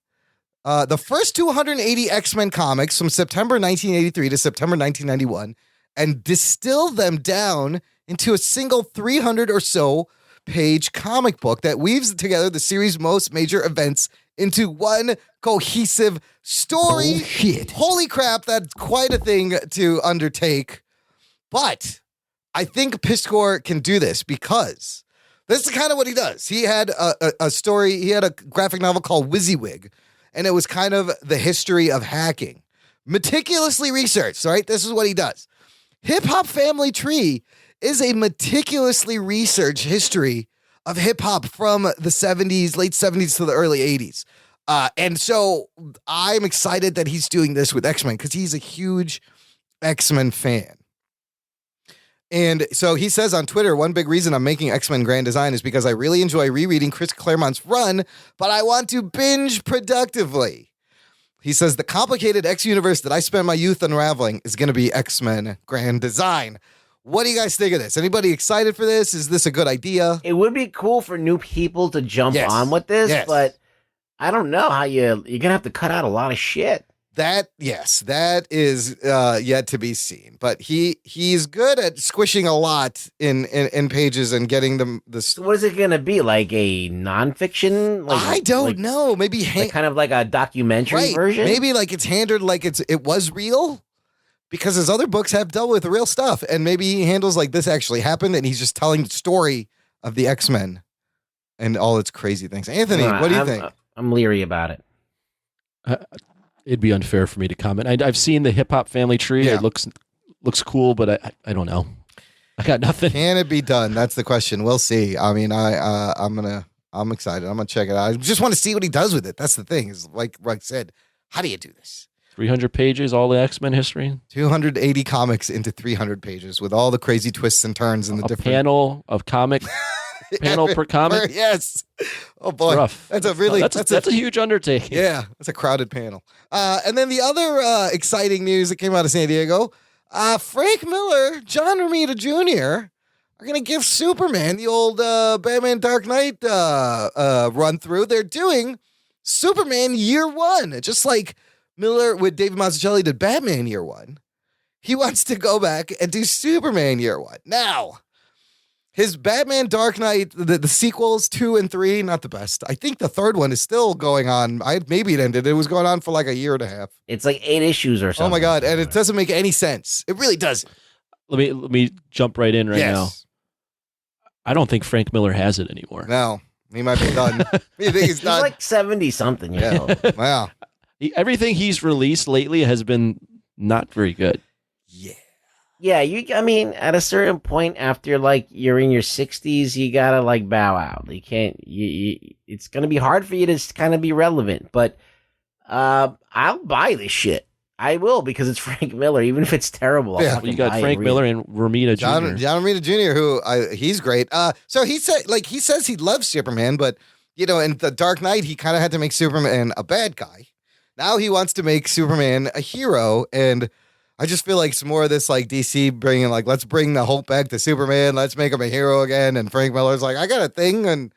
the first 280 X-Men comics from September 1983 to September 1991, and distill them down into a single 300 or so page comic book that weaves together the series' most major events into one cohesive story. Bullshit. Holy crap, that's quite a thing to undertake. But I think Piskor can do this because this is kind of what he does. He had a story, he had a graphic novel called WYSIWYG, and it was kind of the history of hacking. Meticulously researched, right? This is what he does. Hip Hop Family Tree is a meticulously researched history of hip hop from the 70s, late 70s to the early 80s. And so I'm excited that he's doing this with X-Men because he's a huge X-Men fan. And so he says on Twitter, one big reason I'm making X-Men Grand Design is because I really enjoy rereading Chris Claremont's run, but I want to binge productively. He says the complicated X-universe that I spent my youth unraveling is going to be X-Men Grand Design. What do you guys think of this? Anybody excited for this? Is this a good idea? It would be cool for new people to jump on with this, but I don't know how you're going to have to cut out a lot of shit. That is yet to be seen. But he's good at squishing a lot in pages and getting them. So what is it going to be? Like a nonfiction? I don't know. Maybe kind of like a documentary version? Maybe like it's handled like it was real. because his other books have dealt with real stuff. And maybe he handles like this actually happened and he's just telling the story of the X-Men and all its crazy things. Anthony, what do you think? I'm leery about it. It'd be unfair for me to comment. I've seen the Hip Hop Family Tree. Yeah. It looks cool, but I don't know. I got nothing. Can it be done? That's the question. We'll see. I mean, I'm excited. I'm gonna check it out. I just want to see what he does with it. That's the thing. Is like Rug said, how do you do this? 300 pages, all the X-Men history. 280 comics into 300 pages with all the crazy twists and turns and the different panel of comic. Panel per comic. Yes. Oh boy, rough. That's a huge undertaking. Yeah, that's a crowded panel. And then the other exciting news that came out of San Diego, Frank Miller, John Romita Jr. are going to give Superman the old Batman Dark Knight run through. They're doing Superman Year One, just like Miller with David Mazzucchelli did Batman Year One. He wants to go back and do Superman Year One. Now, his Batman Dark Knight, the sequels 2 and 3, not the best. I think the third one is still going on. Maybe it ended. It was going on for like a year and a half. It's like 8 issues or something. Oh my God. And it doesn't make any sense. It really doesn't. Let me jump right in now. I don't think Frank Miller has it anymore. No, he might be done. You think he's done? He's like 70 something. Yeah. Wow. Everything he's released lately has been not very good. Yeah, I mean, at a certain point after like you're in your 60s, you gotta like bow out. You can't. It's gonna be hard for you to kind of be relevant. But I'll buy this shit. I will, because it's Frank Miller, even if it's terrible. Yeah, you got Frank Miller and Romita Jr. John Romita Jr., who he's great. So he says he loves Superman, but in the Dark Knight, he kind of had to make Superman a bad guy. Now he wants to make Superman a hero, and I just feel like some more of this, like DC bringing, like, let's bring the hope back to Superman. Let's make him a hero again. And Frank Miller's like, I got a thing, and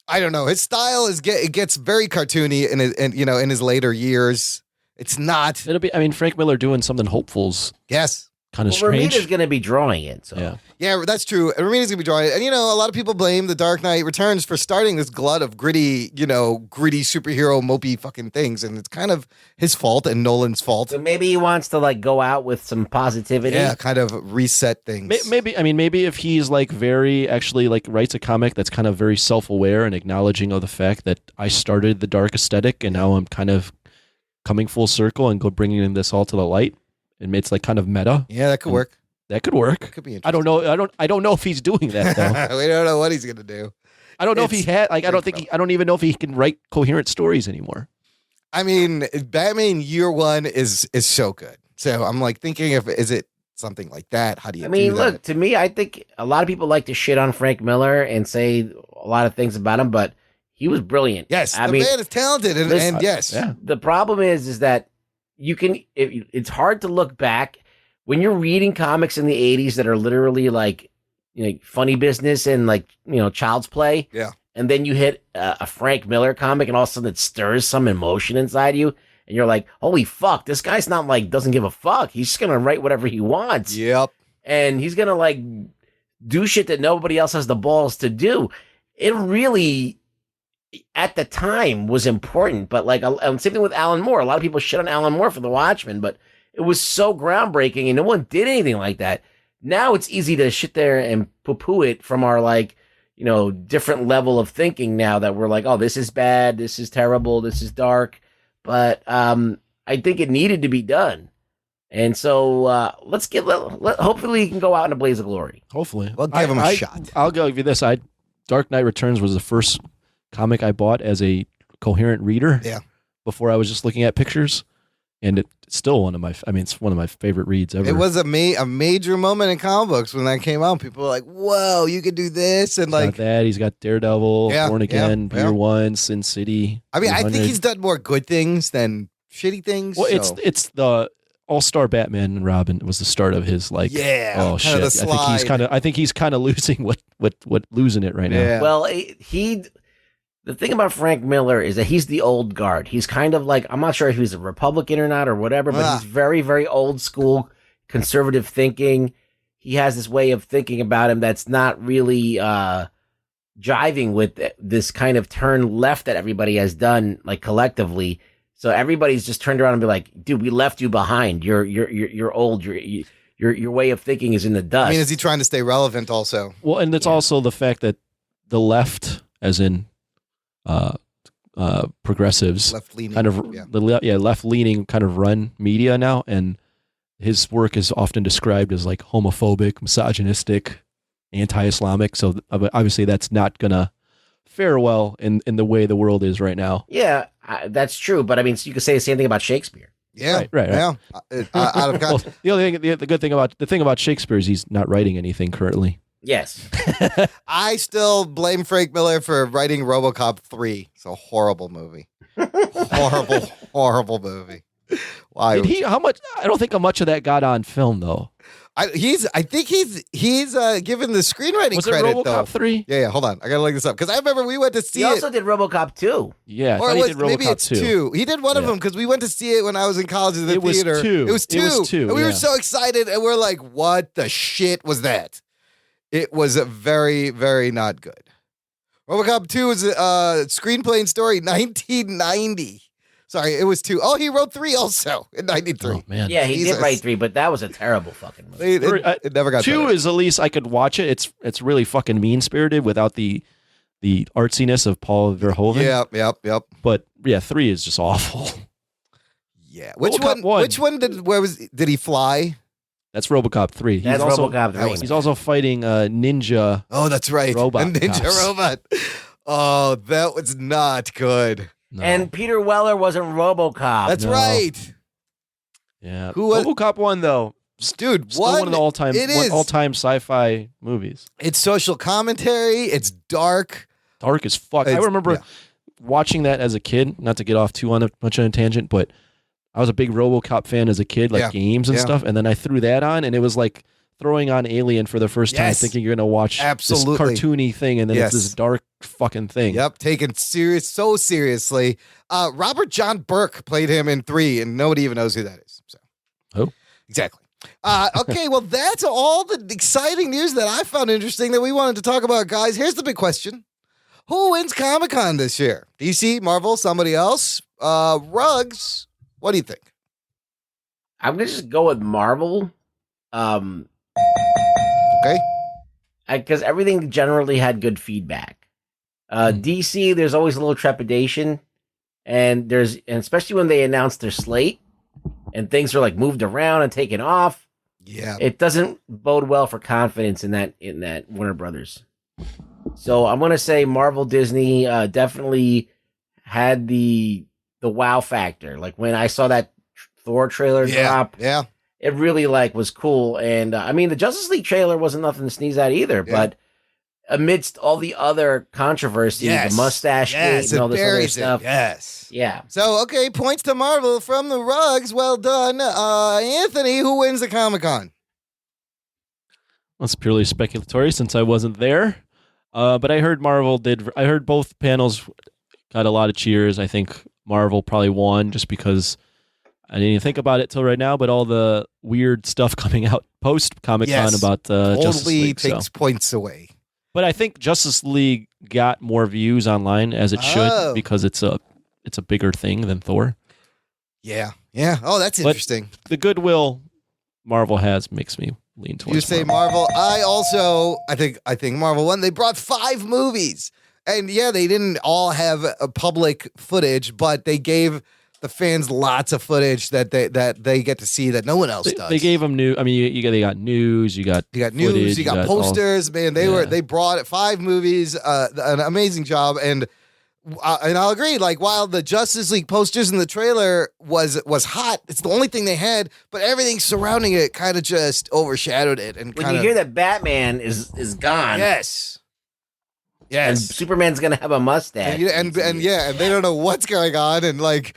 I don't know. His style it gets very cartoony in his later years. It's not. It'll be. I mean, Frank Miller doing something hopeful's. Yes. Kind of strange. Romita's going to be drawing it. So. Yeah, that's true. And Romita's going to be drawing it. And, a lot of people blame The Dark Knight Returns for starting this glut of gritty superhero mopey fucking things. And it's kind of his fault and Nolan's fault. So maybe he wants to like go out with some positivity. Yeah, kind of reset things. Maybe if he's like very actually like writes a comic that's kind of very self-aware and acknowledging of the fact that I started the dark aesthetic and now I'm kind of coming full circle and bringing this all to the light. And it's like kind of meta. Yeah, that could work. That could work. That could be I don't know. I don't know if he's doing that though. We don't know what he's gonna do. I don't know if he had. Like, I don't even know if he can write coherent stories anymore. I mean, Batman Year One is so good. So I'm like thinking, is it something like that? How do you? Look, to me, I think a lot of people like to shit on Frank Miller and say a lot of things about him, but he was brilliant. Yes, the man is talented, and yes. The problem is that it's hard to look back when you're reading comics in the 80s that are literally like, funny business and like, child's play. Yeah. And then you hit a Frank Miller comic and all of a sudden it stirs some emotion inside you. And you're like, holy fuck, this guy's not like, doesn't give a fuck. He's just going to write whatever he wants. Yep. And he's going to like do shit that nobody else has the balls to do. It really, at the time, was important. But like, same thing with Alan Moore. A lot of people shit on Alan Moore for The Watchmen, but it was so groundbreaking and no one did anything like that. Now it's easy to sit there and poo-poo it from our like, different level of thinking now that we're like, oh, this is bad, this is terrible, this is dark. But I think it needed to be done. And so hopefully he can go out in a blaze of glory. Hopefully. We'll give him a shot. I'll give you this. Dark Knight Returns was the first comic I bought as a coherent reader. Yeah. Before I was just looking at pictures. And it's still it's one of my favorite reads ever. It was a major moment in comic books when that came out. People were like, whoa, you could do this. And he's got that. He's got Daredevil, Born Again, Year One, Sin City. I mean, 100. I think he's done more good things than shitty things. Well, it's the All-Star Batman and Robin was the start of his like, oh shit. I think he's kind of losing what losing it right now. Yeah. Well, the thing about Frank Miller is that he's the old guard. He's kind of like, I'm not sure if he's a Republican or not or whatever, but he's very, very old school, conservative thinking. He has this way of thinking about him that's not really jiving with this kind of turn left that everybody has done, like collectively. So everybody's just turned around and be like, dude, we left you behind. You're old. Your way of thinking is in the dust. I mean, is he trying to stay relevant also? Well, and it's also the fact that the left, as in progressives, left-leaning, kind of left-leaning kind of run media now, and his work is often described as like homophobic, misogynistic, anti-Islamic. So obviously that's not gonna fare well in the way the world is right now. Yeah, that's true. But I mean, so you could say the same thing about Shakespeare. Yeah, right. Yeah. Out of Well, the good thing about Shakespeare is he's not writing anything currently. Yes. I still blame Frank Miller for writing RoboCop 3. It's a horrible movie. horrible movie. Why? Did he? How much? I don't think much of that got on film though. I think he's given the screenwriting Was it credit RoboCop though. 3? Yeah. Hold on, I gotta look this up because I remember we went to see He it. also did RoboCop 2. Yeah, Or I thought it he was, did RoboCop maybe it's 2. He did one of Yeah. them because we went to see it when I was in college in the It was theater. 2. It was 2. It was 2, And we were yeah. so excited, and we're like, "What the shit was that?" It was very, very not good. RoboCop 2 is a screenplay and story, 1990. Sorry, it was 2. Oh, he wrote 3 also in 93. Oh man. Yeah, he Jesus. did write 3, but that was a terrible fucking movie. It never got 2 better. is at least I could watch it. It's really fucking mean spirited without the artsiness of Paul Verhoeven. Yep. But yeah, 3 is just awful. Yeah. Which RoboCop one? 1. Which one did he fly? That's RoboCop 3. That's RoboCop 3. He's also fighting Ninja. Oh, that's right. Robot A ninja cops. robot. Oh, that was not good. No. And Peter Weller wasn't RoboCop. That's No. right. Yeah. Who was- RoboCop 1 though? Dude, Still one of the all-time it is. all-time sci-fi movies. It's social commentary. It's dark. Dark as fuck. I It's- remember yeah. watching that as a kid, not to get off too much on a tangent, but I was a big RoboCop fan as a kid, like Yeah. games and Yeah. stuff, and then I threw that on, and it was like throwing on Alien for the first time, Yes. thinking you're going to watch Absolutely. this cartoony thing, and then Yes. it's this dark fucking thing. Yep, taken so seriously. Robert John Burke played him in 3, and nobody even knows who that is. So, Who? Exactly. Okay, well, that's all the exciting news that I found interesting that we wanted to talk about, guys. Here's the big question. Who wins Comic-Con this year? DC, Marvel, somebody else? Rugs, what do you think? I'm going to just go with Marvel. Okay. Because everything generally had good feedback. DC, there's always a little trepidation, and especially when they announce their slate and things are like moved around and taken off. Yeah. It doesn't bode well for confidence in that Warner Brothers. So I'm gonna say Marvel Disney definitely had the wow factor. Like when I saw that Thor trailer drop, Yeah. it really was cool. And I mean, the Justice League trailer wasn't nothing to sneeze at either. Yeah. But amidst all the other controversy, Yes. the mustache Yes, gate and all it this other buries it. stuff, Yes. yeah. So, okay, points to Marvel from the Rugs. Well done. Anthony, who wins the Comic-Con? That's purely speculatory since I wasn't there. But I heard Marvel did. I heard both panels got a lot of cheers. I think Marvel probably won just because I didn't even think about it till right now. But all the weird stuff coming out post Comic-Con Yes. about Justice Totally League. takes points away. But I think Justice League got more views online as it Oh. should because it's a bigger thing than Thor. Yeah. Yeah. Oh, that's But interesting. the goodwill Marvel has makes me lean towards You say Marvel. I think Marvel won. They brought 5 movies. And yeah, they didn't all have a public footage, but they gave the fans lots of footage that they get to see that no one else does. They gave them new. I mean, they got news. You got news, footage, you got all- posters, man. They brought 5 movies, an amazing job, and I'll agree. Like while the Justice League posters in the trailer was hot, it's the only thing they had, but everything surrounding it kind of just overshadowed it. And When kind you of hear that Batman is gone, yes, and Superman's gonna have a mustache, and they don't know what's going on, and like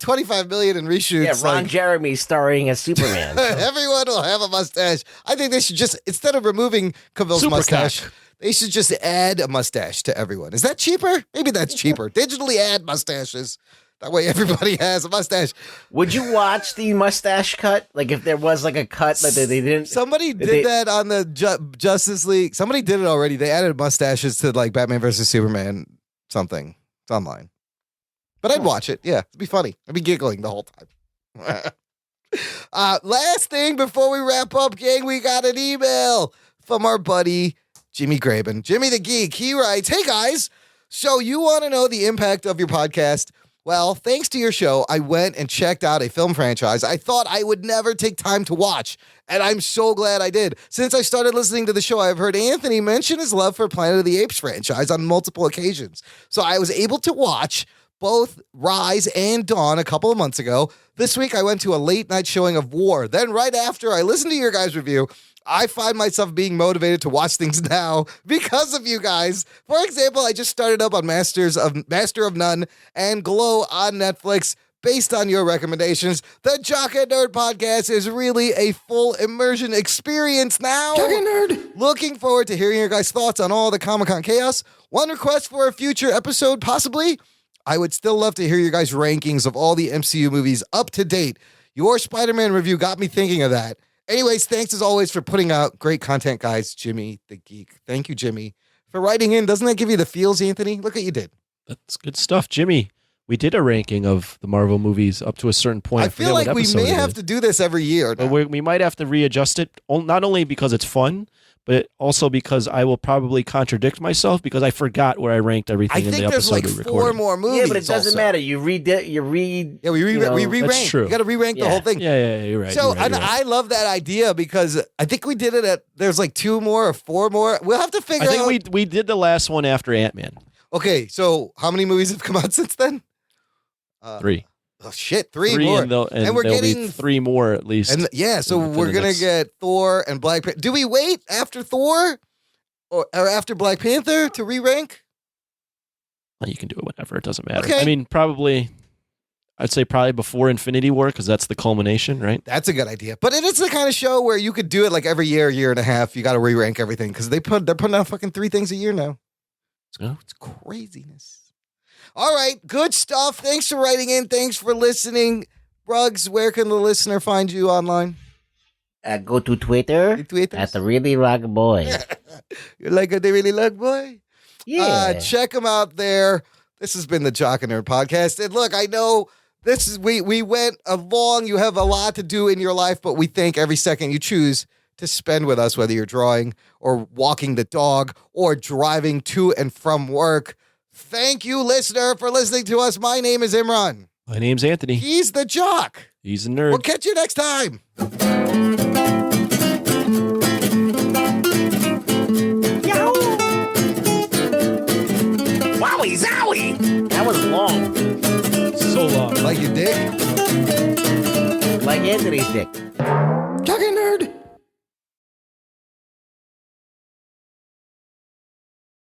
25 million in reshoots. yeah, Ron like, Jeremy starring as Superman. everyone will have a mustache. I think they should just, instead of removing Cavill's Super mustache, cock. they should just add a mustache to everyone. Is that cheaper? Maybe that's cheaper. Digitally add mustaches. That way everybody has a mustache. Would you watch the mustache cut? Like if there was like a cut like they didn't. Somebody did that on the Justice League. Somebody did it already. They added mustaches to like Batman versus Superman something. It's online. But I'd watch it. Yeah, it'd be funny. I'd be giggling the whole time. Last thing before we wrap up, gang, we got an email from our buddy Jimmy Graben. Jimmy the Geek. He writes, "Hey guys, so you want to know the impact of your podcast? Well, thanks to your show, I went and checked out a film franchise I thought I would never take time to watch, and I'm so glad I did. Since I started listening to the show, I've heard Anthony mention his love for Planet of the Apes franchise on multiple occasions. So I was able to watch both Rise and Dawn a couple of months ago. This week, I went to a late night showing of War. Then right after I listened to your guys' review, I find myself being motivated to watch things now because of you guys. For example, I just started up on Master of None and Glow on Netflix based on your recommendations. The Jock and Nerd podcast is really a full immersion experience now. Jock and Nerd. Looking forward to hearing your guys' thoughts on all the Comic-Con chaos. One request for a future episode, possibly. I would still love to hear your guys' rankings of all the MCU movies up to date. Your Spider-Man review got me thinking of that. Anyways, thanks as always for putting out great content, guys. Jimmy the Geek. Thank you, Jimmy, for writing in. Doesn't that give you the feels, Anthony? Look what you did. That's good stuff, Jimmy. We did a ranking of the Marvel movies up to a certain point. I feel like we may have to do this every year. But we might have to readjust it, not only because it's fun, but also because I will probably contradict myself because I forgot where I ranked everything in the episode we recorded. I think there's like 4 more movies. Yeah, but it doesn't matter. You read. Yeah, we re-rank. That's true. You got to re-rank the whole thing. Yeah, you're right. So, you're right. I love that idea because I think we did it at, there's like 2 more or 4 more. We'll have to figure out. I think we did the last one after Antman. Okay, so how many movies have come out since then? 3. Oh shit, 3 more. And we're getting 3 more at least. And so we're going to get Thor and Black Panther. Do we wait after Thor or after Black Panther to re-rank? Well, you can do it whenever. It doesn't matter. Okay. I mean, I'd say probably before Infinity War because that's the culmination, right? That's a good idea. But it is the kind of show where you could do it like every year and a half. You got to re-rank everything because they're putting out fucking 3 things a year now. It's craziness. All right, good stuff. Thanks for writing in. Thanks for listening. Ruggs, where can the listener find you online? Go to Twitter at the Really Rugboy. You're like a really Rugboy? Yeah. Check them out there. This has been the Jock and Nerd podcast. And look, I know this is we went along. You have a lot to do in your life, but we thank every second you choose to spend with us, whether you're drawing or walking the dog or driving to and from work. Thank you, listener, for listening to us. My name is Imran. My name's Anthony. He's the Jock. He's a nerd. We'll catch you next time.